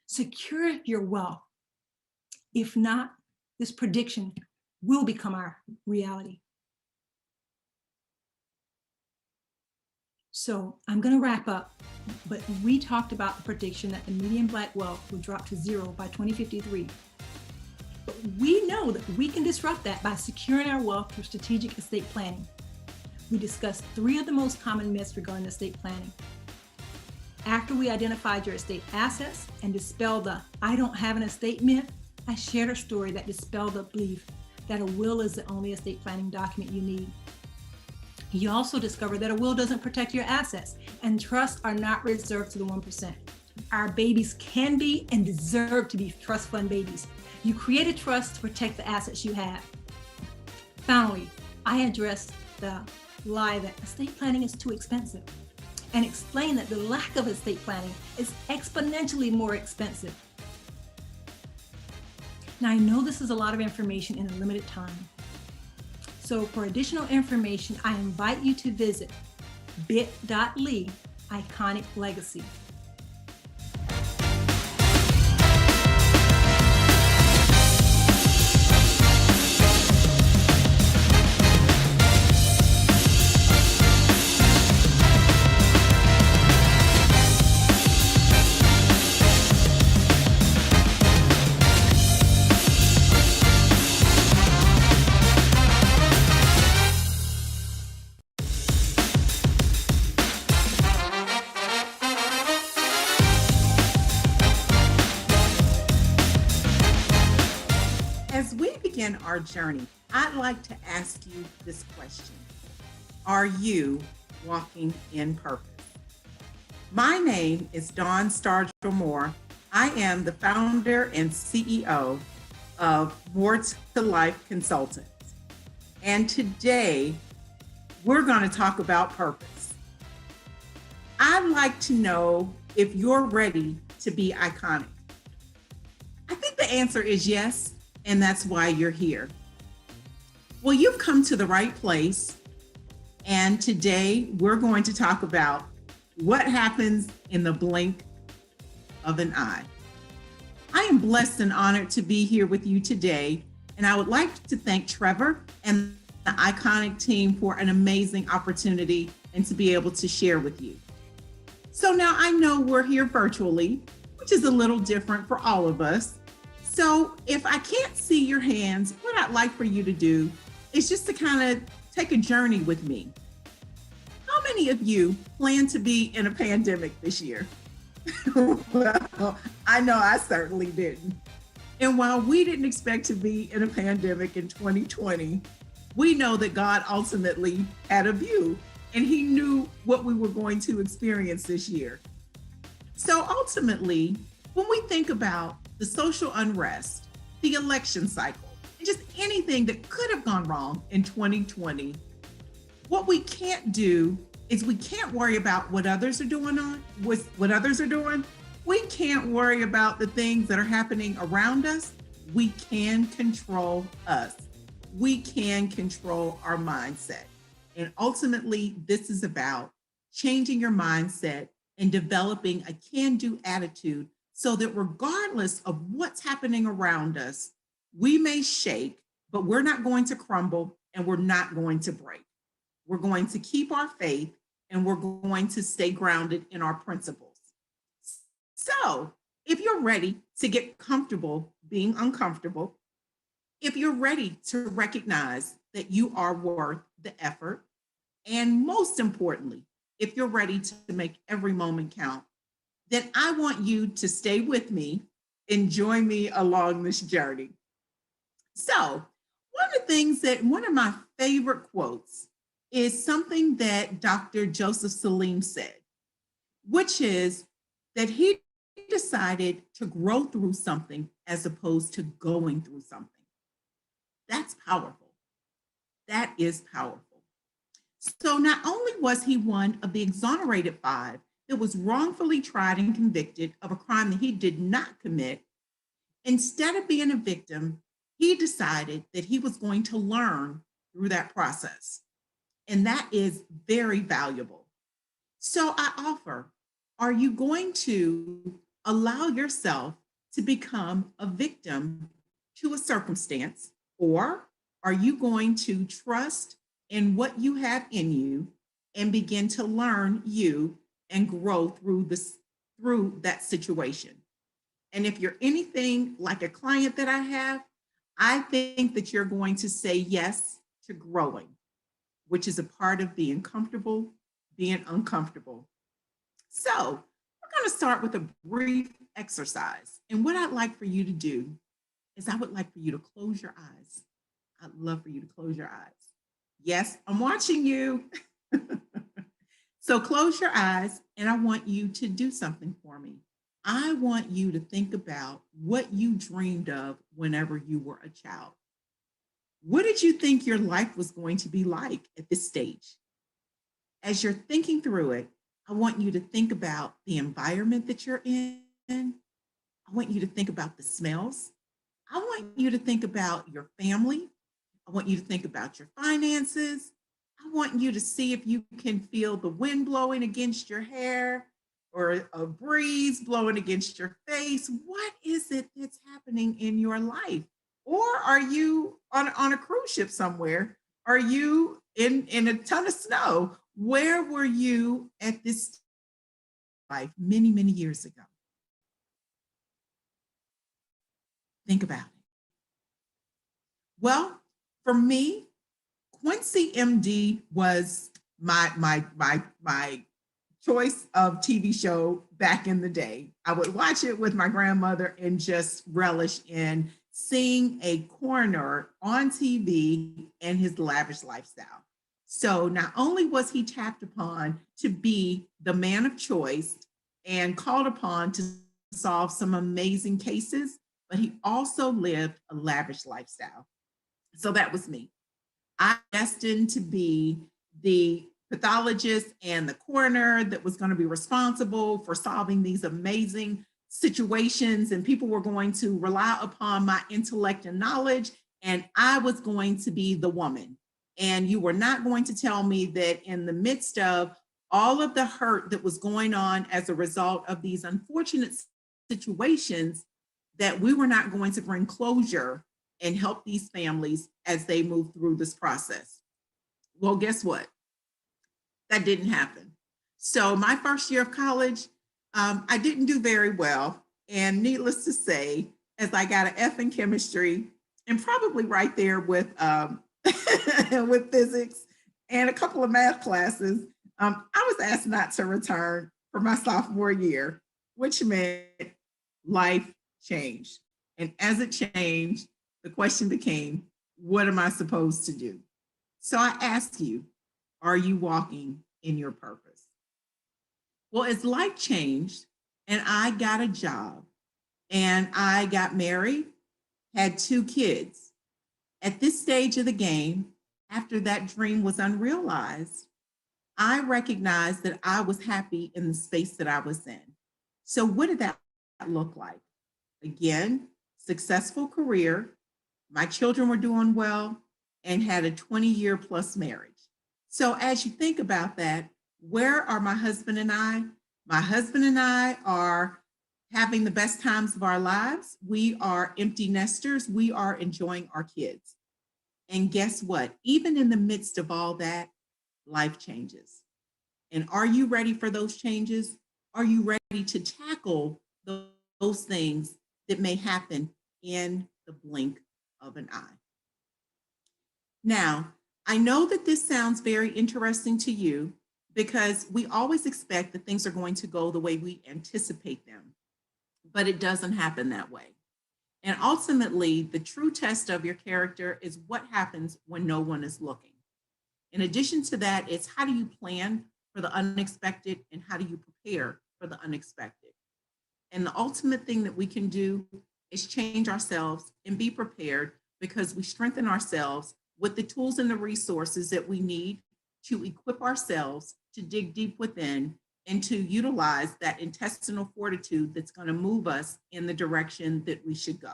S9: Secure your wealth. If not, this prediction will become our reality. So I'm going to wrap up, but we talked about the prediction that the median Black wealth would drop to zero by 2053. But we know that we can disrupt that by securing our wealth through strategic estate planning. We discussed 3 of the most common myths regarding estate planning. After we identified your estate assets and dispelled the "I don't have an estate" myth, I shared a story that dispelled the belief that a will is the only estate planning document you need. You also discovered that a will doesn't protect your assets, and trusts are not reserved to the 1%. Our babies can be and deserve to be trust fund babies. You create a trust to protect the assets you have. Finally, I addressed the lie that estate planning is too expensive and explained that the lack of estate planning is exponentially more expensive. Now, I know this is a lot of information in a limited time. So for additional information, I invite you to visit bit.ly Iconic Legacy.
S10: Our journey, I'd like to ask you this question. Are you walking in purpose? My name is Dawn Stargell Moore. I am the founder and CEO of More to Life Consultants. And today we're going to talk about purpose. I'd like to know if you're ready to be iconic. I think the answer is yes. And that's why you're here. Well, you've come to the right place. And today we're going to talk about what happens in the blink of an eye. I am blessed and honored to be here with you today, and I would like to thank Trevor and the Iconic team for an amazing opportunity and to be able to share with you. So now I know we're here virtually, which is a little different for all of us. So if I can't see your hands, what I'd like for you to do is just to kind of take a journey with me. How many of you plan to be in a pandemic this year? Well, I know I certainly didn't. And while we didn't expect to be in a pandemic in 2020, we know that God ultimately had a view and he knew what we were going to experience this year. So ultimately, when we think about the social unrest, the election cycle, and just anything that could have gone wrong in 2020, what we can't do is we can't worry about what others are doing. We can't worry about the things that are happening around us. We can control us. We can control our mindset. And ultimately, this is about changing your mindset and developing a can-do attitude so that regardless of what's happening around us, we may shake, but we're not going to crumble and we're not going to break. We're going to keep our faith and we're going to stay grounded in our principles. So if you're ready to get comfortable being uncomfortable, if you're ready to recognize that you are worth the effort, and most importantly, if you're ready to make every moment count, then I want you to stay with me and join me along this journey. So one of my favorite quotes is something that Dr. Joseph Salim said, which is that he decided to grow through something as opposed to going through something. That's powerful. That is powerful. So not only was he one of the exonerated 5 that was wrongfully tried and convicted of a crime that he did not commit, instead of being a victim, he decided that he was going to learn through that process. And that is very valuable. So I offer, are you going to allow yourself to become a victim to a circumstance, or are you going to trust in what you have in you and begin to learn you and grow through that situation? And if you're anything like a client that I have, I think that you're going to say yes to growing, which is a part of being comfortable, being uncomfortable. So we're going to start with a brief exercise. And what I'd like for you to do is I would like for you to close your eyes. I'd love for you to close your eyes. Yes, I'm watching you. So close your eyes and I want you to do something for me. I want you to think about what you dreamed of whenever you were a child. What did you think your life was going to be like at this stage? As you're thinking through it, I want you to think about the environment that you're in. I want you to think about the smells. I want you to think about your family. I want you to think about your finances. I want you to see if you can feel the wind blowing against your hair or a breeze blowing against your face. What is it that's happening in your life? Or are you on a cruise ship somewhere? Are you in a ton of snow? Where were you at this life many, many years ago? Think about it. Well, for me, Quincy MD was my choice of TV show back in the day. I would watch it with my grandmother and just relish in seeing a coroner on TV and his lavish lifestyle. So not only was he tapped upon to be the man of choice and called upon to solve some amazing cases, but he also lived a lavish lifestyle. So that was me. I'm destined to be the pathologist and the coroner that was going to be responsible for solving these amazing situations, and people were going to rely upon my intellect and knowledge, and I was going to be the woman. And you were not going to tell me that in the midst of all of the hurt that was going on as a result of these unfortunate situations, that we were not going to bring closure and help these families as they move through this process. Well, guess what? That didn't happen. So my first year of college, I didn't do very well. And needless to say, as I got an F in chemistry and probably right there with with physics and a couple of math classes, I was asked not to return for my sophomore year, which meant life changed. And as it changed, the question became, what am I supposed to do? So I ask you, are you walking in your purpose? Well, as life changed and I got a job and I got married, had 2 kids. At this stage of the game, after that dream was unrealized, I recognized that I was happy in the space that I was in. So what did that look like? Again, successful career. My children were doing well and had a 20-year plus marriage. So as you think about that, where are my husband and I? My husband and I are having the best times of our lives. We are empty nesters. We are enjoying our kids. And guess what? Even in the midst of all that, life changes. And are you ready for those changes? Are you ready to tackle those things that may happen in the blink of an eye? Now, I know that this sounds very interesting to you because we always expect that things are going to go the way we anticipate them, but it doesn't happen that way. And ultimately, the true test of your character is what happens when no one is looking. In addition to that, it's how do you plan for the unexpected and how do you prepare for the unexpected? And the ultimate thing that we can do is change ourselves and be prepared because we strengthen ourselves with the tools and the resources that we need to equip ourselves to dig deep within and to utilize that intestinal fortitude that's going to move us in the direction that we should go.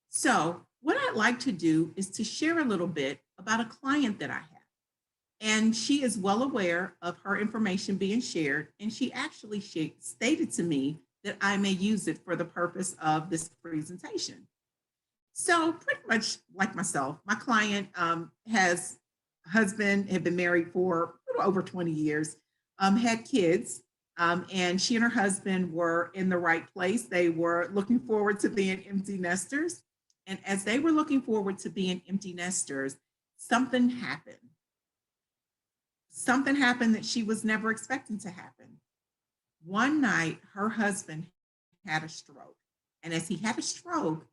S10: So what I'd like to do is to share a little bit about a client that I have. And she is well aware of her information being shared, and she actually stated to me that I may use it for the purpose of this presentation. So pretty much like myself, my client has a husband, had been married for a little over 20 years, had kids, and she and her husband were in the right place. They were looking forward to being empty nesters. And as they were looking forward to being empty nesters, something happened. Something happened that she was never expecting to happen. One night, her husband had a stroke. And as he had a stroke,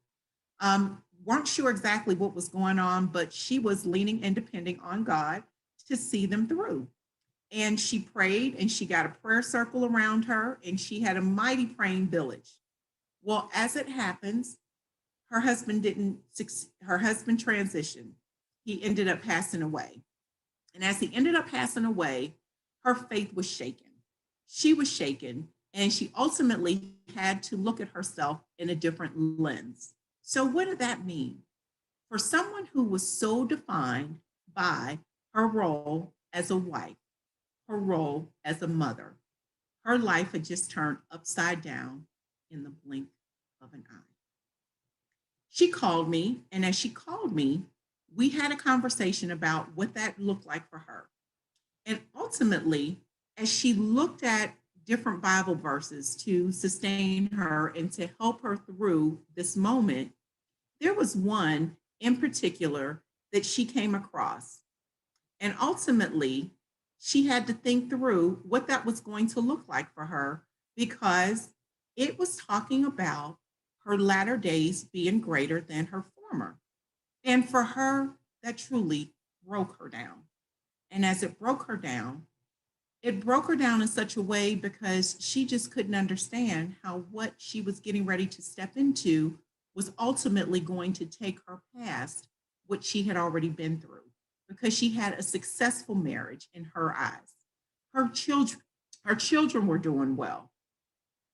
S10: weren't sure exactly what was going on, but she was leaning and depending on God to see them through. And she prayed and she got a prayer circle around her and she had a mighty praying village. Well, as it happens, her husband transitioned. He ended up passing away. And as he ended up passing away, her faith was shaken. She was shaken, and she ultimately had to look at herself in a different lens. So what did that mean? For someone who was so defined by her role as a wife, her role as a mother, her life had just turned upside down in the blink of an eye. She called me, and as she called me, we had a conversation about what that looked like for her. And ultimately, as she looked at different Bible verses to sustain her and to help her through this moment, there was one in particular that she came across. And ultimately, she had to think through what that was going to look like for her because it was talking about her latter days being greater than her former. And for her, that truly broke her down. And as it broke her down in such a way because she just couldn't understand how what she was getting ready to step into was ultimately going to take her past what she had already been through because she had a successful marriage in her eyes. Her children were doing well.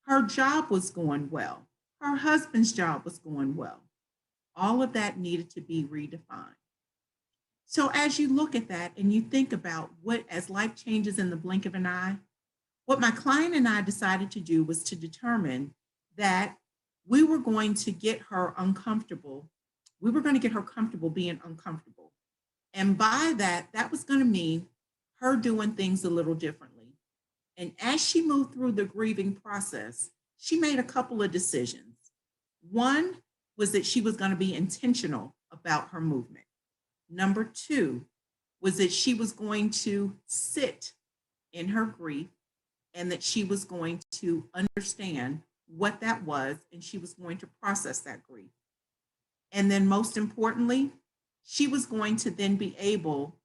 S10: Her job was going well. Her husband's job was going well. All of that needed to be redefined. So as you look at that and you think about what, as life changes in the blink of an eye, what my client and I decided to do was to determine that we were going to get her uncomfortable. We were going to get her comfortable being uncomfortable. And by that, that was going to mean her doing things a little differently. And as she moved through the grieving process, she made a couple of decisions. One was that she was going to be intentional about her movement. Number two was that she was going to sit in her grief and that she was going to understand what that was and she was going to process that grief. And then most importantly, she was going to then be able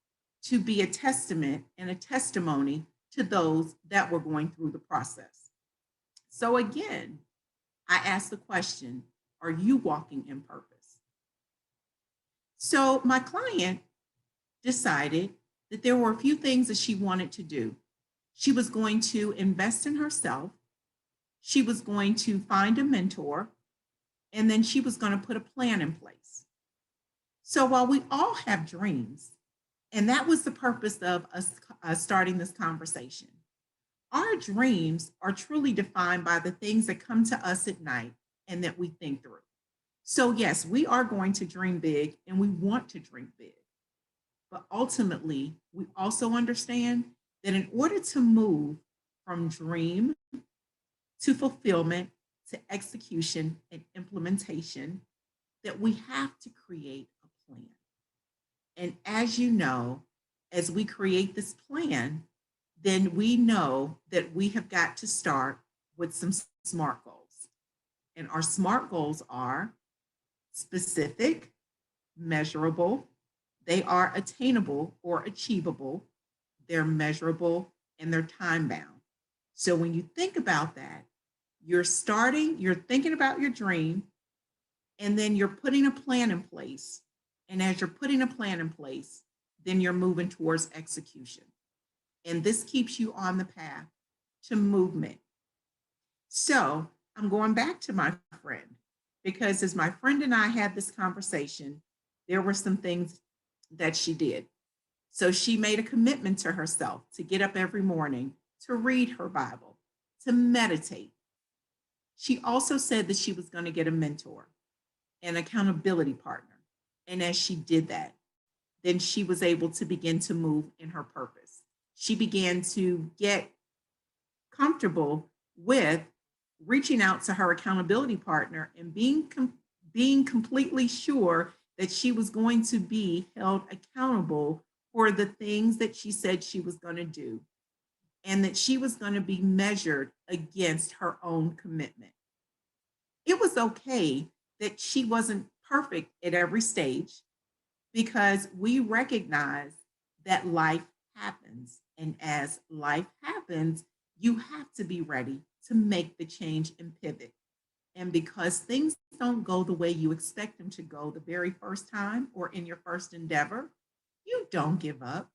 S10: to be a testament and a testimony to those that were going through the process. So again, I asked the question, are you walking in purpose? So my client decided that there were a few things that she wanted to do. She was going to invest in herself. She was going to find a mentor, and then she was going to put a plan in place. So while we all have dreams, and that was the purpose of us starting this conversation, our dreams are truly defined by the things that come to us at night and that we think through. So yes, we are going to dream big and we want to dream big. But ultimately, we also understand that in order to move from dream to fulfillment to execution and implementation, that we have to create a plan. And as you know, as we create this plan, then we know that we have got to start with some SMART goals. And our SMART goals are specific, measurable, they are attainable or achievable, they're measurable, and they're time bound. So when you think about that, you're thinking about your dream, and then you're putting a plan in place. And as you're putting a plan in place, then you're moving towards execution. And this keeps you on the path to movement. So I'm going back to my friend, because as my friend and I had this conversation, there were some things that she did. So she made a commitment to herself to get up every morning, to read her Bible, to meditate. She also said that she was going to get a mentor, an accountability partner. And as she did that, then she was able to begin to move in her purpose. She began to get comfortable with reaching out to her accountability partner and being completely sure that she was going to be held accountable for the things that she said she was going to do, and that she was going to be measured against her own commitment. It was okay that she wasn't perfect at every stage, because we recognize that life happens. And as life happens, you have to be ready to make the change and pivot. And because things don't go the way you expect them to go the very first time or in your first endeavor, you don't give up.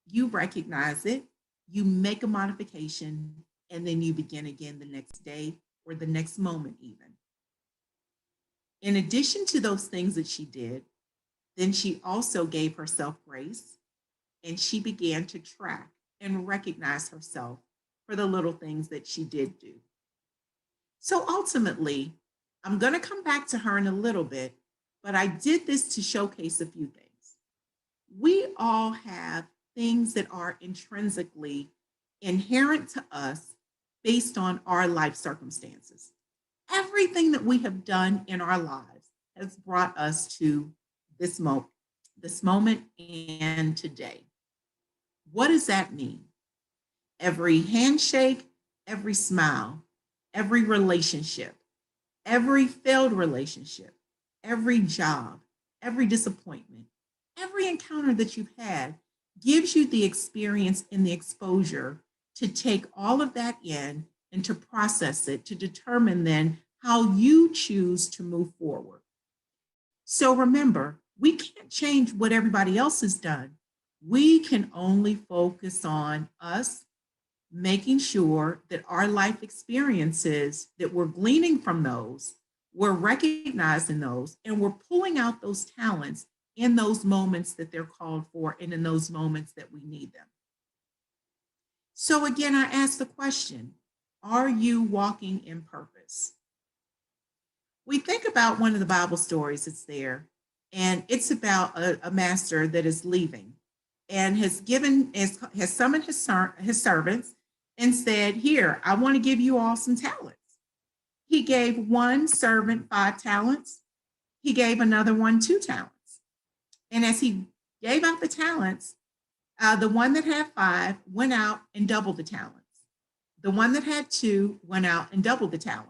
S10: You recognize it, you make a modification, and then you begin again the next day or the next moment even. In addition to those things that she did, then she also gave herself grace, and she began to track and recognize herself for the little things that she did do. So ultimately, I'm going to come back to her in a little bit, but I did this to showcase a few things. We all have things that are intrinsically inherent to us based on our life circumstances. Everything that we have done in our lives has brought us to this moment and today. What does that mean? Every handshake, every smile, every relationship, every failed relationship, every job, every disappointment, every encounter that you've had gives you the experience and the exposure to take all of that in and to process it, to determine then how you choose to move forward. So remember, we can't change what everybody else has done. We can only focus on us, making sure that our life experiences that we're gleaning from those, we're recognizing those, and we're pulling out those talents in those moments that they're called for and in those moments that we need them. So again, I ask the question, are you walking in purpose? We think about one of the Bible stories that's there, and it's about a master that is leaving and has summoned his servants and said, "Here, I want to give you all some talents." He gave one servant 5 talents. He gave another one 2 talents. And as he gave out the talents, the one that had 5 went out and doubled the talents. The one that had 2 went out and doubled the talents.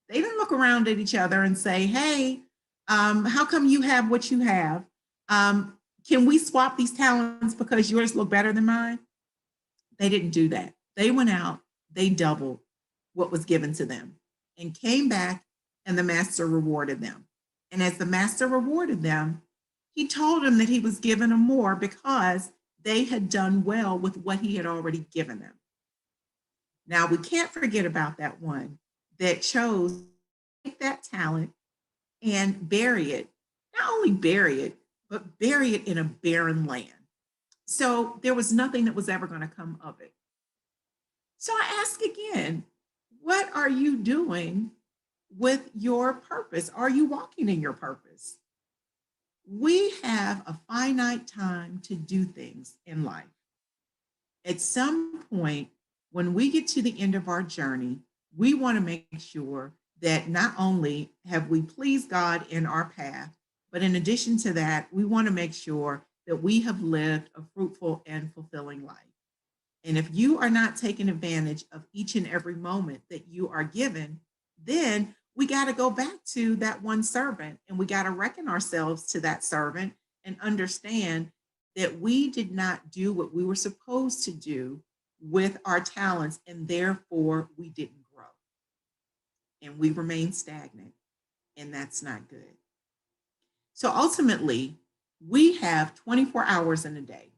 S10: They didn't look around at each other and say, "Hey, how come you have what you have? Can we swap these talents because yours look better than mine?" They didn't do that. They went out, they doubled what was given to them and came back, and the master rewarded them. And as the master rewarded them, he told them that he was giving them more because they had done well with what he had already given them. Now, we can't forget about that one that chose to take that talent and bury it. Not only bury it, but bury it in a barren land. So there was nothing that was ever going to come of it. So I ask again, what are you doing with your purpose? Are you walking in your purpose? We have a finite time to do things in life. At some point, when we get to the end of our journey, we want to make sure that not only have we pleased God in our path, but in addition to that, we want to make sure that we have lived a fruitful and fulfilling life. And if you are not taking advantage of each and every moment that you are given, then we got to go back to that one servant, and we got to reckon ourselves to that servant and understand that we did not do what we were supposed to do with our talents, and therefore we didn't grow. And we remain stagnant, and that's not good. So ultimately, we have 24 hours in a day.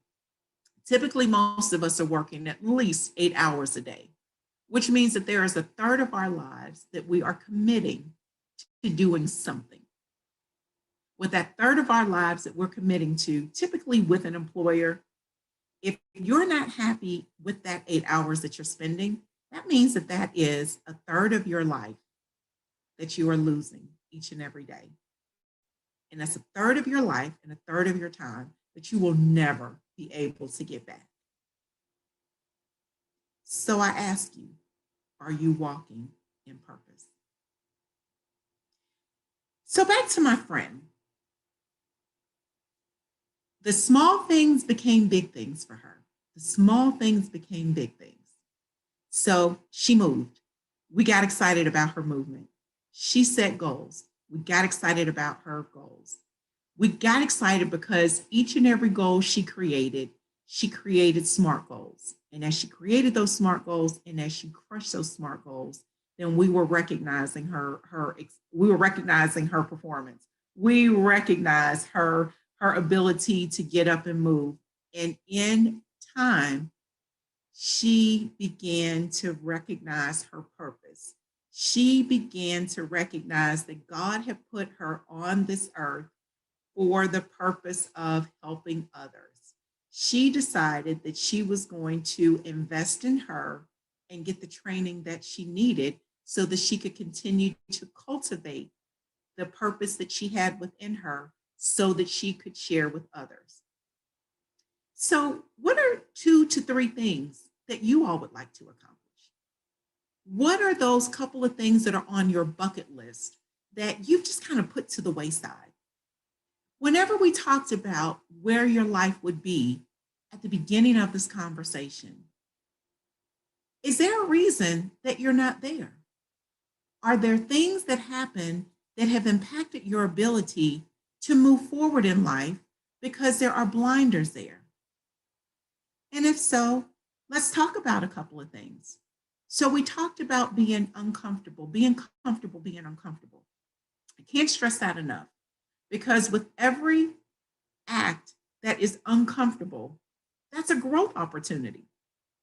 S10: Typically, most of us are working at least 8 hours a day, which means that there is a third of our lives that we are committing to doing something. With that third of our lives that we're committing to, typically with an employer, if you're not happy with that 8 hours that you're spending, that means that that is a third of your life that you are losing each and every day. And that's a third of your life and a third of your time that you will never be able to get back. So I ask you, are you walking in purpose? So back to my friend. The small things became big things for her. The small things became big things. So she moved. We got excited about her movement. She set goals. We got excited about her goals. We got excited because each and every goal she created SMART goals. And as she created those SMART goals and as she crushed those SMART goals, then we were recognizing her performance. We recognized her ability to get up and move. And in time, she began to recognize her purpose. She began to recognize that God had put her on this earth for the purpose of helping others. She decided that she was going to invest in her and get the training that she needed so that she could continue to cultivate the purpose that she had within her so that she could share with others. So, what are 2 to 3 things that you all would like to accomplish? What are those couple of things that are on your bucket list that you've just kind of put to the wayside? Whenever we talked about where your life would be at the beginning of this conversation, is there a reason that you're not there? Are there things that happen that have impacted your ability to move forward in life because there are blinders there? And if so, let's talk about a couple of things. So we talked about being uncomfortable, being comfortable, being uncomfortable. I can't stress that enough because with every act that is uncomfortable, that's a growth opportunity.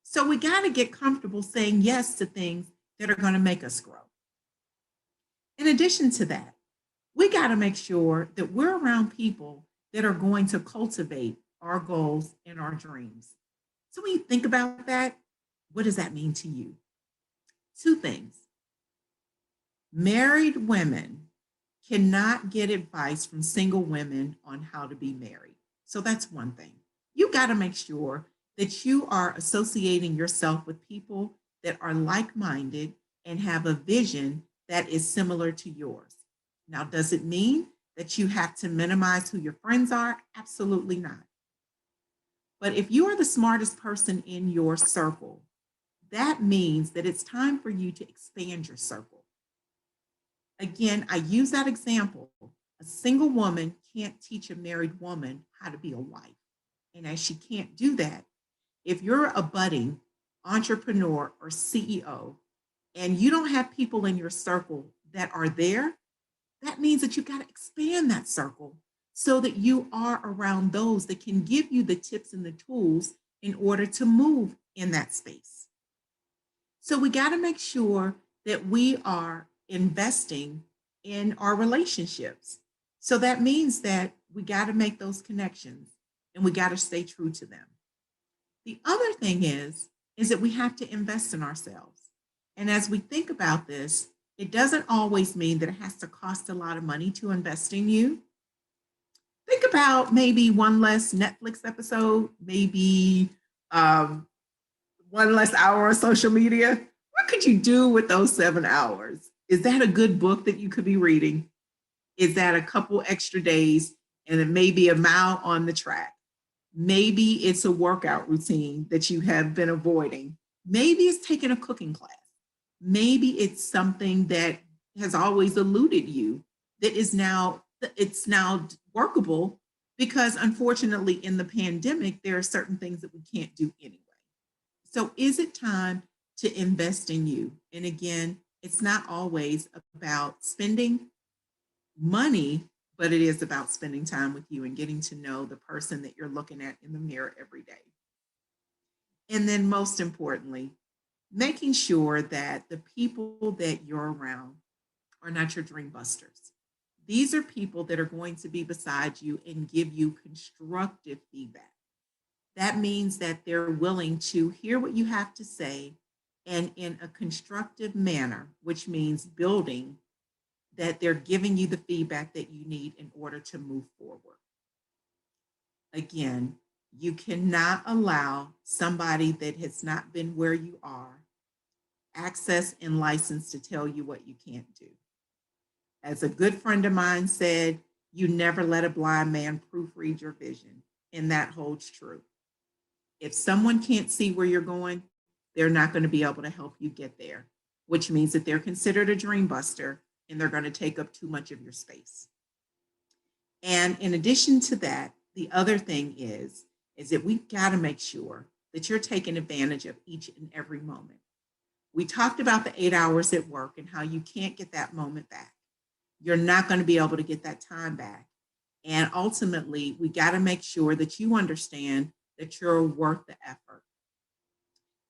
S10: So we got to get comfortable saying yes to things that are going to make us grow. In addition to that, we got to make sure that we're around people that are going to cultivate our goals and our dreams. So when you think about that, what does that mean to you? 2 things. Married women cannot get advice from single women on how to be married. So that's one thing. You got to make sure that you are associating yourself with people that are like-minded and have a vision that is similar to yours. Now, does it mean that you have to minimize who your friends are? Absolutely not. But if you are the smartest person in your circle, that means that it's time for you to expand your circle. Again, I use that example. A single woman can't teach a married woman how to be a wife. And as she can't do that, if you're a budding entrepreneur or CEO and you don't have people in your circle that are there, that means that you got to expand that circle so that you are around those that can give you the tips and the tools in order to move in that space. So we got to make sure that we are investing in our relationships. So that means that we got to make those connections and we got to stay true to them. The other thing is that we have to invest in ourselves. And as we think about this, it doesn't always mean that it has to cost a lot of money to invest in you. Think about maybe one less Netflix episode, maybe one less hour of social media. What could you do with those 7 hours? Is that a good book that you could be reading? Is that a couple extra days and it may be a mile on the track? Maybe it's a workout routine that you have been avoiding. Maybe it's taking a cooking class. Maybe it's something that has always eluded you that is now workable because unfortunately in the pandemic, there are certain things that we can't do anyway. So is it time to invest in you? And again, it's not always about spending money, but it is about spending time with you and getting to know the person that you're looking at in the mirror every day. And then most importantly, making sure that the people that you're around are not your dream busters. These are people that are going to be beside you and give you constructive feedback. That means that they're willing to hear what you have to say and in a constructive manner, which means building, that they're giving you the feedback that you need in order to move forward. Again, you cannot allow somebody that has not been where you are access and license to tell you what you can't do. As a good friend of mine said, you never let a blind man proofread your vision, and that holds true. If someone can't see where you're going, they're not going to be able to help you get there, which means that they're considered a dream buster and they're going to take up too much of your space. And in addition to that, the other thing is that we got to make sure that you're taking advantage of each and every moment. We talked about the 8 hours at work and how you can't get that moment back. You're not going to be able to get that time back. And ultimately, we got to make sure that you understand that you're worth the effort.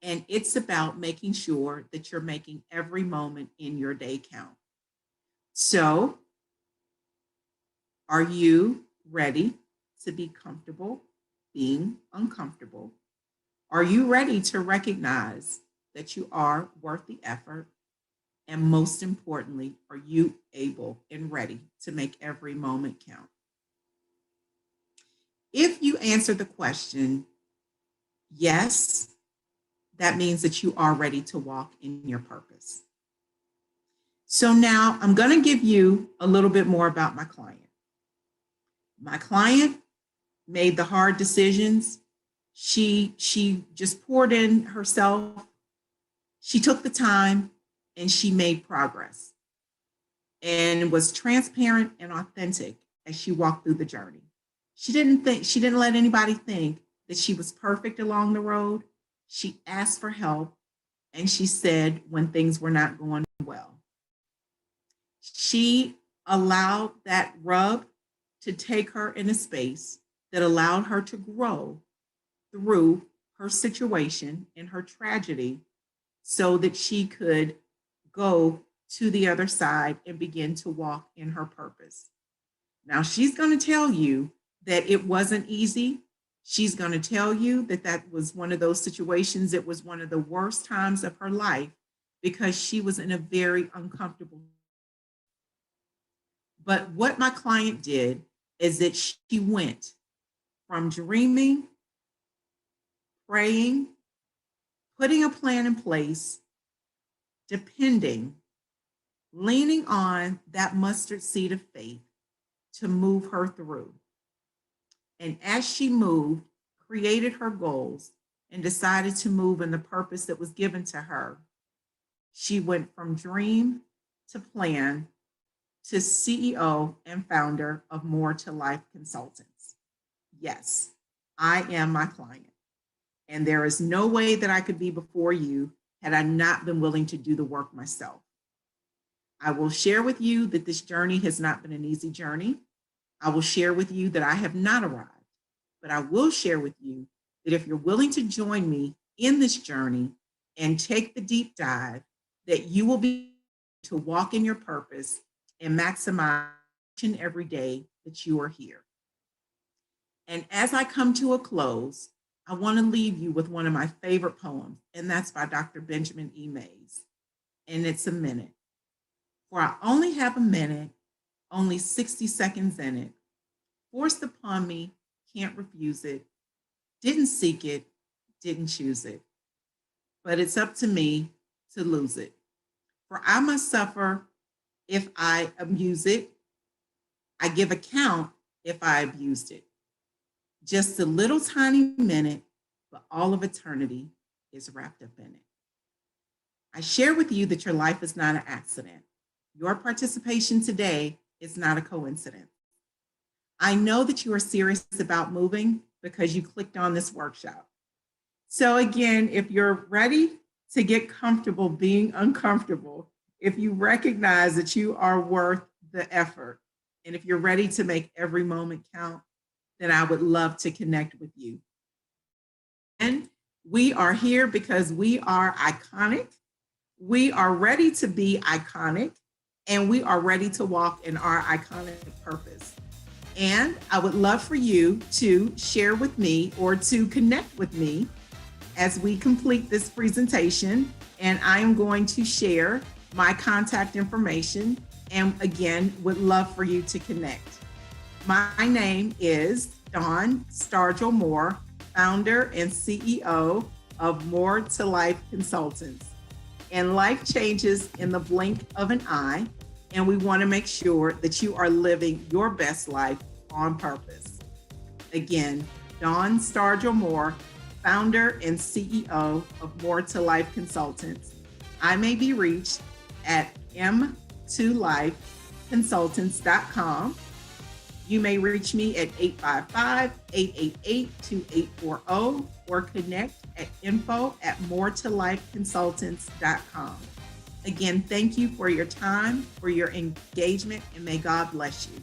S10: And it's about making sure that you're making every moment in your day count. So, are you ready to be comfortable being uncomfortable? Are you ready to recognize that you are worth the effort? And most importantly, are you able and ready to make every moment count? If you answer the question, yes, that means that you are ready to walk in your purpose. So now I'm going to give you a little bit more about my client. My client made the hard decisions. She just poured in herself. She took the time and she made progress and was transparent and authentic as she walked through the journey. She didn't let anybody think that she was perfect along the road. She asked for help and she said when things were not going well. She allowed that rub to take her in a space that allowed her to grow through her situation and her tragedy so that she could go to the other side and begin to walk in her purpose. Now, she's going to tell you that it wasn't easy. She's going to tell you that that was one of those situations. It was one of the worst times of her life because she was in a very uncomfortable. But what my client did is that she went from dreaming, praying, putting a plan in place, depending, leaning on that mustard seed of faith to move her through. And as she moved, created her goals, and decided to move in the purpose that was given to her, she went from dream to plan to CEO and founder of More to Life Consultants. Yes, I am my client. And there is no way that I could be before you had I not been willing to do the work myself. I will share with you that this journey has not been an easy journey. I will share with you that I have not arrived, but I will share with you that if you're willing to join me in this journey and take the deep dive, that you will be able to walk in your purpose and maximize each and every day that you are here. And as I come to a close, I want to leave you with one of my favorite poems, and that's by Dr. Benjamin E. Mays. And it's a minute. For I only have a minute, only 60 seconds in it. Forced upon me, can't refuse it. Didn't seek it, didn't choose it. But it's up to me to lose it. For I must suffer if I abuse it. I give account if I abused it. Just a little tiny minute, but all of eternity is wrapped up in it. I share with you that your life is not an accident. Your participation today is not a coincidence. I know that you are serious about moving because you clicked on this workshop. So again, if you're ready to get comfortable being uncomfortable, if you recognize that you are worth the effort, and if you're ready to make every moment count, then I would love to connect with you. And we are here because we are iconic. We are ready to be iconic, and we are ready to walk in our iconic purpose. And I would love for you to share with me or to connect with me as we complete this presentation. And I am going to share my contact information, and again, would love for you to connect. My name is Dawn Stargell Moore, founder and CEO of More to Life Consultants. And life changes in the blink of an eye, and we want to make sure that you are living your best life on purpose. Again, Dawn Stargell Moore, founder and CEO of More to Life Consultants. I may be reached at m2lifeconsultants.com. You may reach me at 855-888-2840 or connect at info@moretolifeconsultants.com. Again, thank you for your time, for your engagement, and may God bless you.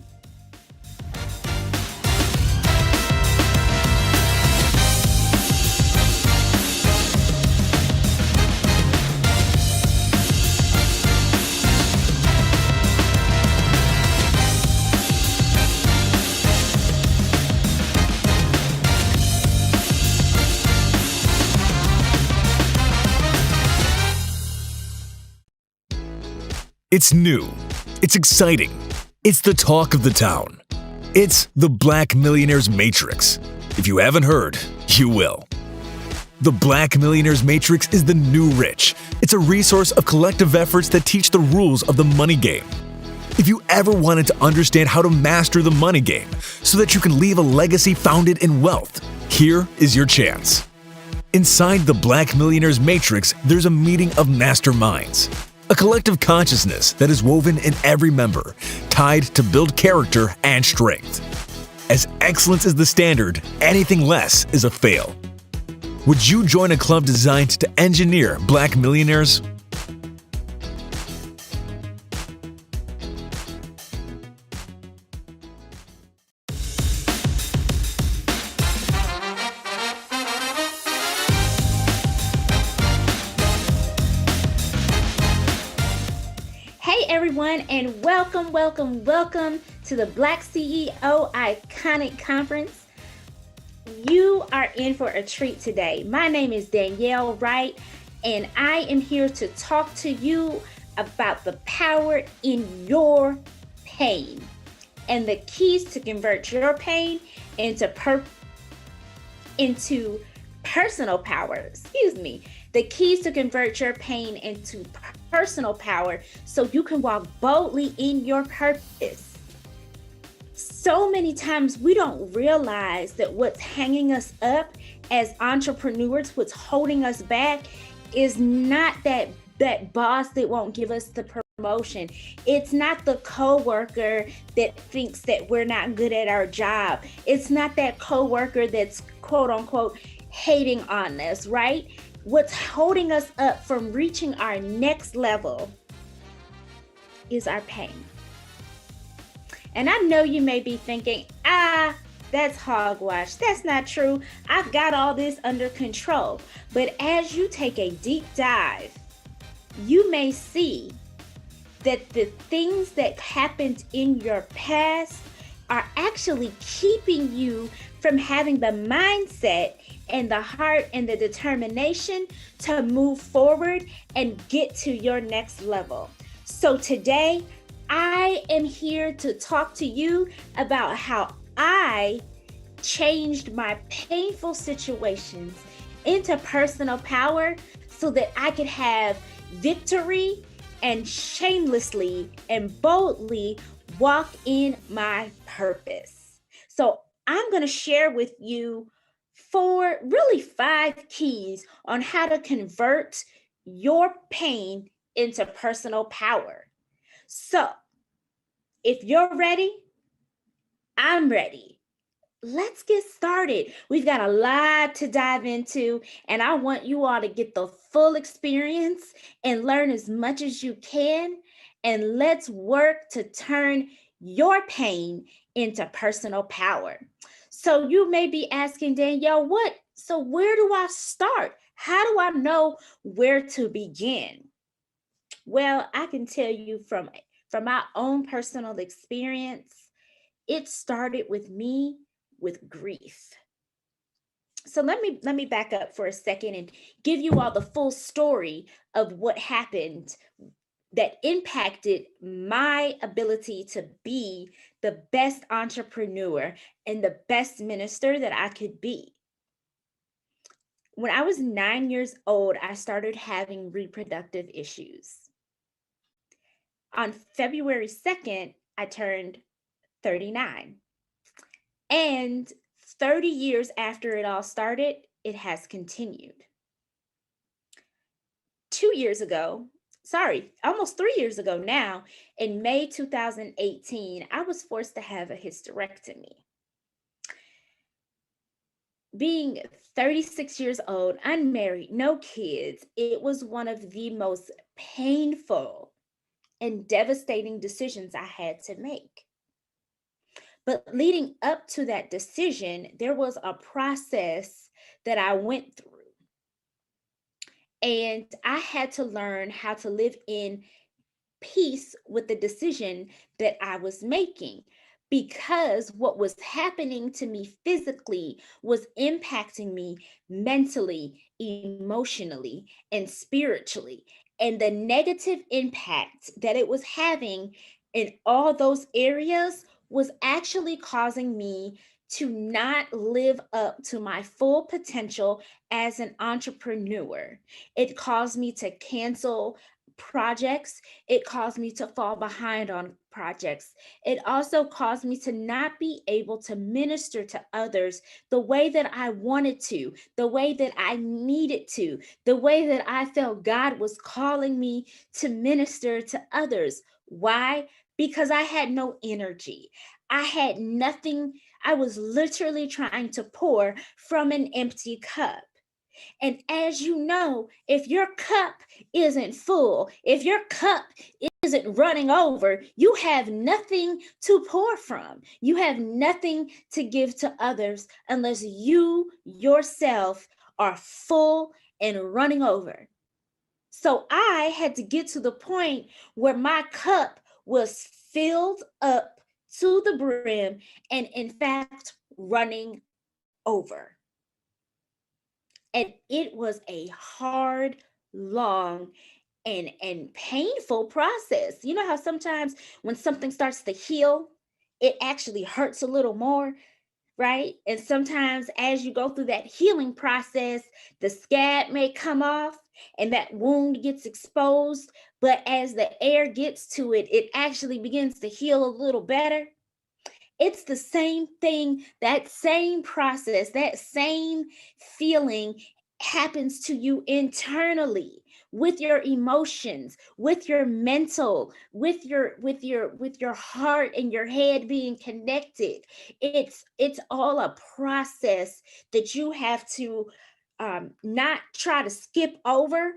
S5: It's new. It's exciting. It's the talk of the town. It's the Black Millionaires Matrix. If you haven't heard, you will. The Black Millionaires Matrix is the new rich. It's a resource of collective efforts that teach the rules of the money game. If you ever wanted to understand how to master the money game so that you can leave a legacy founded in wealth, here is your chance. Inside the Black Millionaires Matrix, there's a meeting of masterminds. A collective consciousness that is woven in every member, tied to build character and strength. As excellence is the standard, anything less is a fail. Would you join a club designed to engineer Black millionaires?
S11: Everyone, and welcome to the BlackCEO Iconic Conference. You are in for a treat today. My name is Danielle Wright, and I am here to talk to you about the power in your pain. And the keys to convert your pain into personal power. The keys to convert your pain into personal power so you can walk boldly in your purpose. So many times we don't realize that what's hanging us up as entrepreneurs, what's holding us back, is not that boss that won't give us the promotion. It's not the coworker that thinks that we're not good at our job. It's not that coworker that's quote unquote hating on us, right? What's holding us up from reaching our next level is our pain. And I know you may be thinking, that's hogwash. That's not true. I've got all this under control. But as you take a deep dive, you may see that the things that happened in your past are actually keeping you from having the mindset and the heart and the determination to move forward and get to your next level. So today, I am here to talk to you about how I changed my painful situations into personal power so that I could have victory and shamelessly and boldly walk in my purpose. So I'm going to share with you 5 keys on how to convert your pain into personal power. So if you're ready, I'm ready. Let's get started. We've got a lot to dive into, and I want you all to get the full experience and learn as much as you can. And let's work to turn your pain into personal power. So you may be asking, Danielle, where do I start? How do I know where to begin? Well, I can tell you from my own personal experience, it started with me with grief. So let me back up for a second and give you all the full story of what happened that impacted my ability to be the best entrepreneur and the best minister that I could be. When I was 9 years old, I started having reproductive issues. On February 2nd, I turned 39. And 30 years after it all started, it has continued. Almost 3 years ago now, in May 2018, I was forced to have a hysterectomy. Being 36 years old, unmarried, no kids, it was one of the most painful and devastating decisions I had to make. But leading up to that decision, there was a process that I went through. And I had to learn how to live in peace with the decision that I was making, because what was happening to me physically was impacting me mentally, emotionally, and spiritually. And the negative impact that it was having in all those areas was actually causing me to not live up to my full potential as an entrepreneur. It caused me to cancel projects. It caused me to fall behind on projects. It also caused me to not be able to minister to others the way that I wanted to, the way that I needed to, the way that I felt God was calling me to minister to others. Why? Because I had no energy. I had nothing. I was literally trying to pour from an empty cup. And as you know, if your cup isn't full, if your cup isn't running over, you have nothing to pour from. You have nothing to give to others unless you yourself are full and running over. So I had to get to the point where my cup was filled up to the brim and, in fact, running over. And it was a hard, long, and painful process. You know how sometimes when something starts to heal, it actually hurts a little more, right? And sometimes as you go through that healing process, the scab may come off and that wound gets exposed, but as the air gets to it, it actually begins to heal a little better. It's the same thing, that same process, that same feeling happens to you internally with your emotions, with your mental, with your heart and your head being connected. It's all a process that you have to not try to skip over,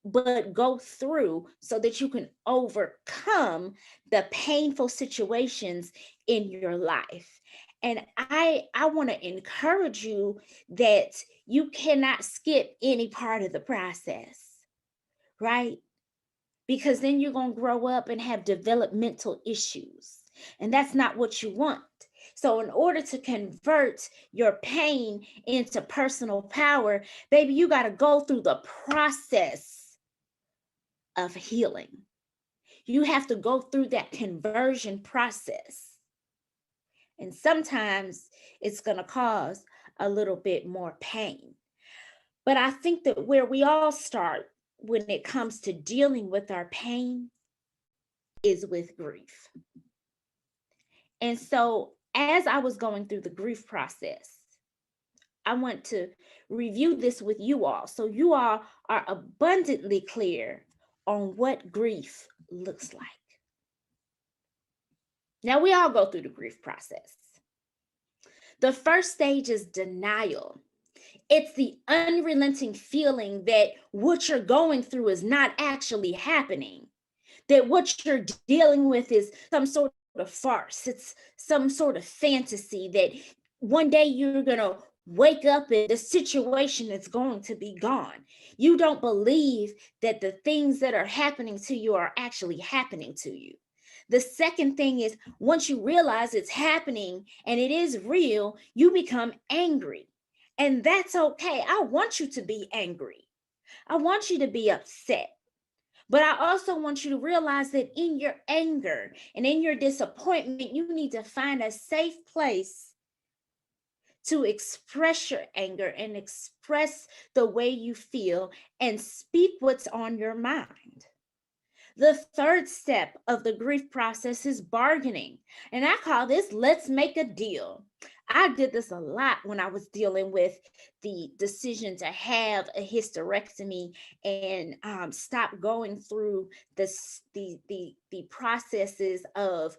S11: but go through so that you can overcome the painful situations in your life. And I want to encourage you that you cannot skip any part of the process, right? Because then you're going to grow up and have developmental issues, and that's not what you want. So in order to convert your pain into personal power, baby, you got to go through the process of healing. You have to go through that conversion process. And sometimes it's going to cause a little bit more pain. But I think that where we all start when it comes to dealing with our pain is with grief. And so as I was going through the grief process, I want to review this with you all so you all are abundantly clear on what grief looks like. Now, we all go through the grief process. The first stage is denial. It's the unrelenting feeling that what you're going through is not actually happening, that what you're dealing with is some sort of farce. It's some sort of fantasy that one day you're going to wake up and the situation is going to be gone. You don't believe that the things that are happening to you are actually happening to you. The second thing is, once you realize it's happening and it is real, you become angry. And that's okay. I want you to be angry. I want you to be upset. But I also want you to realize that in your anger and in your disappointment, you need to find a safe place to express your anger and express the way you feel and speak what's on your mind. The third step of the grief process is bargaining. And I call this, let's make a deal. I did this a lot when I was dealing with the decision to have a hysterectomy and stop going through the processes of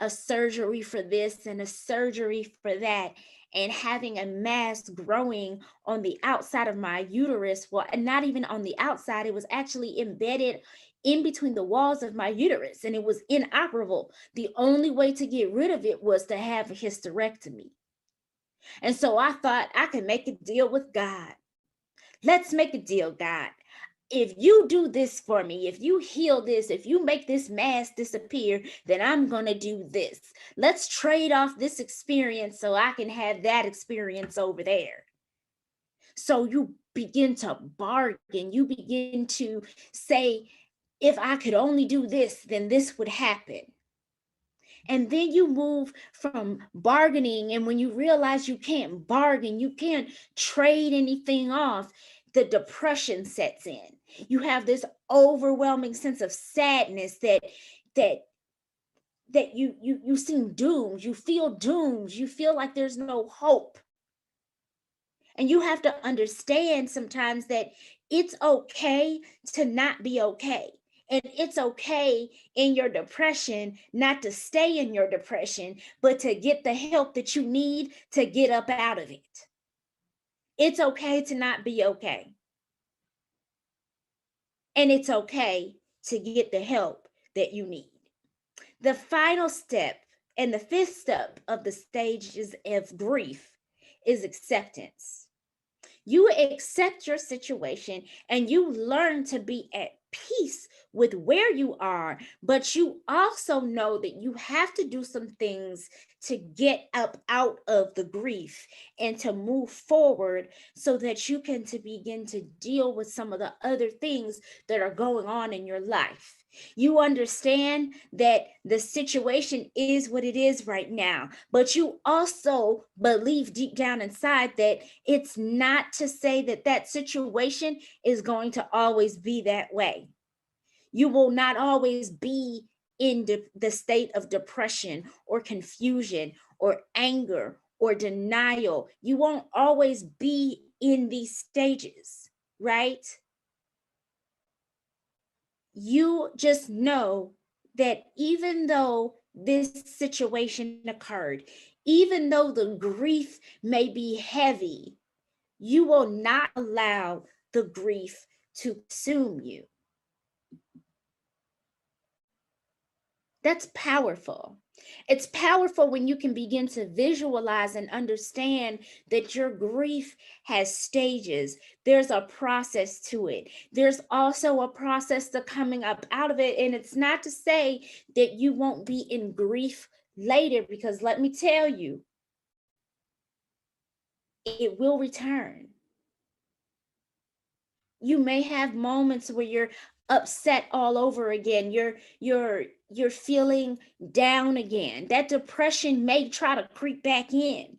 S11: a surgery for this and a surgery for that, and having a mass growing on the outside of my uterus. Well, not even on the outside, it was actually embedded in between the walls of my uterus, and it was inoperable. The only way to get rid of it was to have a hysterectomy. And so I thought I could make a deal with God. Let's make a deal, God. If you do this for me, if you heal this, if you make this mass disappear, then I'm going to do this. Let's trade off this experience so I can have that experience over there. So you begin to bargain. You begin to say, if I could only do this, then this would happen. And then you move from bargaining. And when you realize you can't bargain, you can't trade anything off, the depression sets in. You have this overwhelming sense of sadness that you seem doomed. You feel doomed. You feel like there's no hope. And you have to understand sometimes that it's okay to not be okay. And it's okay in your depression not to stay in your depression, but to get the help that you need to get up out of it. It's okay to not be okay. And it's okay to get the help that you need. The final step and the fifth step of the stages of grief is acceptance. You accept your situation and you learn to be at peace with where you are, but you also know that you have to do some things to get up out of the grief and to move forward so that you can to begin to deal with some of the other things that are going on in your life. You understand that the situation is what it is right now, but you also believe deep down inside that it's not to say that that situation is going to always be that way. You will not always be in the state of depression or confusion or anger or denial. You won't always be in these stages, right? You just know that even though this situation occurred, even though the grief may be heavy, you will not allow the grief to consume you. That's powerful. It's powerful when you can begin to visualize and understand that your grief has stages. There's a process to it. There's also a process to coming up out of it. And it's not to say that you won't be in grief later, because let me tell you, it will return. You may have moments where you're upset all over again. You're feeling down again. That depression may try to creep back in,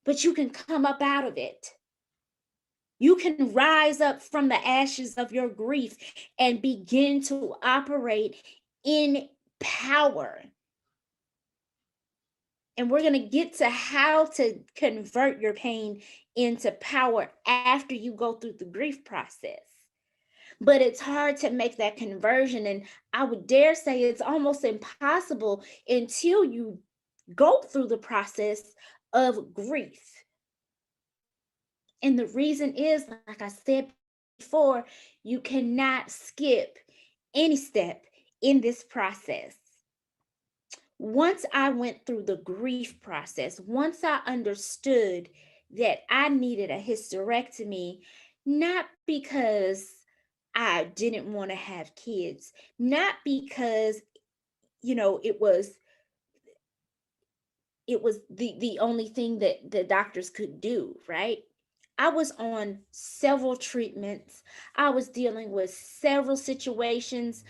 S11: but you can come up out of it. You can rise up from the ashes of your grief and begin to operate in power. And we're going to get to how to convert your pain into power after you go through the grief process. But it's hard to make that conversion. And I would dare say it's almost impossible until you go through the process of grief. And the reason is, like I said before, you cannot skip any step in this process. Once I went through the grief process, once I understood that I needed a hysterectomy, not because I didn't want to have kids, not because, it was the only thing that the doctors could do, right? I was on several treatments. I was dealing with several situations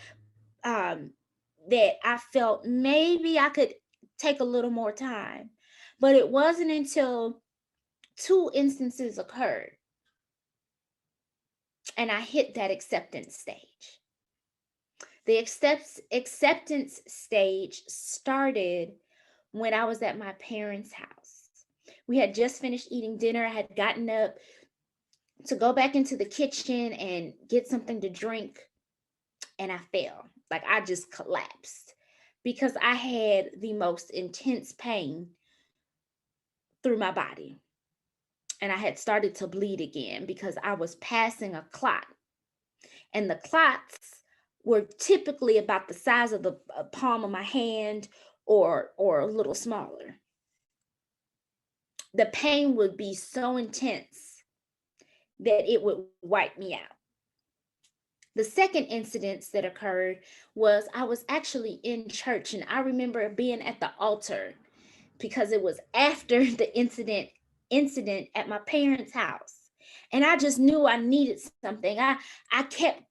S11: that I felt maybe I could take a little more time. But it wasn't until 2 instances occurred and I hit that acceptance stage. The acceptance stage started when I was at my parents' house. We had just finished eating dinner. I had gotten up to go back into the kitchen and get something to drink, and I fell. Like, I just collapsed because I had the most intense pain through my body. And I had started to bleed again because I was passing a clot. And the clots were typically about the size of the palm of my hand or a little smaller. The pain would be so intense that it would wipe me out. The second incident that occurred was I was actually in church, and I remember being at the altar because it was after the incident at my parents' house. And I just knew I needed something. I kept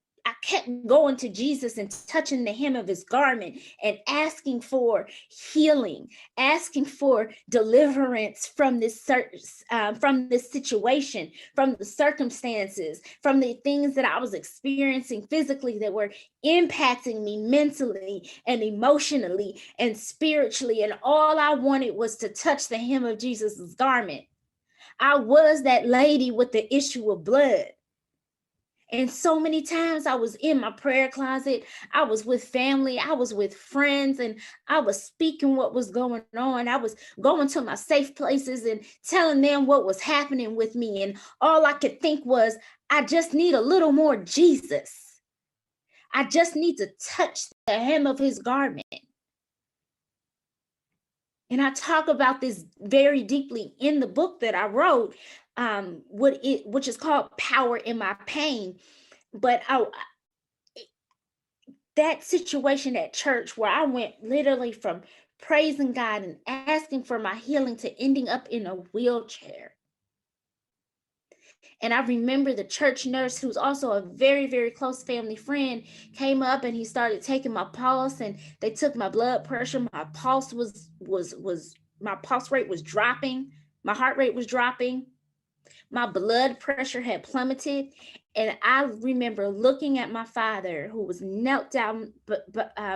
S11: going to Jesus and touching the hem of his garment and asking for healing, asking for deliverance from this situation, from the circumstances, from the things that I was experiencing physically that were impacting me mentally and emotionally and spiritually. And all I wanted was to touch the hem of Jesus's garment. I was that lady with the issue of blood. And so many times I was in my prayer closet, I was with family, I was with friends, and I was speaking what was going on. I was going to my safe places and telling them what was happening with me. And all I could think was, I just need a little more Jesus. I just need to touch the hem of his garment. And I talk about this very deeply in the book that I wrote, which is called Power in My Pain. But that situation at church where I went literally from praising God and asking for my healing to ending up in a wheelchair. And I remember the church nurse, who's also a very, very close family friend, came up and he started taking my pulse, and they took my blood pressure. My pulse my pulse rate was dropping. My heart rate was dropping. My blood pressure had plummeted. And I remember looking at my father, who was knelt down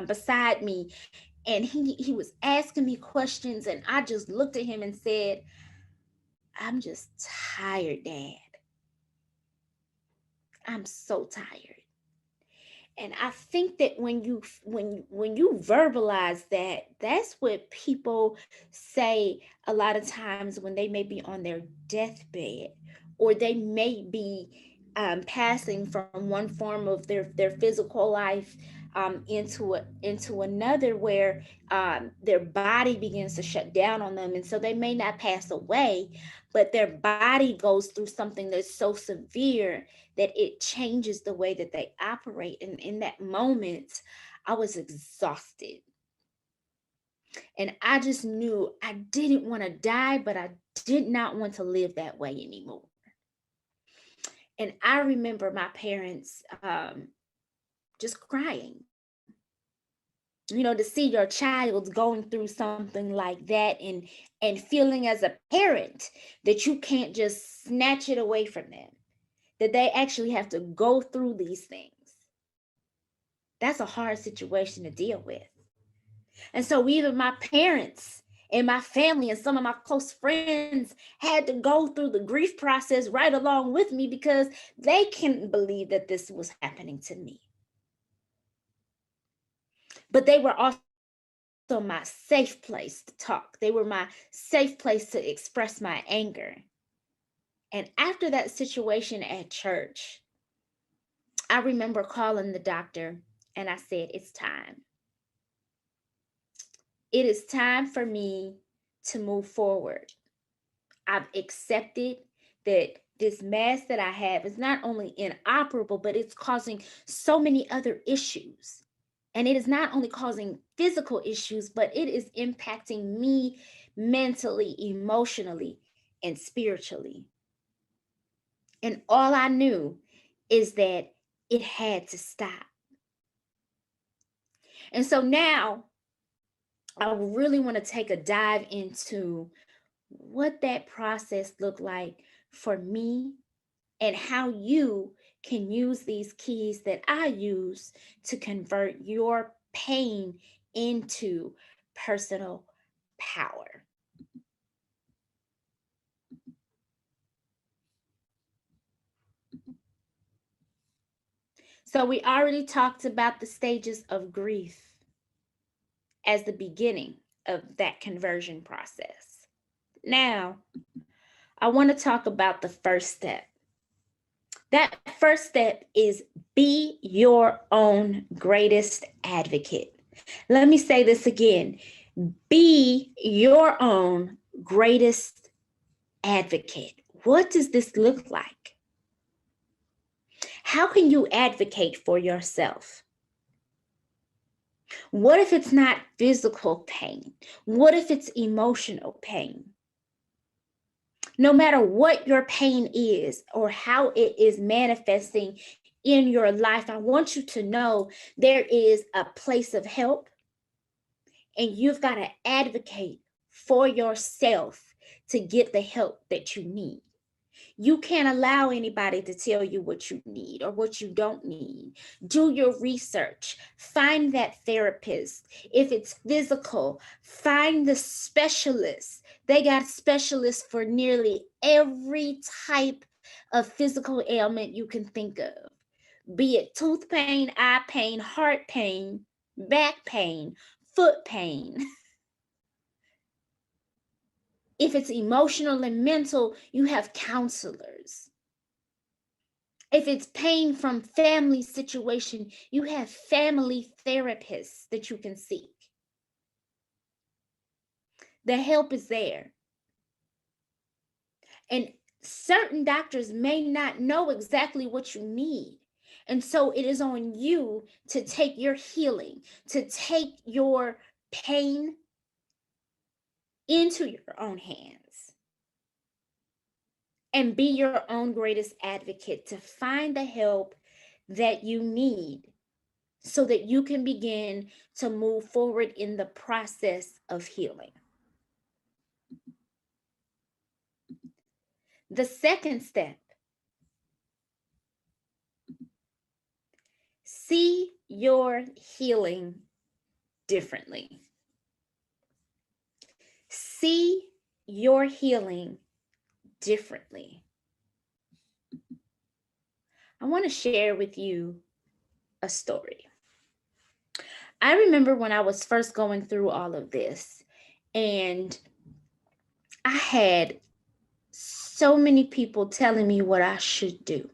S11: beside me, and he was asking me questions. And I just looked at him and said, "I'm just tired, Dad. I'm so tired." And I think that when you verbalize that, that's what people say a lot of times when they may be on their deathbed, or they may be passing from one form of their physical life into another, where their body begins to shut down on them. And so they may not pass away, but their body goes through something that's so severe that it changes the way that they operate. And in that moment, I was exhausted. And I just knew I didn't want to die, but I did not want to live that way anymore. And I remember my parents just crying. You know, to see your child going through something like that, and feeling as a parent that you can't just snatch it away from them, that they actually have to go through these things. That's a hard situation to deal with. And so even my parents and my family and some of my close friends had to go through the grief process right along with me, because they couldn't believe that this was happening to me. But they were also my safe place to talk. They were my safe place to express my anger. And after that situation at church, I remember calling the doctor and I said, "It's time. It is time for me to move forward. I've accepted that this mass that I have is not only inoperable, but it's causing so many other issues. And it is not only causing physical issues, but it is impacting me mentally, emotionally, and spiritually." And all I knew is that it had to stop. And so now I really want to take a dive into what that process looked like for me, and how you can use these keys that I use to convert your pain into personal power. So we already talked about the stages of grief as the beginning of that conversion process. Now, I want to talk about the first step. That first step is be your own greatest advocate. Let me say this again. Be your own greatest advocate. What does this look like? How can you advocate for yourself? What if it's not physical pain? What if it's emotional pain? No matter what your pain is or how it is manifesting in your life, I want you to know there is a place of help, and you've got to advocate for yourself to get the help that you need. You can't allow anybody to tell you what you need or what you don't need. Do your research. Find that therapist. If it's physical, find the specialist. They got specialists for nearly every type of physical ailment you can think of, be it tooth pain, eye pain, heart pain, back pain, foot pain. If it's emotional and mental, you have counselors. If it's pain from family situation, you have family therapists that you can seek. The help is there. And certain doctors may not know exactly what you need. And so it is on you to take your healing, to take your pain into your own hands and be your own greatest advocate to find the help that you need so that you can begin to move forward in the process of healing. The second step, see your healing differently. See your healing differently. I want to share with you a story. I remember when I was first going through all of this, and I had so many people telling me what I should do,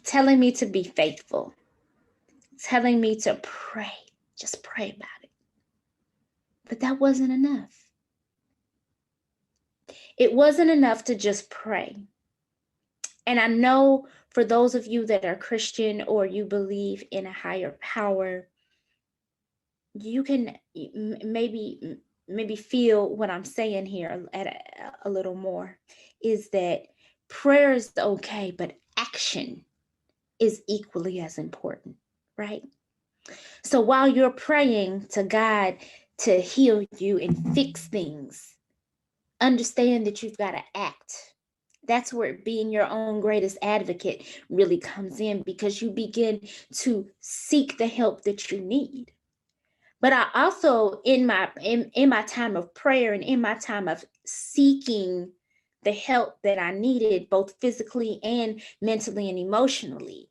S11: telling me to be faithful, telling me to pray, just pray about it. But that wasn't enough. It wasn't enough to just pray. And I know for those of you that are Christian or you believe in a higher power, you can maybe feel what I'm saying here a little more, is that prayer is okay, but action is equally as important, right? So while you're praying to God to heal you and fix things, understand that you've got to act. That's where being your own greatest advocate really comes in, because you begin to seek the help that you need. But I also, in my time of prayer and in my time of seeking the help that I needed, both physically and mentally and emotionally,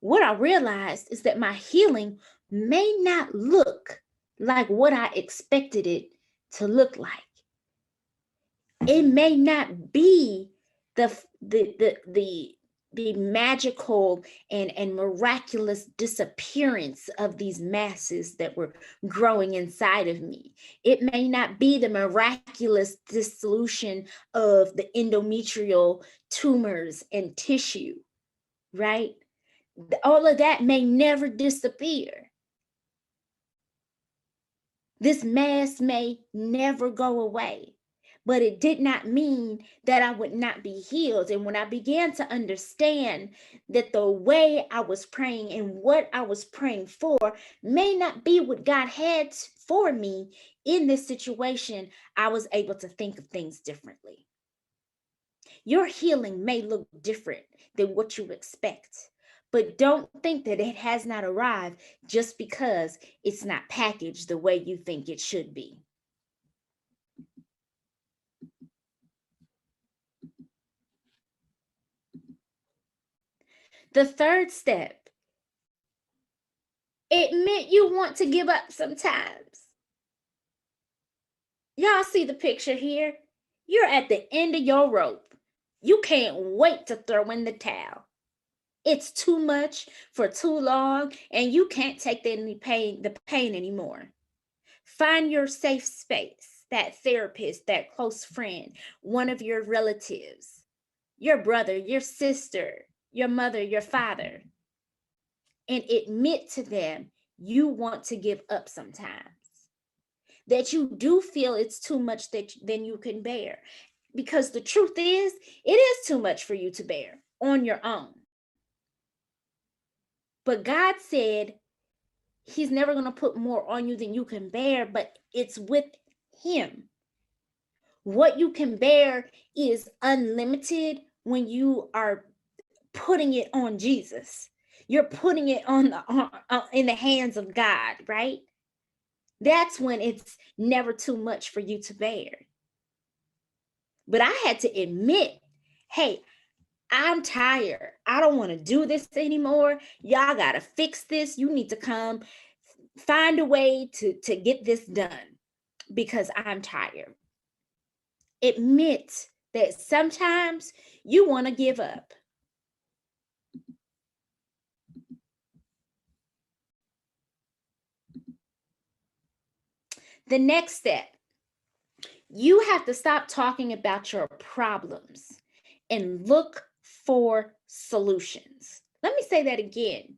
S11: what I realized is that my healing may not look like what I expected it to look like. It may not be the magical and miraculous disappearance of these masses that were growing inside of me. It may not be the miraculous dissolution of the endometrial tumors and tissue, right? All of that may never disappear. This mass may never go away. But it did not mean that I would not be healed. And when I began to understand that the way I was praying and what I was praying for may not be what God had for me in this situation, I was able to think of things differently. Your healing may look different than what you expect, but don't think that it has not arrived just because it's not packaged the way you think it should be. The third step, admit you want to give up sometimes. Y'all see the picture here? You're at the end of your rope. You can't wait to throw in the towel. It's too much for too long, and you can't take the pain anymore. Find your safe space, that therapist, that close friend, one of your relatives, your brother, your sister, your mother, your father, and admit to them you want to give up sometimes, that you do feel it's too much than you can bear. Because the truth is, it is too much for you to bear on your own. But God said he's never going to put more on you than you can bear, but it's with him. What you can bear is unlimited when you are putting it on Jesus. You're putting it in the hands of God, right? That's when it's never too much for you to bear. But I had to admit, hey, I'm tired. I don't want to do this anymore. Y'all got to fix this. You need to come find a way to get this done because I'm tired. Admit that sometimes you want to give up. The next step, you have to stop talking about your problems and look for solutions. Let me say that again.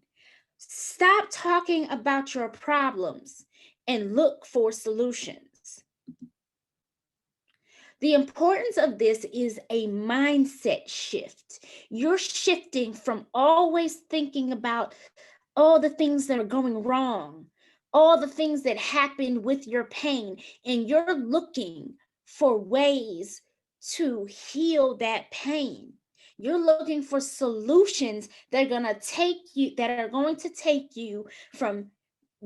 S11: Stop talking about your problems and look for solutions. The importance of this is a mindset shift. You're shifting from always thinking about all the things that are going wrong, all the things that happen with your pain, and you're looking for ways to heal that pain. You're looking for solutions that are going to take you from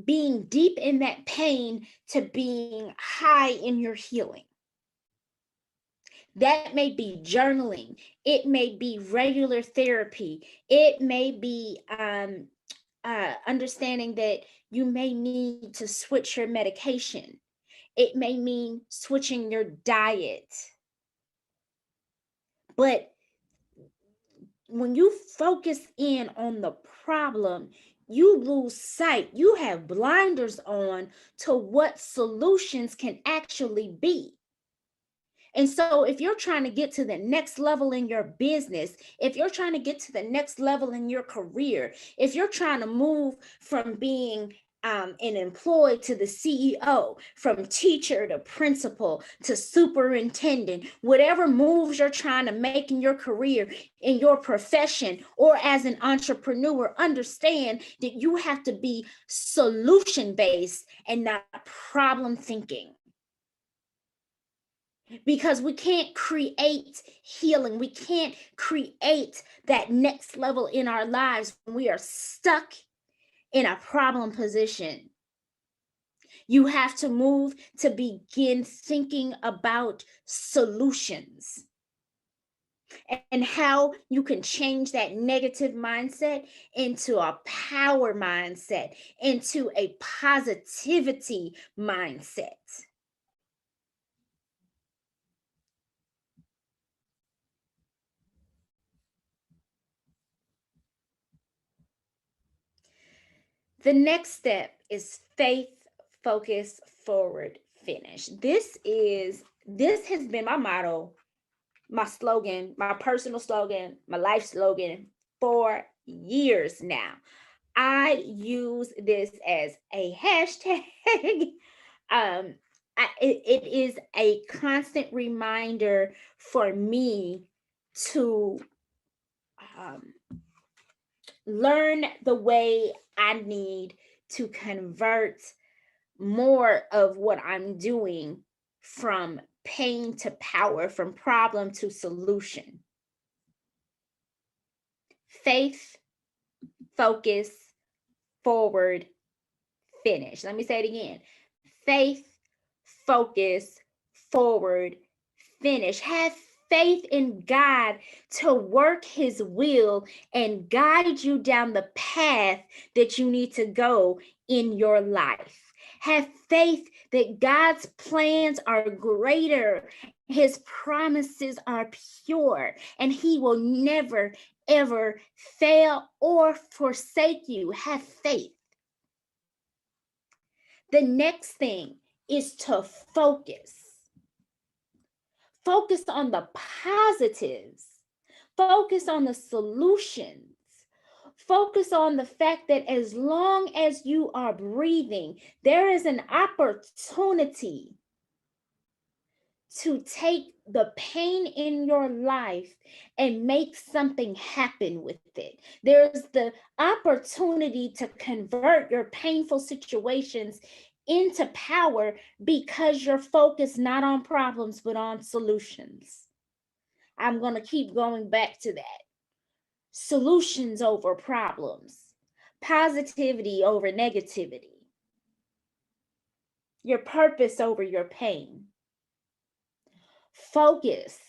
S11: being deep in that pain to being high in your healing. That may be journaling. It may be regular therapy. It may be understanding that you may need to switch your medication. It may mean switching your diet. But when you focus in on the problem, you lose sight. You have blinders on to what solutions can actually be. And so if you're trying to get to the next level in your business, if you're trying to get to the next level in your career, if you're trying to move from being an employee to the CEO, from teacher to principal to superintendent, whatever moves you're trying to make in your career, in your profession, or as an entrepreneur, understand that you have to be solution-based and not problem thinking. Because we can't create healing. We can't create that next level in our lives when we are stuck in a problem position. You have to move to begin thinking about solutions and how you can change that negative mindset into a power mindset, into a positivity mindset. The next step is faith, focus, forward, finish. This has been my motto, my slogan, my personal slogan, my life slogan for years now. I use this as a hashtag. It is a constant reminder for me to learn the way I need to convert more of what I'm doing from pain to power, from problem to solution. Faith, focus, forward, finish. Let me say it again. Faith, focus, forward, finish. Have faith in God to work his will and guide you down the path that you need to go in your life. Have faith that God's plans are greater, his promises are pure, and he will never, ever fail or forsake you. Have faith. The next thing is to focus. Focus on the positives. Focus on the solutions. Focus on the fact that as long as you are breathing, there is an opportunity to take the pain in your life and make something happen with it. There's the opportunity to convert your painful situations into power because you're focused not on problems, but on solutions. I'm going to keep going back to that. Solutions over problems, positivity over negativity, your purpose over your pain. Focus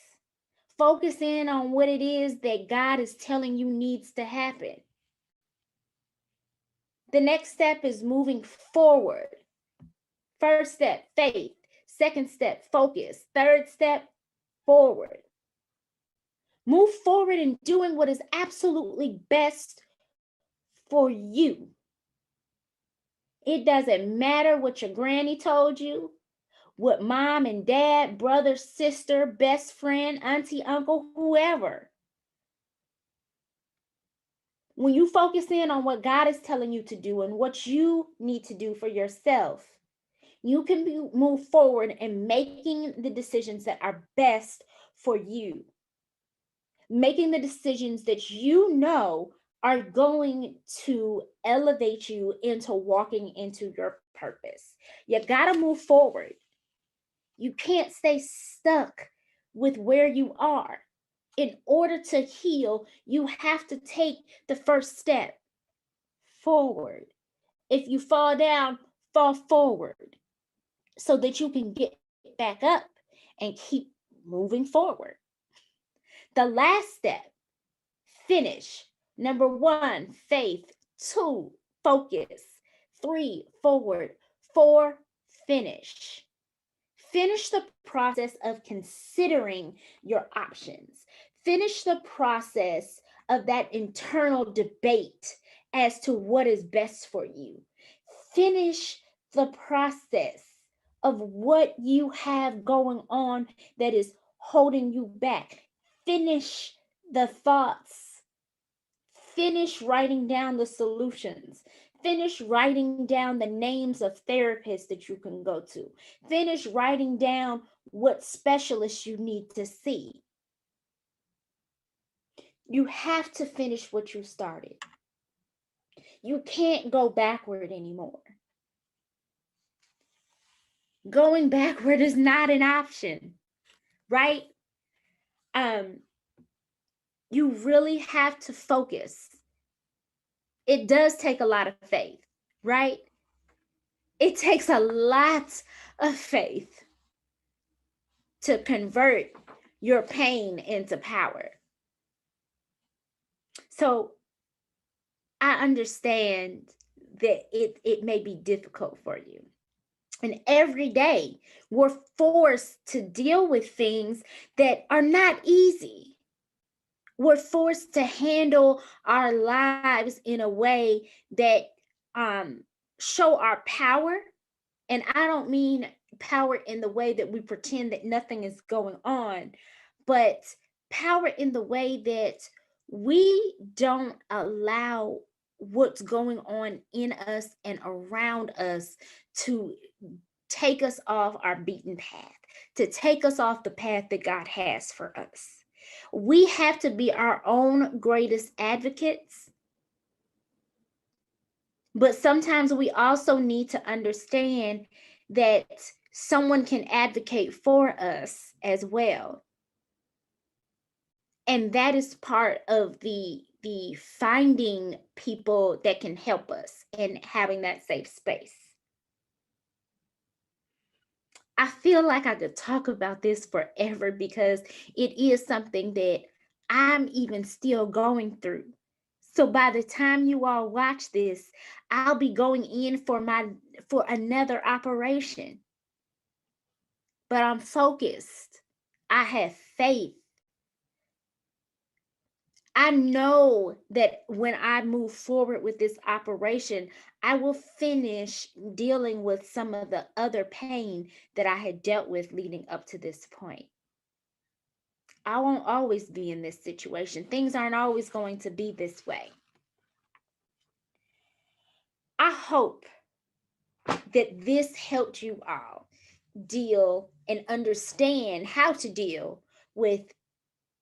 S11: in on what it is that God is telling you needs to happen. The next step is moving forward. First step, faith. Second step, focus. Third step, forward. Move forward in doing what is absolutely best for you. It doesn't matter what your granny told you, what mom and dad, brother, sister, best friend, auntie, uncle, whoever. When you focus in on what God is telling you to do and what you need to do for yourself, you can move forward in making the decisions that are best for you. Making the decisions that you know are going to elevate you into walking into your purpose. You got to move forward. You can't stay stuck with where you are. In order to heal, you have to take the first step forward. If you fall down, fall forward so that you can get back up and keep moving forward. The last step, finish. Number 1, faith. 2, focus. 3, forward. 4, finish. Finish the process of considering your options. Finish the process of that internal debate as to what is best for you. Finish the process of what you have going on that is holding you back. Finish the thoughts. Finish writing down the solutions. Finish writing down the names of therapists that you can go to. Finish writing down what specialists you need to see. You have to finish what you started. You can't go backward anymore. Going backward is not an option, right? You really have to focus. It does take a lot of faith, right? It takes a lot of faith to convert your pain into power. So I understand that it may be difficult for you. And every day we're forced to deal with things that are not easy. We're forced to handle our lives in a way that show our power. And I don't mean power in the way that we pretend that nothing is going on, but power in the way that we don't allow what's going on in us and around us to take us off our beaten path, to take us off the path that God has for us. We have to be our own greatest advocates. But sometimes we also need to understand that someone can advocate for us as well. And that is part of the finding people that can help us and having that safe space. I feel like I could talk about this forever because it is something that I'm even still going through. So by the time you all watch this, I'll be going in for another operation. But I'm focused. I have faith. I know that when I move forward with this operation, I will finish dealing with some of the other pain that I had dealt with leading up to this point. I won't always be in this situation. Things aren't always going to be this way. I hope that this helped you all deal and understand how to deal with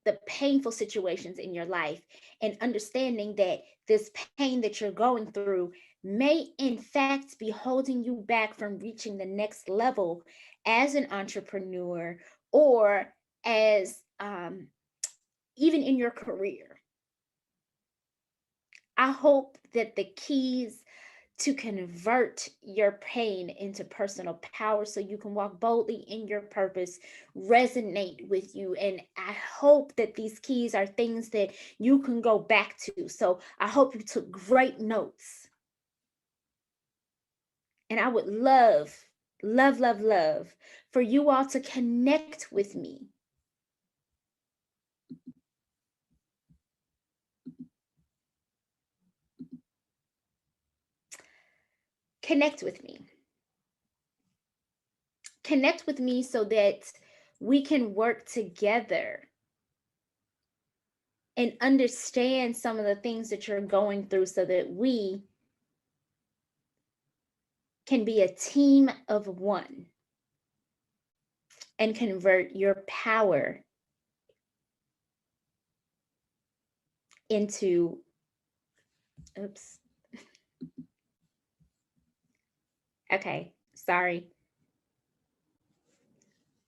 S11: the painful situations in your life, and understanding that this pain that you're going through may in fact be holding you back from reaching the next level as an entrepreneur or as even in your career. I hope that the keys to convert your pain into personal power so you can walk boldly in your purpose resonate with you. And I hope that these keys are things that you can go back to. So I hope you took great notes. And I would love for you all to connect with me. Connect with me. Connect with me so that we can work together and understand some of the things that you're going through so that we can be a team of one and convert your power into, oops. Okay, sorry.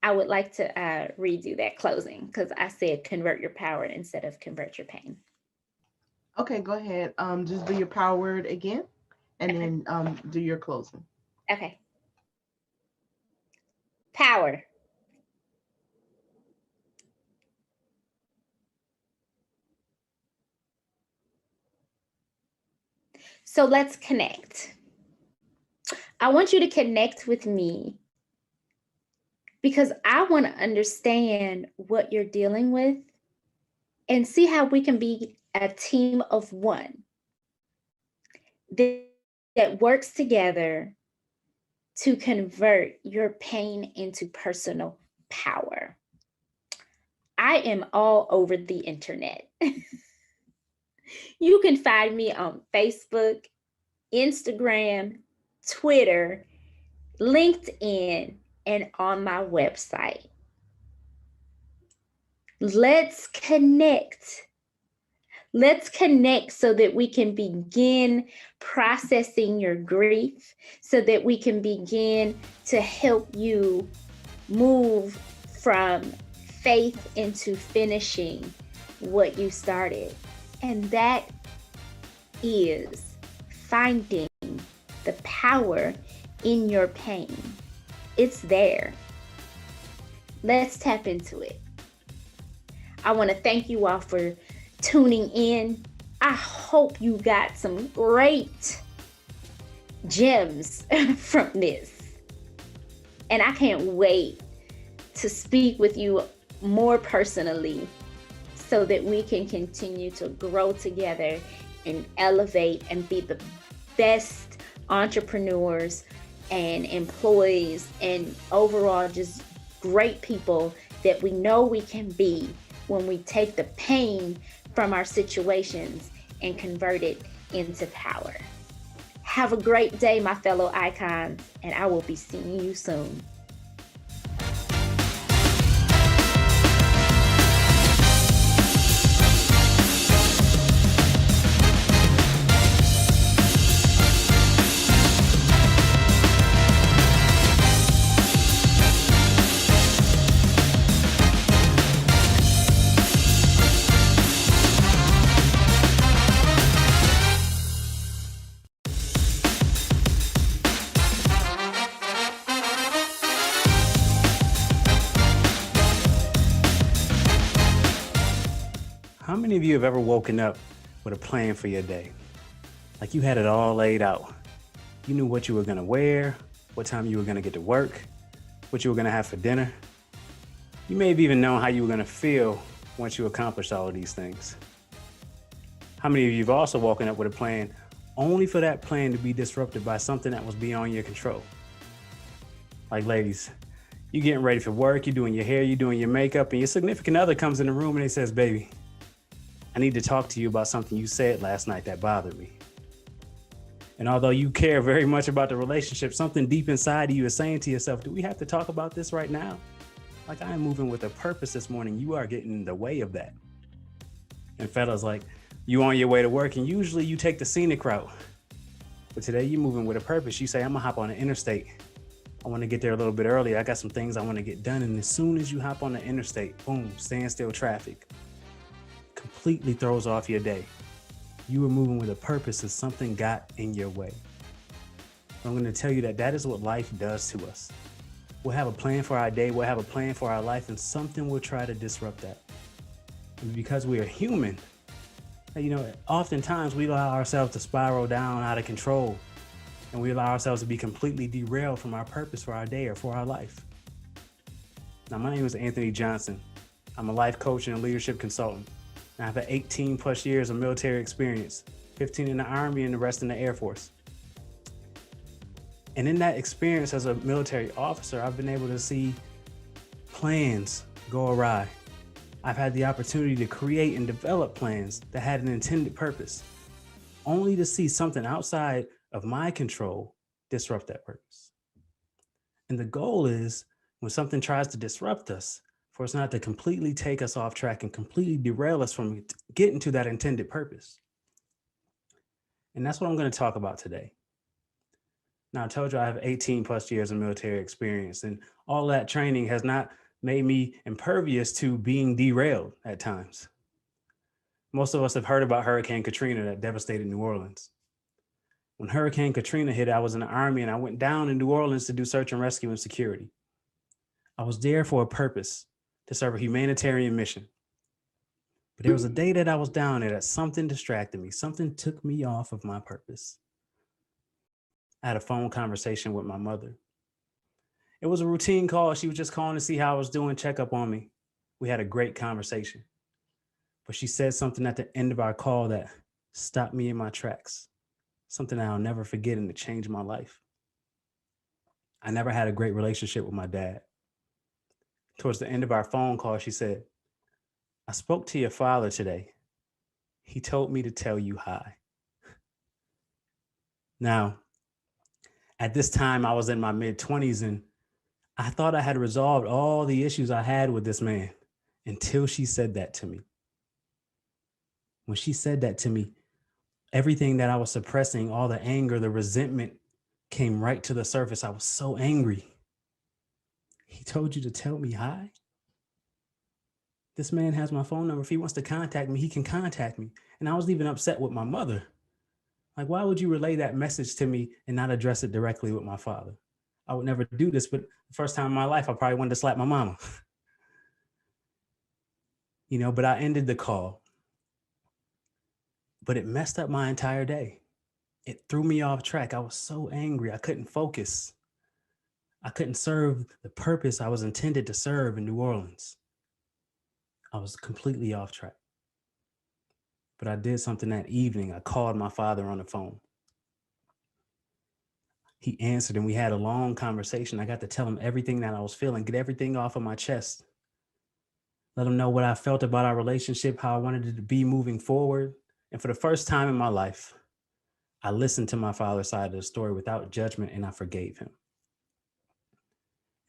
S11: I would like to redo that closing because I said convert your power instead of convert your pain.
S12: Okay, go ahead. Just do your power word again, and then do your closing.
S11: Okay. Power. So let's connect. I want you to connect with me because I want to understand what you're dealing with and see how we can be a team of one that works together to convert your pain into personal power. I am all over the internet. You can find me on Facebook, Instagram, Twitter, LinkedIn, and on my website. Let's connect. Let's connect so that we can begin processing your grief, so that we can begin to help you move from faith into finishing what you started. And that is finding the power in your pain. It's there. Let's tap into it. I want to thank you all for tuning in. I hope you got some great gems from this. And I can't wait to speak with you more personally so that we can continue to grow together and elevate and be the best entrepreneurs and employees and overall just great people that we know we can be when we take the pain from our situations and convert it into power. Have a great day, my fellow icons, and I will be seeing you soon.
S13: How many of you have ever woken up with a plan for your day? Like you had it all laid out. You knew what you were gonna wear, what time you were gonna get to work, what you were gonna have for dinner. You may have even known how you were gonna feel once you accomplished all of these things. How many of you have also woken up with a plan only for that plan to be disrupted by something that was beyond your control? Like ladies, you getting ready for work, you're doing your hair, you're doing your makeup, and your significant other comes in the room and he says, baby, I need to talk to you about something you said last night that bothered me. And although you care very much about the relationship, something deep inside of you is saying to yourself, do we have to talk about this right now? Like, I am moving with a purpose this morning. You are getting in the way of that. And fellas, like, you on your way to work and usually you take the scenic route. But today you're moving with a purpose. You say, I'm gonna hop on the interstate. I wanna get there a little bit early. I got some things I wanna get done. And as soon as you hop on the interstate, boom, standstill traffic. Completely throws off your day. You were moving with a purpose and something got in your way. I'm going to tell you that is what life does to us. We'll have a plan for our day, we'll have a plan for our life, and something will try to disrupt that. And because we are human, oftentimes we allow ourselves to spiral down out of control, and we allow ourselves to be completely derailed from our purpose for our day or for our life. Now, my name is Anthony Johnson. I'm a life coach and a leadership consultant. I have 18 plus years of military experience, 15 in the Army and the rest in the Air Force. And in that experience as a military officer, I've been able to see plans go awry, I've had the opportunity to create and develop plans that had an intended purpose, only to see something outside of my control disrupt that purpose. And the goal is, when something tries to disrupt us, for us not to completely take us off track and completely derail us from getting to that intended purpose. And that's what I'm going to talk about today. Now, I told you I have 18 plus years of military experience, and all that training has not made me impervious to being derailed at times. Most of us have heard about Hurricane Katrina that devastated New Orleans. When Hurricane Katrina hit, I was in the Army and I went down in New Orleans to do search and rescue and security. I was there for a purpose, to serve a humanitarian mission. But there was a day that I was down there that something distracted me. Something took me off of my purpose. I had a phone conversation with my mother. It was a routine call. She was just calling to see how I was doing, check up on me. We had a great conversation. But she said something at the end of our call that stopped me in my tracks. Something that I'll never forget, and it changed my life. I never had a great relationship with my dad. Towards the end of our phone call, she said, "I spoke to your father today. He told me to tell you hi." Now, at this time, I was in my mid-20s, and I thought I had resolved all the issues I had with this man until she said that to me. When she said that to me, everything that I was suppressing, all the anger, the resentment, came right to the surface. I was so angry. "He told you to tell me hi? This man has my phone number. If he wants to contact me, he can contact me." And I was even upset with my mother. Like, why would you relay that message to me and not address it directly with my father? I would never do this, but the first time in my life, I probably wanted to slap my mama. But I ended the call. But it messed up my entire day. It threw me off track. I was so angry. I couldn't focus. I couldn't serve the purpose I was intended to serve in New Orleans. I was completely off track. But I did something that evening. I called my father on the phone. He answered and we had a long conversation. I got to tell him everything that I was feeling, get everything off of my chest. Let him know what I felt about our relationship, how I wanted it to be moving forward. And for the first time in my life, I listened to my father's side of the story without judgment, and I forgave him.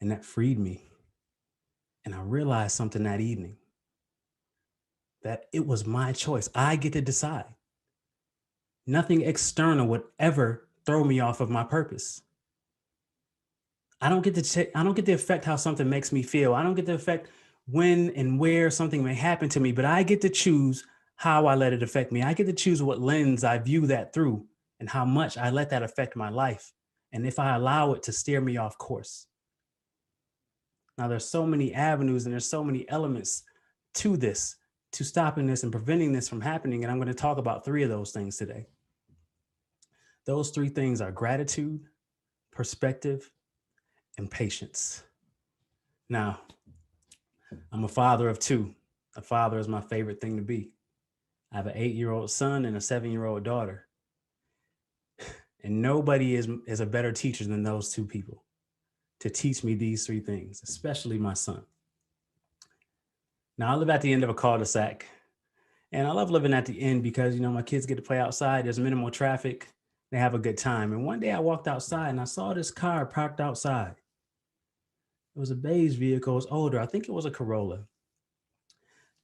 S13: And that freed me. And I realized something that evening, that it was my choice. I get to decide. Nothing external would ever throw me off of my purpose. I don't get to affect how something makes me feel. I don't get to affect when and where something may happen to me, but I get to choose how I let it affect me. I get to choose what lens I view that through and how much I let that affect my life, and if I allow it to steer me off course. Now, there's so many avenues and there's so many elements to this, to stopping this and preventing this from happening, and I'm going to talk about 3 of those things today. Those 3 things are gratitude, perspective, and patience. Now, I'm a father of 2. A father is my favorite thing to be. I have an 8-year-old son and a 7-year-old daughter. And nobody is a better teacher than those 2 people to teach me these 3 things, especially my son. Now, I live at the end of a cul-de-sac, and I love living at the end because, my kids get to play outside. There's minimal traffic. They have a good time. And one day I walked outside and I saw this car parked outside. It was a beige vehicle. It was older. I think it was a Corolla.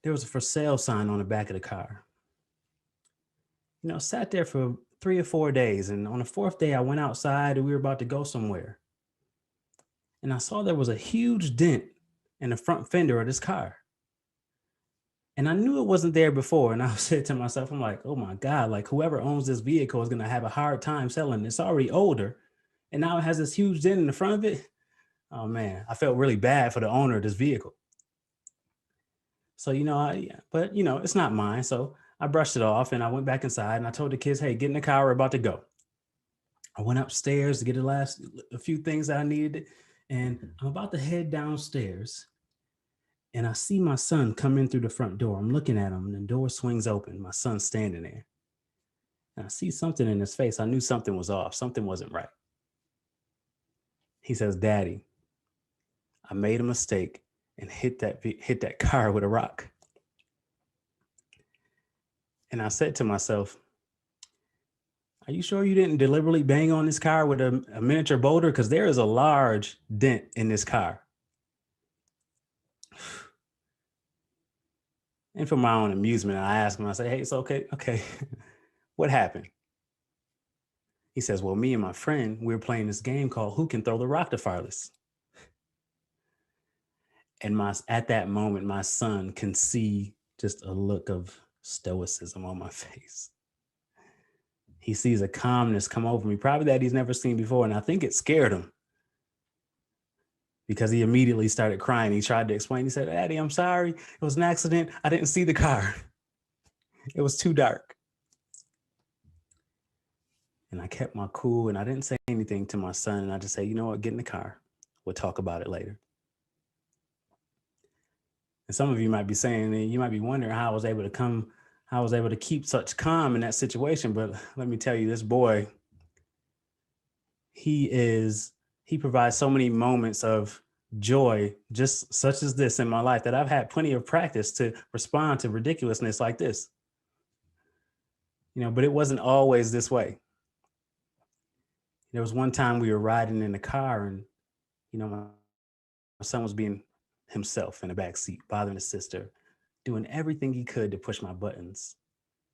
S13: There was a for sale sign on the back of the car. Sat there for 3 or 4 days. And on the 4th day, I went outside and we were about to go somewhere. And I saw there was a huge dent in the front fender of this car. And I knew it wasn't there before. And I said to myself, I'm like, oh my God, like whoever owns this vehicle is going to have a hard time selling it. It's already older. And now it has this huge dent in the front of it. Oh man, I felt really bad for the owner of this vehicle. So, it's not mine. So I brushed it off and I went back inside and I told the kids, hey, get in the car, we're about to go. I went upstairs to get a few things that I needed. And I'm about to head downstairs. And I see my son come in through the front door. I'm looking at him and the door swings open. My son's standing there. And I see something in his face. I knew something was off. Something wasn't right. He says, Daddy, I made a mistake and hit that car with a rock. And I said to myself, are you sure you didn't deliberately bang on this car with a miniature boulder? Because there is a large dent in this car. And for my own amusement, I asked him, I said, hey, it's okay. What happened? He says, well, me and my friend, we were playing this game called Who Can Throw the Rock the Farthest? And at that moment, my son can see just a look of stoicism on my face. He sees a calmness come over me, probably that he's never seen before. And I think it scared him because he immediately started crying. He tried to explain. He said, Daddy, I'm sorry. It was an accident. I didn't see the car. It was too dark. And I kept my cool and I didn't say anything to my son. And I just said, you know what, get in the car. We'll talk about it later. And some of you might be saying, you might be wondering how I was able to keep such calm in that situation. But let me tell you, this boy, he provides so many moments of joy, just such as this in my life, that I've had plenty of practice to respond to ridiculousness like this. But it wasn't always this way. There was one time we were riding in the car and, my son was being himself in the back seat, bothering his sister, doing everything he could to push my buttons.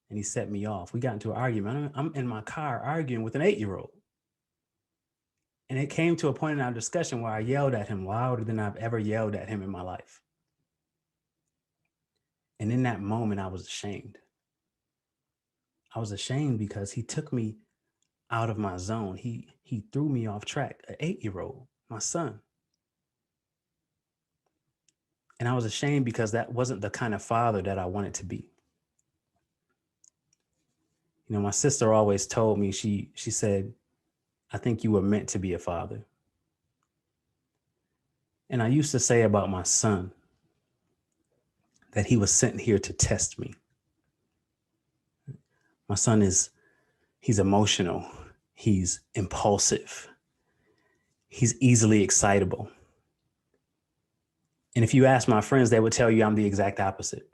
S13: And he set me off. We got into an argument. I'm in my car arguing with an 8-year-old. And it came to a point in our discussion where I yelled at him louder than I've ever yelled at him in my life. And in that moment, I was ashamed. I was ashamed because he took me out of my zone. He threw me off track, an 8-year-old, my son. And I was ashamed because that wasn't the kind of father that I wanted to be. My sister always told me, she said, I think you were meant to be a father. And I used to say about my son that he was sent here to test me. My son he's emotional. He's impulsive. He's easily excitable. And if you ask my friends, they would tell you I'm the exact opposite.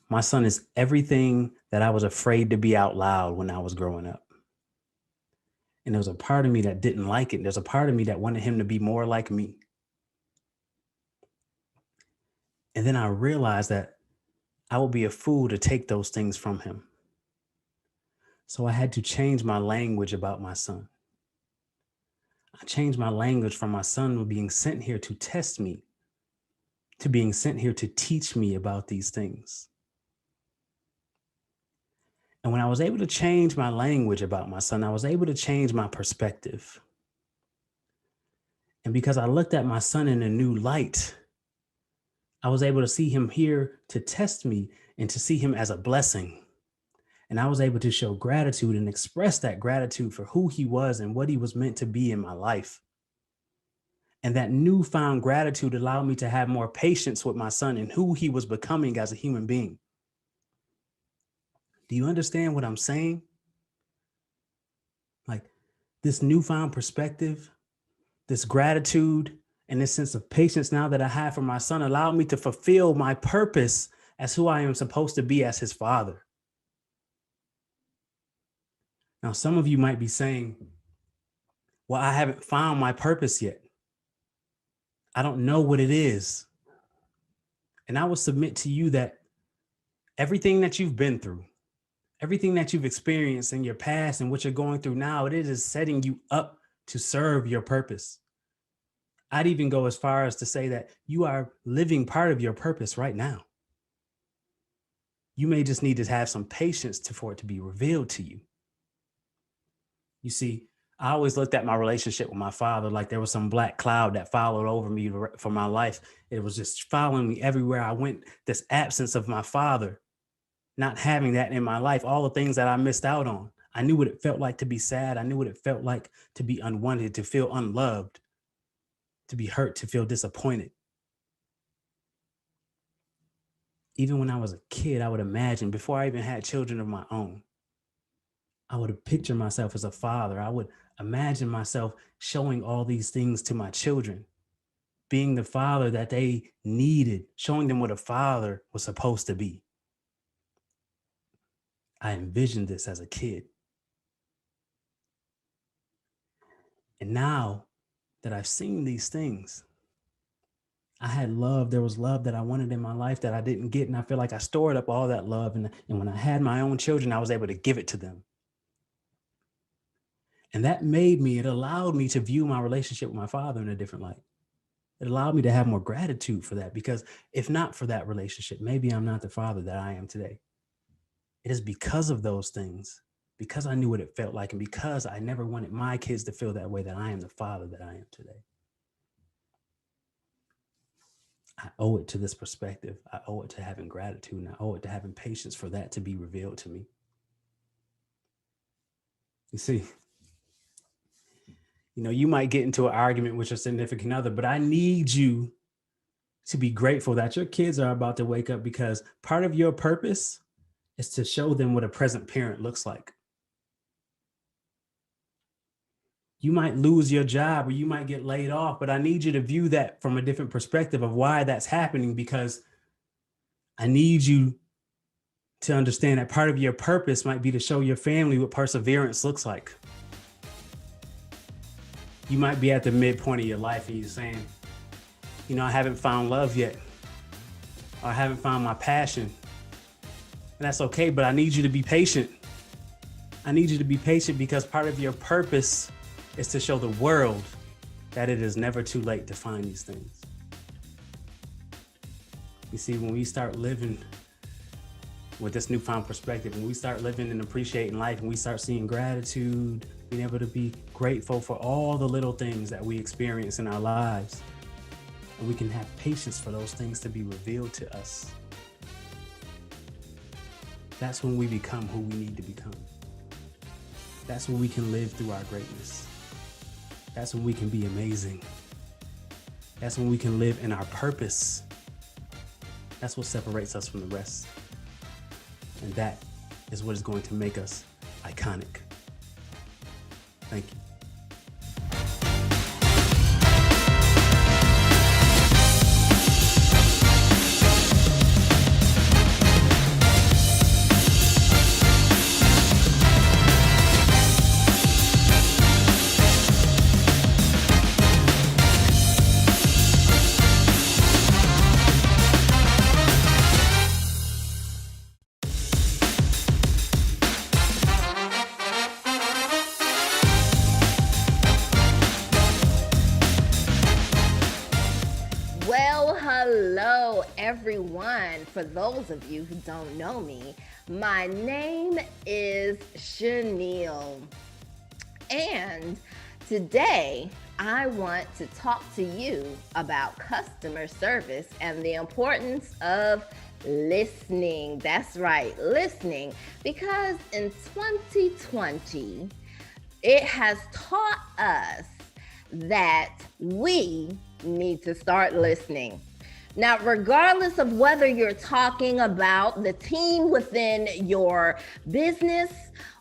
S13: My son is everything that I was afraid to be out loud when I was growing up. And there was a part of me that didn't like it. There's a part of me that wanted him to be more like me. And then I realized that I would be a fool to take those things from him. So I had to change my language about my son. I changed my language from my son being sent here to test me to being sent here to teach me about these things. And when I was able to change my language about my son, I was able to change my perspective. And because I looked at my son in a new light, I was able to see him here to test me and to see him as a blessing. And I was able to show gratitude and express that gratitude for who he was and what he was meant to be in my life. And that newfound gratitude allowed me to have more patience with my son and who he was becoming as a human being. Do you understand what I'm saying? Like this newfound perspective, this gratitude, and this sense of patience now that I have for my son allowed me to fulfill my purpose as who I am supposed to be as his father. Now, some of you might be saying, well, I haven't found my purpose yet. I don't know what it is. And I will submit to you that everything that you've been through, everything that you've experienced in your past and what you're going through now, it is setting you up to serve your purpose. I'd even go as far as to say that you are living part of your purpose right now. You may just need to have some patience for it to be revealed to you. You see, I always looked at my relationship with my father like there was some black cloud that followed over me for my life. It was just following me everywhere I went. This absence of my father, not having that in my life, all the things that I missed out on. I knew what it felt like to be sad. I knew what it felt like to be unwanted, to feel unloved, to be hurt, to feel disappointed. Even when I was a kid, I would imagine, before I even had children of my own, I would picture myself as a father. I would imagine myself showing all these things to my children, being the father that they needed, showing them what a father was supposed to be. I envisioned this as a kid. And now that I've seen these things, I had love. There was love that I wanted in my life that I didn't get. And I feel like I stored up all that love. And when I had my own children, I was able to give it to them. And that it allowed me to view my relationship with my father in a different light. It allowed me to have more gratitude for that, because if not for that relationship, maybe I'm not the father that I am today. It is because of those things, because I knew what it felt like, and because I never wanted my kids to feel that way, that I am the father that I am today. I owe it to this perspective. I owe it to having gratitude, and I owe it to having patience for that to be revealed to me. You see, you might get into an argument with your significant other, but I need you to be grateful that your kids are about to wake up, because part of your purpose is to show them what a present parent looks like. You might lose your job or you might get laid off, but I need you to view that from a different perspective of why that's happening, because I need you to understand that part of your purpose might be to show your family what perseverance looks like. You might be at the midpoint of your life and you're saying, I haven't found love yet, or I haven't found my passion. And that's okay, but I need you to be patient. I need you to be patient, because part of your purpose is to show the world that it is never too late to find these things. You see, when we start living with this newfound perspective, when we start living and appreciating life, and we start seeing gratitude, being able to be grateful for all the little things that we experience in our lives, and we can have patience for those things to be revealed to us, that's when we become who we need to become. That's when we can live through our greatness. That's when we can be amazing. That's when we can live in our purpose. That's what separates us from the rest. And that is what is going to make us iconic. Thank you.
S14: Hello, everyone. For those of you who don't know me, my name is Chanel. And today, I want to talk to you about customer service and the importance of listening. That's right, listening. Because in 2020, it has taught us that we need to start listening. Now, regardless of whether you're talking about the team within your business,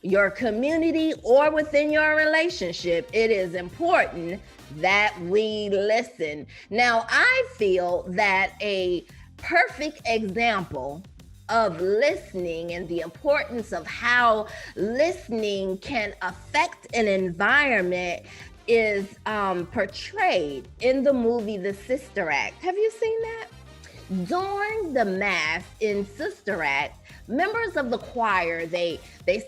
S14: your community, or within your relationship, it is important that we listen. Now, I feel that a perfect example of listening and the importance of how listening can affect an environment is portrayed in the movie The Sister Act. Have you seen that? During the mass in Sister Act, members of the choir, they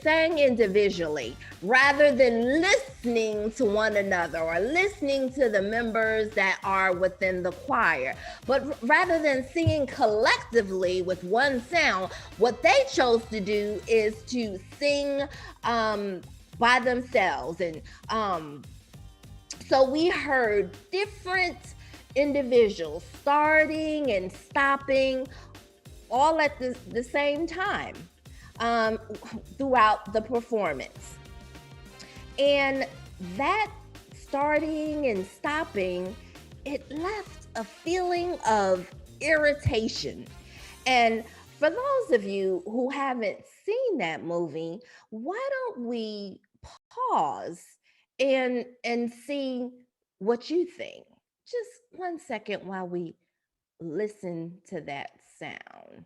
S14: sang individually rather than listening to one another or listening to the members that are within the choir. But rather than singing collectively with one sound, what they chose to do is to sing by themselves. And so we heard different individuals starting and stopping all at the same time throughout the performance. And that starting and stopping, it left a feeling of irritation. And for those of you who haven't seen that movie, why don't we pause and see what you think? Just 1 second while we listen to that sound.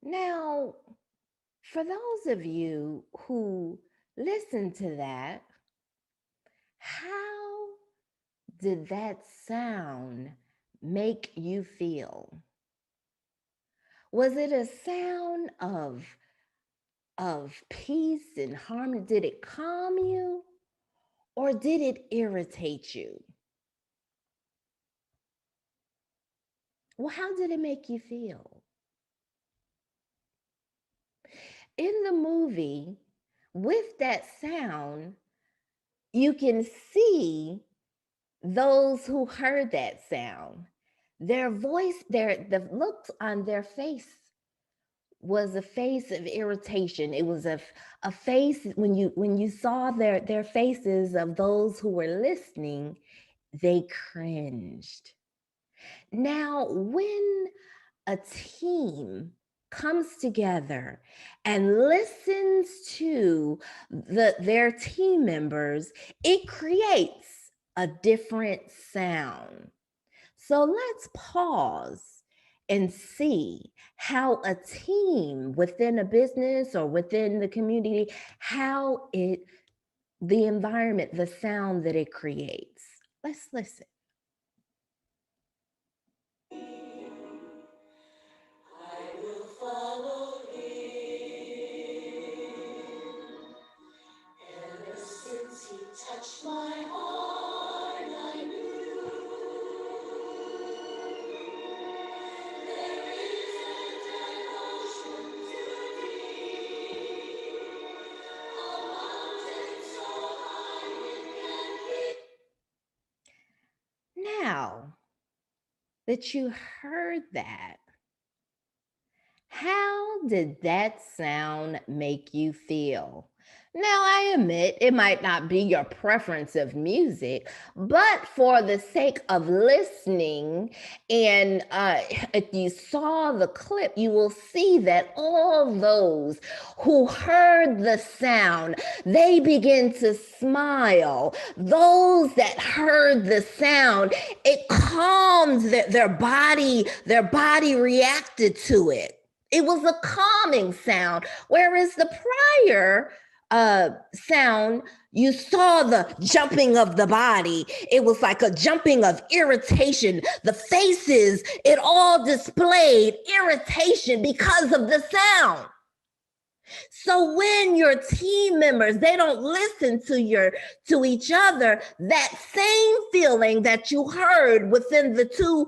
S14: Now, for those of you who listen to that, how did that sound make you feel? Was it a sound of peace and harmony? Did it calm you or did it irritate you? Well, how did it make you feel? In the movie, with that sound, you can see those who heard that sound. Their voice, the look on their face was a face of irritation. It was a face when you saw their faces of those who were listening, they cringed. Now, when a team comes together and listens to their team members, it creates a different sound. So let's pause and see how a team within a business or within the community, how the environment, the sound that it creates. Let's listen.
S15: Touch my heart, I knew there is a devotion to thee, a mountain so high it can be.
S14: Now that you heard that, how did that sound make you feel? Now, I admit it might not be your preference of music, but for the sake of listening, and if you saw the clip, you will see that all those who heard the sound, they begin to smile. Those that heard the sound, it calmed their body reacted to it. It was a calming sound, whereas the prior sound, you saw the jumping of the body. It was like a jumping of irritation. The faces, it all displayed irritation because of the sound. So when your team members, they don't listen to each other, that same feeling that you heard within the two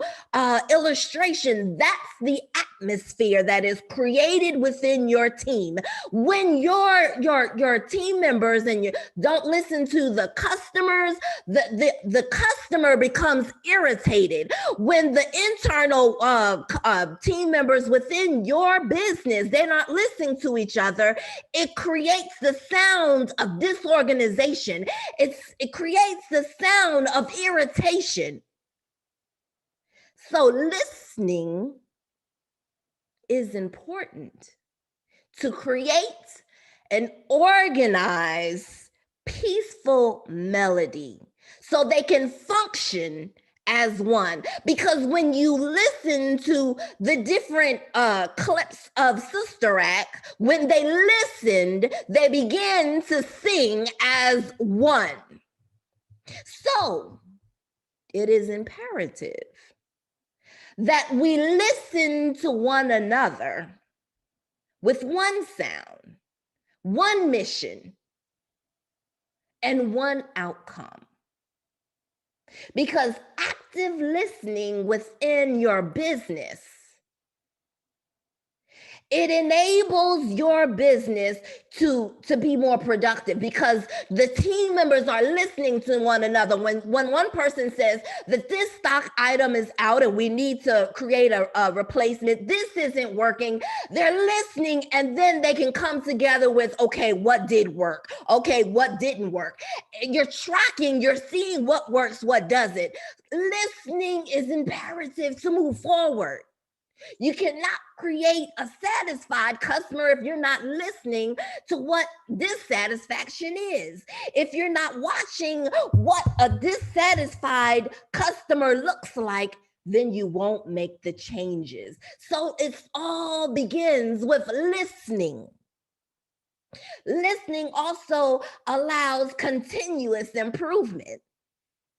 S14: illustration, that's the atmosphere that is created within your team. When your team members and you don't listen to the customers, the customer becomes irritated. When the internal team members within your business, they're not listening to each other, it creates the sound of disorganization. It creates the sound of irritation. So listening is important to create an organized, peaceful melody so they can function as one. Because when you listen to the different clips of Sister Act, when they listened, they began to sing as one. So it is imperative that we listen to one another with one sound, one mission, and one outcome. Because active listening within your business It enables your business to be more productive because the team members are listening to one another. When one person says that this stock item is out and we need to create a replacement, this isn't working, they're listening, and then they can come together with, okay, what did work? Okay, what didn't work? You're tracking, you're seeing what works, what doesn't. Listening is imperative to move forward. You cannot create a satisfied customer if you're not listening to what dissatisfaction is. If you're not watching what a dissatisfied customer looks like, then you won't make the changes. So it all begins with listening. Listening also allows continuous improvement.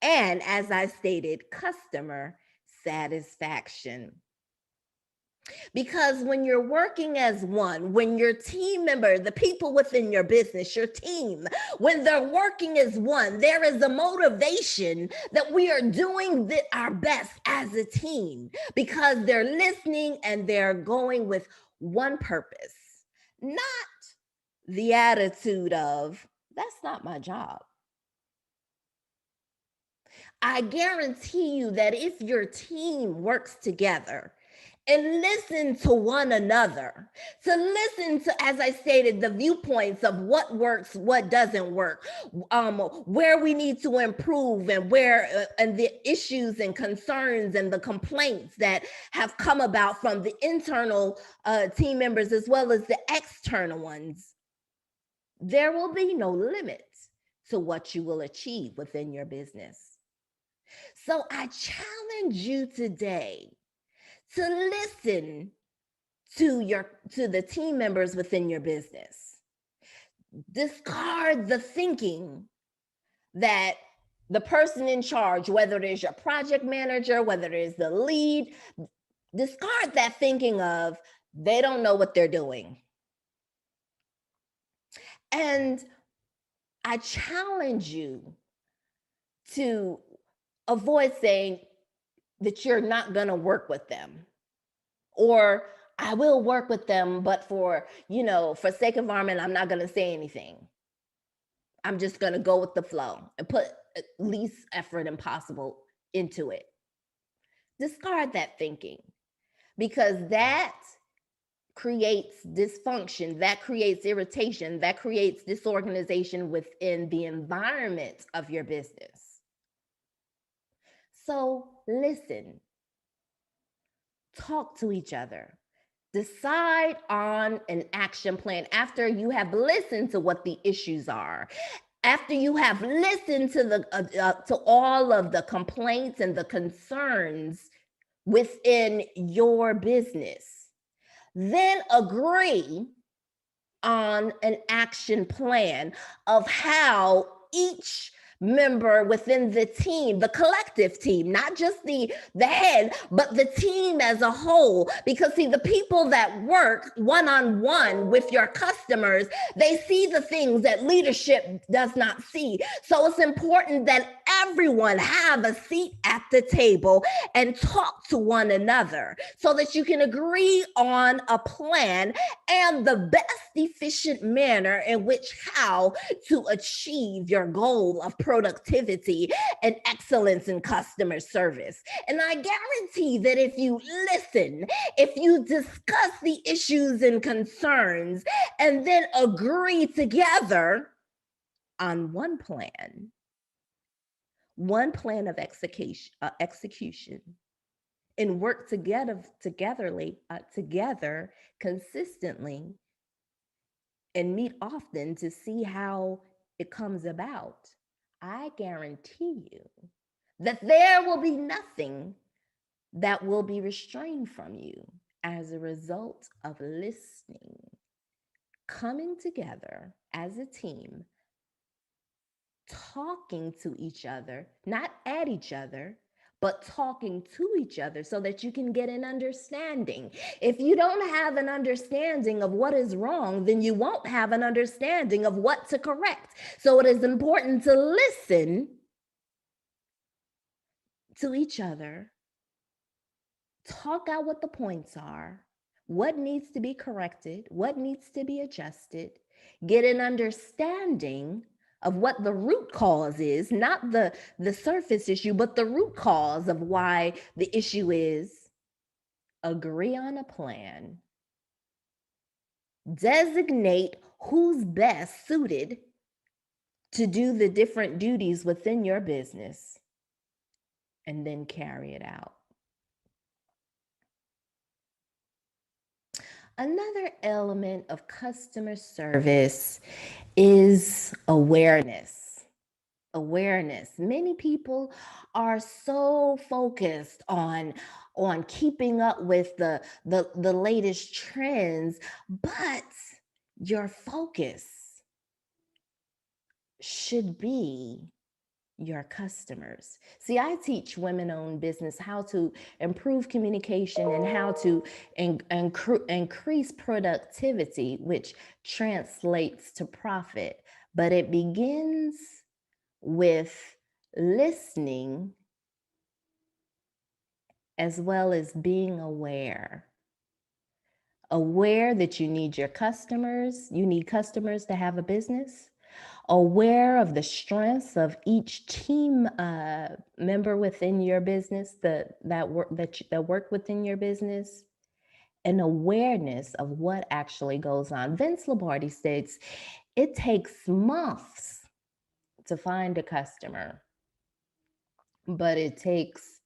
S14: And as I stated, customer satisfaction. Because when you're working as one, when your team member, the people within your business, your team, when they're working as one, there is a motivation that we are doing our best as a team because they're listening and they're going with one purpose, not the attitude of, that's not my job. I guarantee you that if your team works together and listen to one another, to listen to, as I stated, the viewpoints of what works, what doesn't work, where we need to improve, and where and the issues and concerns and the complaints that have come about from the internal team members as well as the external ones, there will be no limit to what you will achieve within your business. So I challenge you today to listen to the team members within your business. Discard the thinking that the person in charge, whether it is your project manager, whether it is the lead, discard that thinking of they don't know what they're doing. And I challenge you to avoid saying that you're not going to work with them, or I will work with them, but for sake of environment, I'm not going to say anything. I'm just going to go with the flow and put least effort impossible into it. Discard that thinking, because that creates dysfunction, that creates irritation, that creates disorganization within the environment of your business. So listen, talk to each other, decide on an action plan after you have listened to what the issues are, after you have listened to all of the complaints and the concerns within your business. Then agree on an action plan of how each member within the team, the collective team, not just the head, but the team as a whole. Because see, the people that work one-on-one with your customers, they see the things that leadership does not see. So it's important that everyone have a seat at the table and talk to one another so that you can agree on a plan and the best efficient manner in which how to achieve your goal of productivity and excellence in customer service. And I guarantee that if you listen, if you discuss the issues and concerns, and then agree together on one plan of execution, and work together consistently and meet often to see how it comes about, I guarantee you that there will be nothing that will be restrained from you as a result of listening, coming together as a team, talking to each other, not at each other, but talking to each other so that you can get an understanding. If you don't have an understanding of what is wrong, then you won't have an understanding of what to correct. So it is important to listen to each other, talk out what the points are, what needs to be corrected, what needs to be adjusted, get an understanding of what the root cause is, not the surface issue, but the root cause of why the issue is, agree on a plan, designate who's best suited to do the different duties within your business, and then carry it out. Another element of customer service is awareness. Awareness. Many people are so focused on keeping up with the latest trends, but your focus should be your customers. See, I teach women-owned business how to improve communication and how to increase productivity, which translates to profit. But it begins with listening as well as being aware. Aware that you need your customers, you need customers to have a business. Aware of the strengths of each team member within your business that work within your business, and awareness of what actually goes on. Vince Lombardi states, it takes months to find a customer, but it takes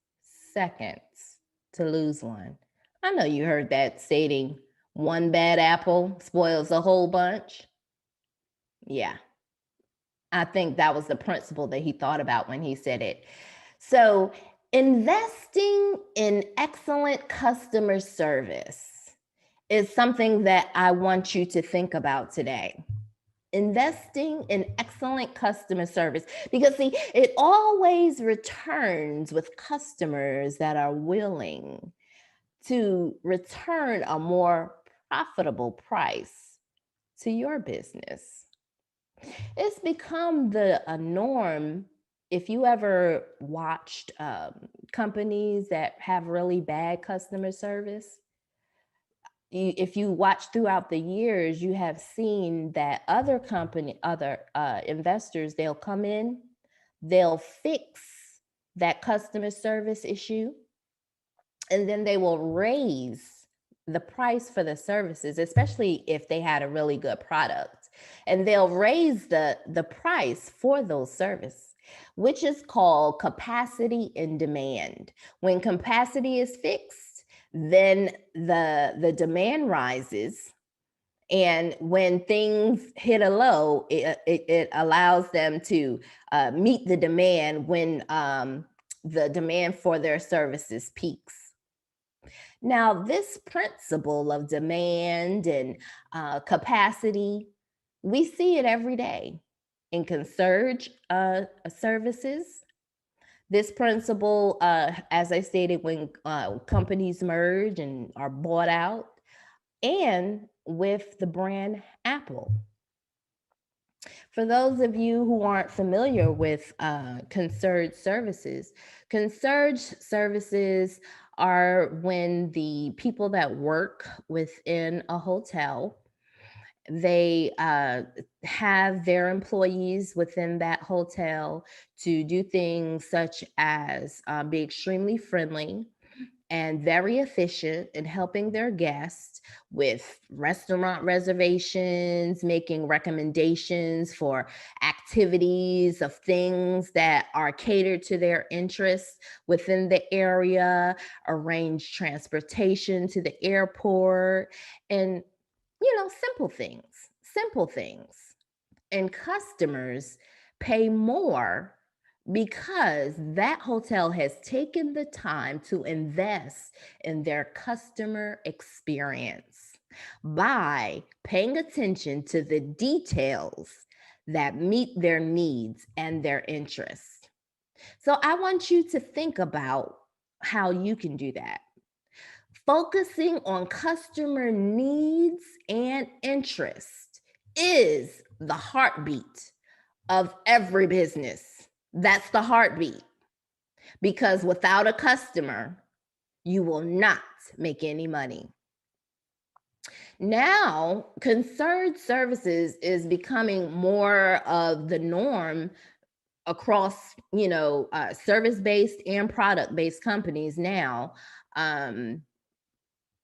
S14: seconds to lose one. I know you heard that stating, one bad apple spoils a whole bunch. Yeah. I think that was the principle that he thought about when he said it. So, investing in excellent customer service is something that I want you to think about today. Investing in excellent customer service, because see, it always returns with customers that are willing to return a more profitable price to your business. It's become a norm. If you ever watched companies that have really bad customer service, if you watch throughout the years, you have seen that other investors, they'll come in, they'll fix that customer service issue, and then they will raise the price for the services, especially if they had a really good product. And they'll raise the price for those services, which is called capacity and demand. When capacity is fixed, then the demand rises. And when things hit a low, it allows them to meet the demand when the demand for their services peaks. Now, this principle of demand and capacity, we see it every day in concierge services. This principle, as I stated, when companies merge and are bought out, and with the brand Apple. For those of you who aren't familiar with concierge services are when the people that work within a hotel, they have their employees within that hotel to do things such as be extremely friendly and very efficient in helping their guests with restaurant reservations, making recommendations for activities of things that are catered to their interests within the area, arrange transportation to the airport, and simple things. And customers pay more because that hotel has taken the time to invest in their customer experience by paying attention to the details that meet their needs and their interests. So I want you to think about how you can do that. Focusing on customer needs and interest is the heartbeat of every business. That's the heartbeat. Because without a customer, you will not make any money. Now, concerned services is becoming more of the norm across, service-based and product-based companies now.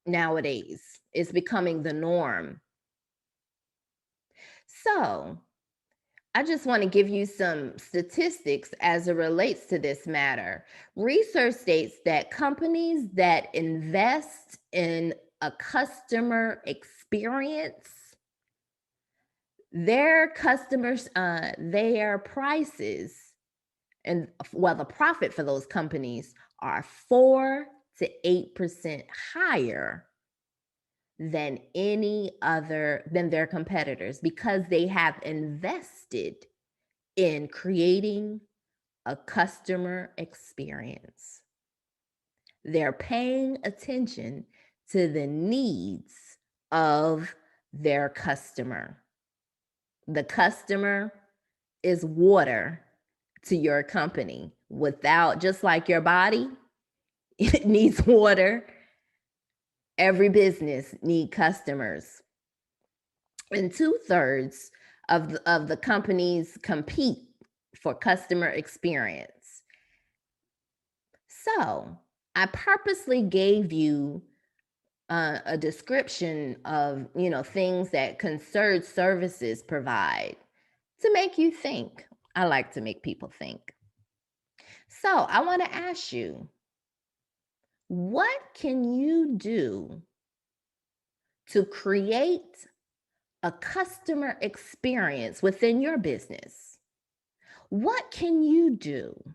S14: Nowadays, it's becoming the norm. So, I just want to give you some statistics as it relates to this matter. Research states that companies that invest in a customer experience, their customers, their prices, and the profit for those companies are 4 to 8% higher than their competitors, because they have invested in creating a customer experience. They're paying attention to the needs of their customer. The customer is water to your company. Just like your body, it needs water. Every business needs customers. And 2/3 of the companies compete for customer experience. So I purposely gave you a description of, things that concerned services provide to make you think. I like to make people think. So I want to ask you, what can you do to create a customer experience within your business? What can you do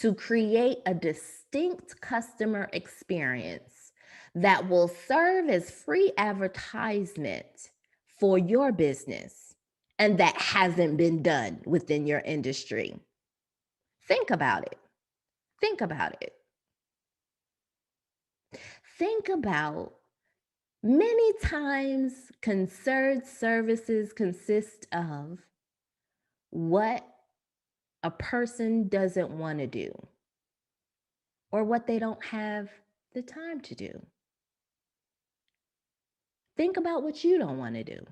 S14: to create a distinct customer experience that will serve as free advertisement for your business and that hasn't been done within your industry? Think about it. Think about it. Think about many times concerned services consist of what a person doesn't want to do or what they don't have the time to do. Think about what you don't want to do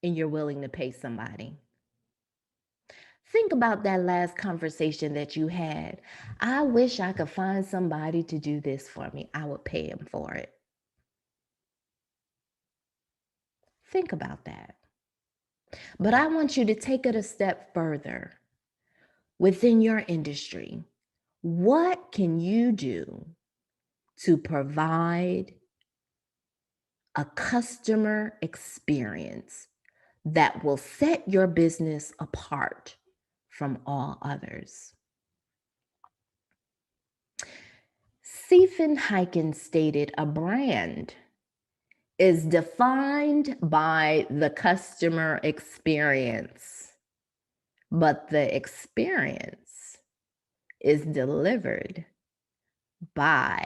S14: and you're willing to pay somebody. Think about that last conversation that you had. I wish I could find somebody to do this for me. I would pay him for it. Think about that. But I want you to take it a step further. Within your industry, what can you do to provide a customer experience that will set your business apart from all others? Stephen Hyken stated, a brand is defined by the customer experience, but the experience is delivered by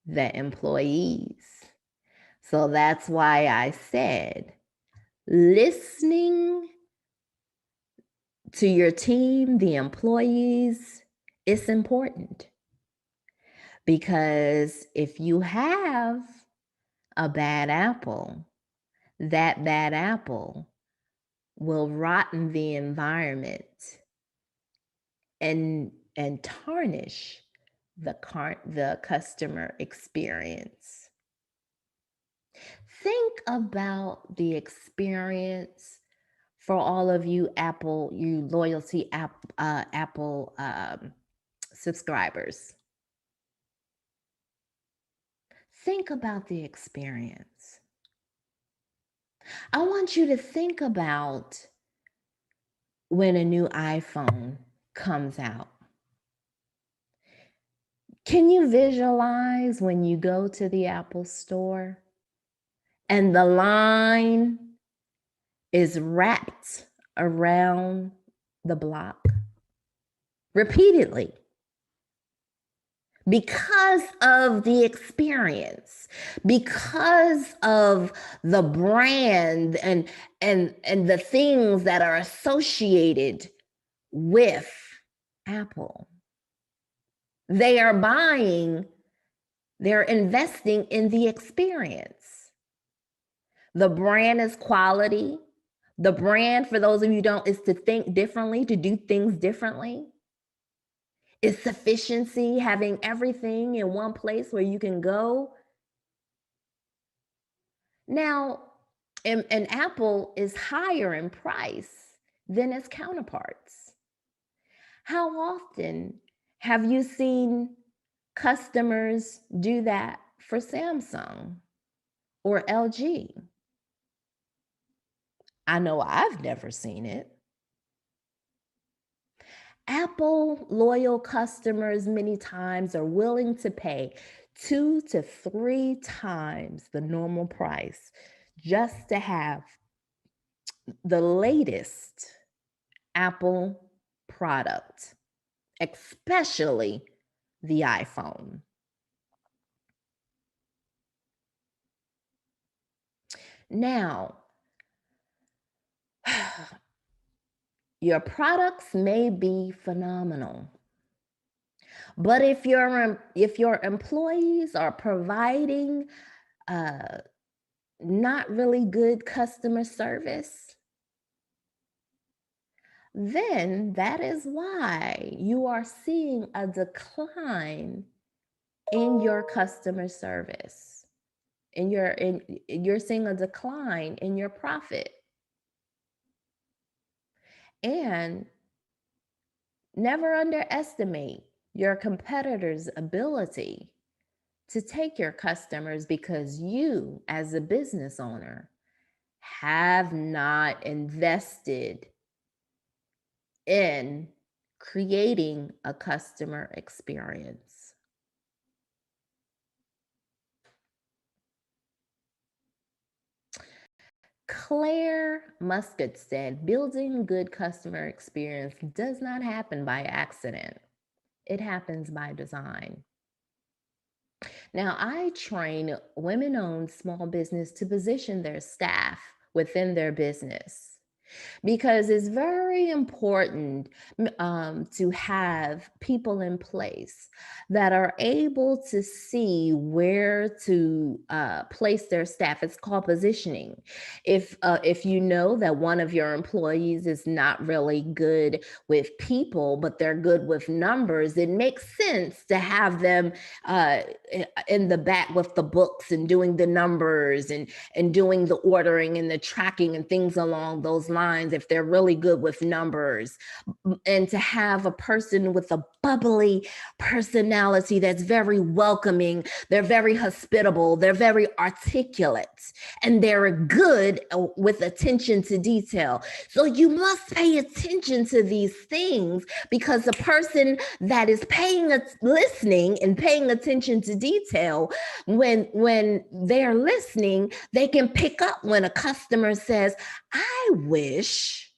S14: the employees. So that's why I said listening to your team, the employees, is important. Because if you have a bad apple, that bad apple will rotten the environment and tarnish the customer experience. Think about the experience for all of you loyalty Apple subscribers. Think about the experience. I want you to think about when a new iPhone comes out. Can you visualize when you go to the Apple store and the line is wrapped around the block repeatedly? Because of the experience, because of the brand and the things that are associated with Apple. They are buying They're investing in the experience. The brand is quality. The brand, for those of you who don't, is to think differently, to do things differently. It's sufficiency, having everything in one place where you can go. Now, and Apple is higher in price than its counterparts. How often have you seen customers do that for Samsung or LG? I know I've never seen it. Apple loyal customers many times are willing to pay 2 to 3 times the normal price just to have the latest Apple product, especially the iPhone. Now, your products may be phenomenal, but if your employees are providing not really good customer service, then that is why you are seeing a decline in your customer service. You're seeing a decline in your profit. And never underestimate your competitor's ability to take your customers, because you, as a business owner, have not invested in creating a customer experience. Claire Muscat said, building good customer experience does not happen by accident. It happens by design. Now, I train women-owned small business to position their staff within their business, because it's very important to have people in place that are able to see where to place their staff. It's called positioning. If you know that one of your employees is not really good with people, but they're good with numbers, it makes sense to have them in the back with the books and doing the numbers and doing the ordering and the tracking and things along those lines, if they're really good with numbers. And to have a person with a bubbly personality that's very welcoming, they're very hospitable, they're very articulate, and they're good with attention to detail. So you must pay attention to these things, because the person that is listening and paying attention to detail, when they're listening, they can pick up when a customer says, I wish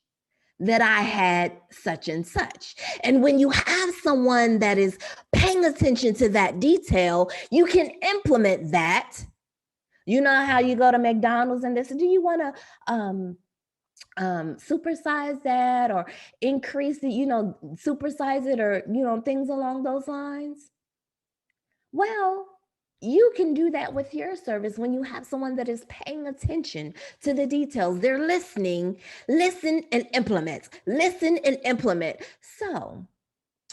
S14: that I had such and such. And when you have someone that is paying attention to that detail, you can implement that. You know how you go to McDonald's and they say, do you want to supersize that or increase it, supersize it, or, things along those lines? Well, you can do that with your service when you have someone that is paying attention to the details. They're listening, listen and implement, listen and implement. So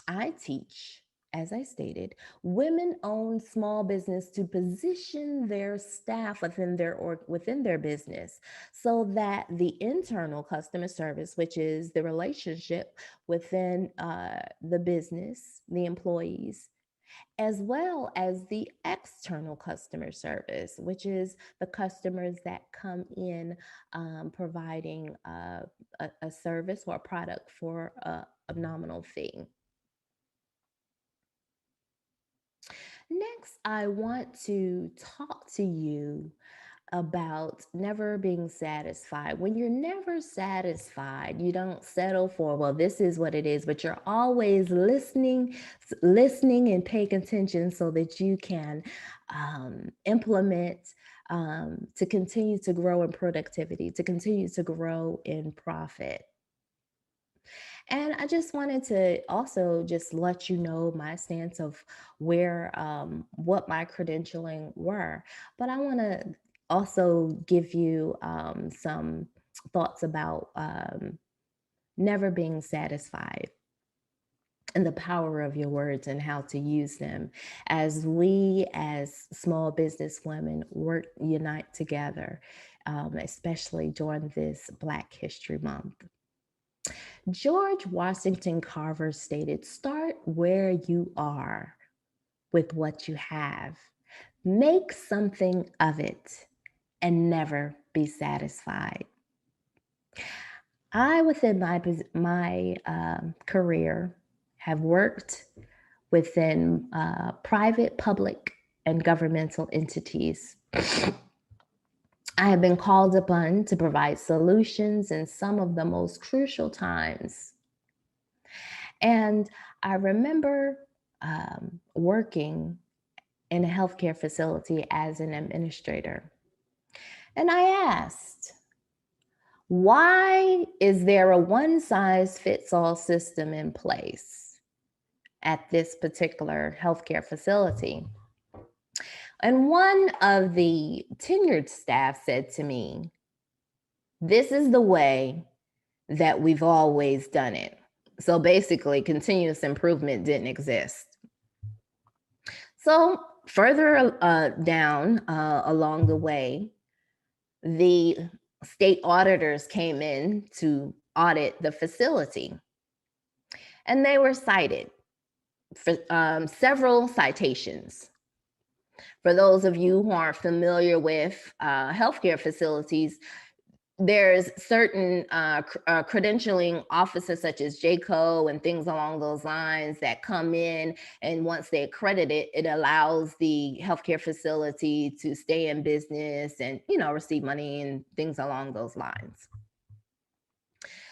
S14: I teach, as I stated, women-owned small business to position their staff within their business, so that the internal customer service, which is the relationship within the business, the employees, as well as the external customer service, which is the customers that come in providing a service or a product for a nominal fee. Next, I want to talk to you about never being satisfied. When you're never satisfied, you don't settle for, well, this is what it is, but you're always listening and paying attention so that you can implement to continue to grow in productivity, to continue to grow in profit. And I just wanted to also just let you know my stance of where, what my credentialing were. But I want to also give you some thoughts about never being satisfied and the power of your words and how to use them as we as small business women unite together, especially during this Black History Month. George Washington Carver stated, "Start where you are with what you have. Make something of it and never be satisfied." I, within my career, have worked within private, public, and governmental entities. I have been called upon to provide solutions in some of the most crucial times. And I remember working in a healthcare facility as an administrator. And I asked, why is there a one-size-fits-all system in place at this particular healthcare facility? And one of the tenured staff said to me, "This is the way that we've always done it." So basically, continuous improvement didn't exist. So further down along the way, the state auditors came in to audit the facility. And they were cited for several citations. For those of you who aren't familiar with healthcare facilities, there's certain credentialing offices such as JCO and things along those lines that come in, and once they accredit it, it allows the healthcare facility to stay in business and, you know, receive money and things along those lines.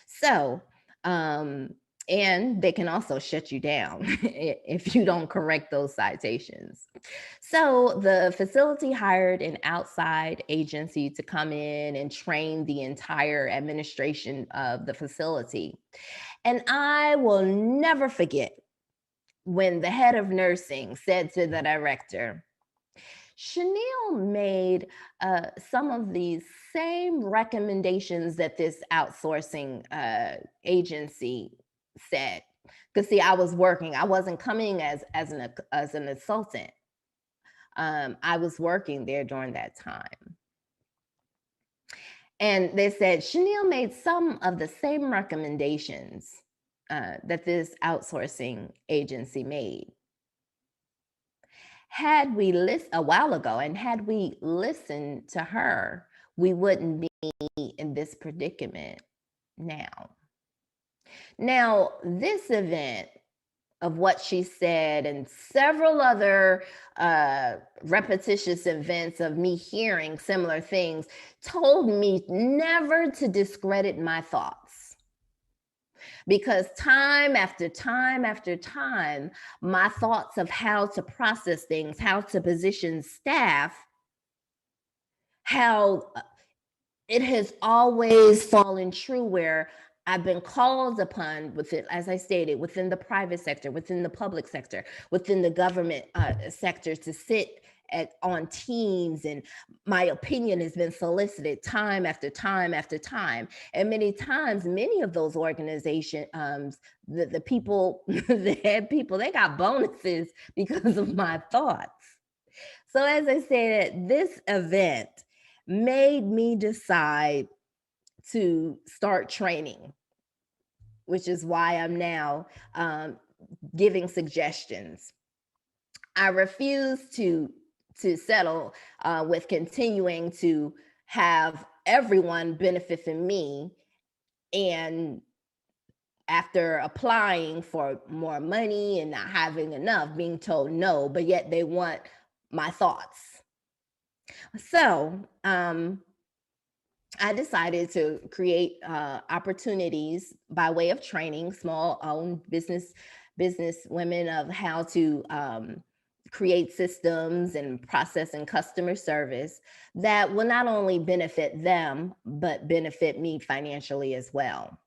S14: So, and they can also shut you down if you don't correct those citations. So the facility hired an outside agency to come in and train the entire administration of the facility. And I will never forget when the head of nursing said to the director, "Chanel made some of these same recommendations that this outsourcing agency said." Because see, I was working. I wasn't coming as an consultant. I was working there during that time. And they said, "Chanel made some of the same recommendations that this outsourcing agency made. Had we listened a while ago, and had we listened to her, we wouldn't be in this predicament now." Now, this event of what she said and several other repetitious events of me hearing similar things told me never to discredit my thoughts. Because time after time after time, my thoughts of how to process things, how to position staff, how it has always fallen true where I've been called upon within, as I stated, within the private sector, within the public sector, within the government sector to sit on teams, and my opinion has been solicited time after time after time. And many times, many of those organizations, the people, the head people, they got bonuses because of my thoughts. So as I said, this event made me decide to start training, which is why I'm now giving suggestions. I refuse to settle with continuing to have everyone benefit from me, and after applying for more money and not having enough, being told no, but yet they want my thoughts. So I decided to create opportunities by way of training small-owned business women of how to create systems and process and customer service that will not only benefit them, but benefit me financially as well.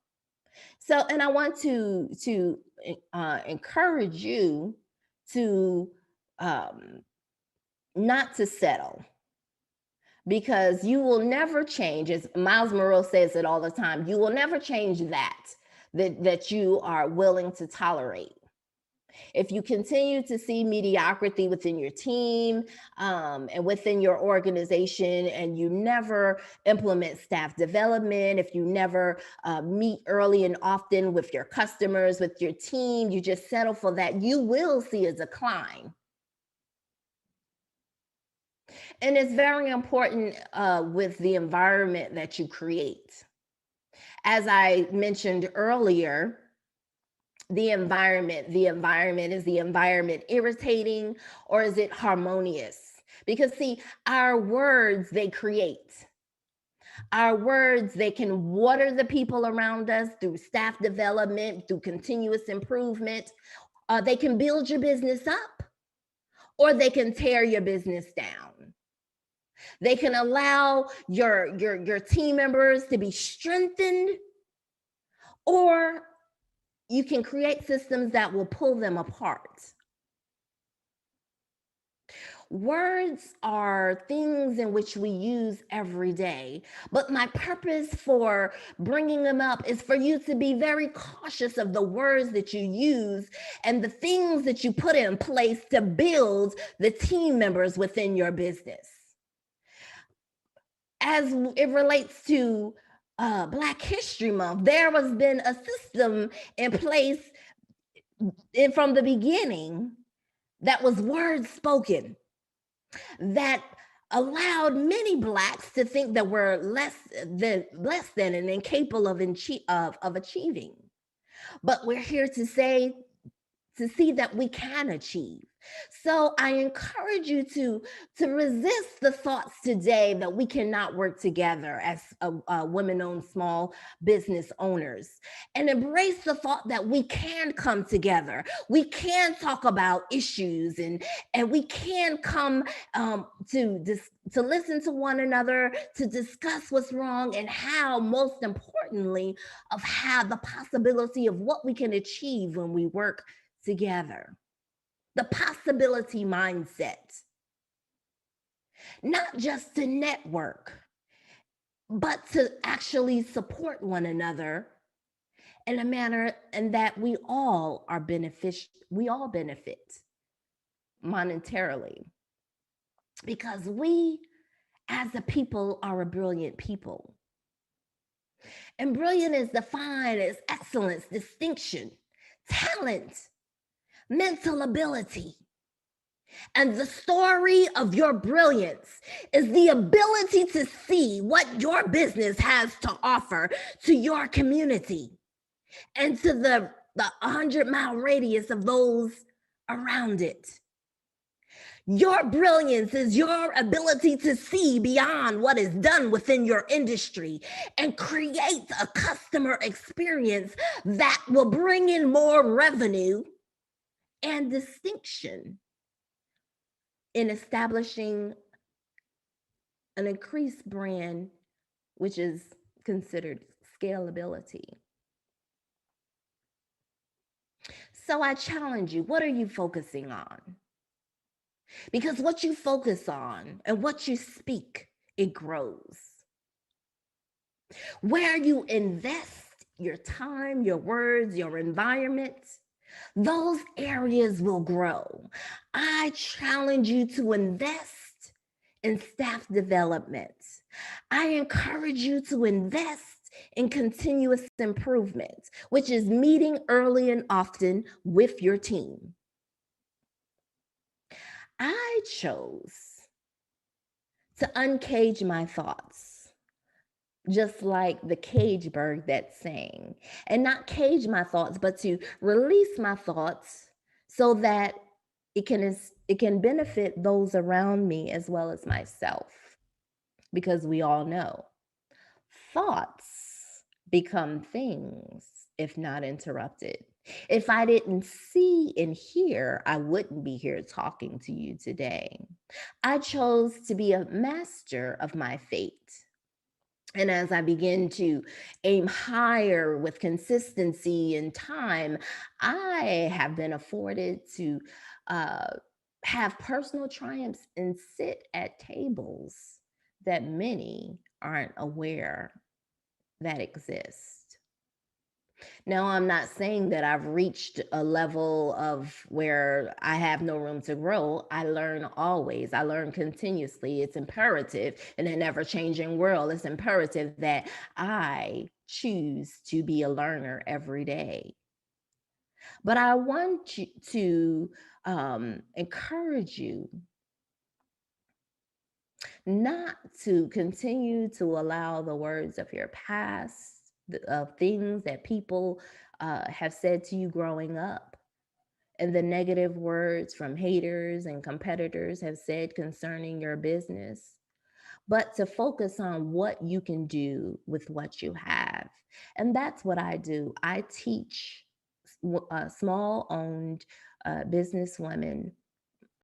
S14: So, and I want to encourage you to not to settle, because you will never change. As Miles Monroe says it all the time, you will never change that you are willing to tolerate. If you continue to see mediocrity within your team and within your organization, and you never implement staff development, if you never meet early and often with your customers, with your team, you just settle for that, you will see a decline. And it's very important with the environment that you create. As I mentioned earlier, the environment, is the environment irritating, or is it harmonious? Because see, our words, they create. Our words, they can water the people around us through staff development, through continuous improvement. They can build your business up, or they can tear your business down. They can allow your team members to be strengthened, or you can create systems that will pull them apart. Words are things in which we use every day, but my purpose for bringing them up is for you to be very cautious of the words that you use and the things that you put in place to build the team members within your business. As it relates to Black History Month, there has been a system in place from the beginning that was words spoken that allowed many Blacks to think that we're less than and incapable of achieving. But we're here to see that we can achieve. So I encourage you to resist the thoughts today that we cannot work together as women-owned small business owners, and embrace the thought that we can come together. We can talk about issues, and we can come to listen to one another, to discuss what's wrong, and how, most importantly, of how the possibility of what we can achieve when we work together. The possibility mindset, not just to network, but to actually support one another in a manner and that we all benefit monetarily, because we as a people are a brilliant people. And brilliant is defined as excellence, distinction, talent, mental ability. And the story of your brilliance is the ability to see what your business has to offer to your community and to the 100-mile radius of those around it. Your brilliance is your ability to see beyond what is done within your industry and create a customer experience that will bring in more revenue and distinction in establishing an increased brand, which is considered scalability. So I challenge you, what are you focusing on? Because what you focus on and what you speak, it grows. Where you invest your time, your words, your environment, those areas will grow. I challenge you to invest in staff development. I encourage you to invest in continuous improvement, which is meeting early and often with your team. I chose to uncage my thoughts, just like the cage bird that sang, and not cage my thoughts, but to release my thoughts so that it can benefit those around me as well as myself. Because we all know thoughts become things if not interrupted. If I didn't see and hear, I wouldn't be here talking to you today. I chose to be a master of my fate. And as I begin to aim higher with consistency and time, I have been afforded to have personal triumphs and sit at tables that many aren't aware that exist. Now, I'm not saying that I've reached a level of where I have no room to grow. I learn always. I learn continuously. It's imperative in an ever-changing world. It's imperative that I choose to be a learner every day. But I want you to encourage you not to continue to allow the words of your past, of things that people have said to you growing up, and the negative words from haters and competitors have said concerning your business, but to focus on what you can do with what you have. And that's what I do. I teach small owned business women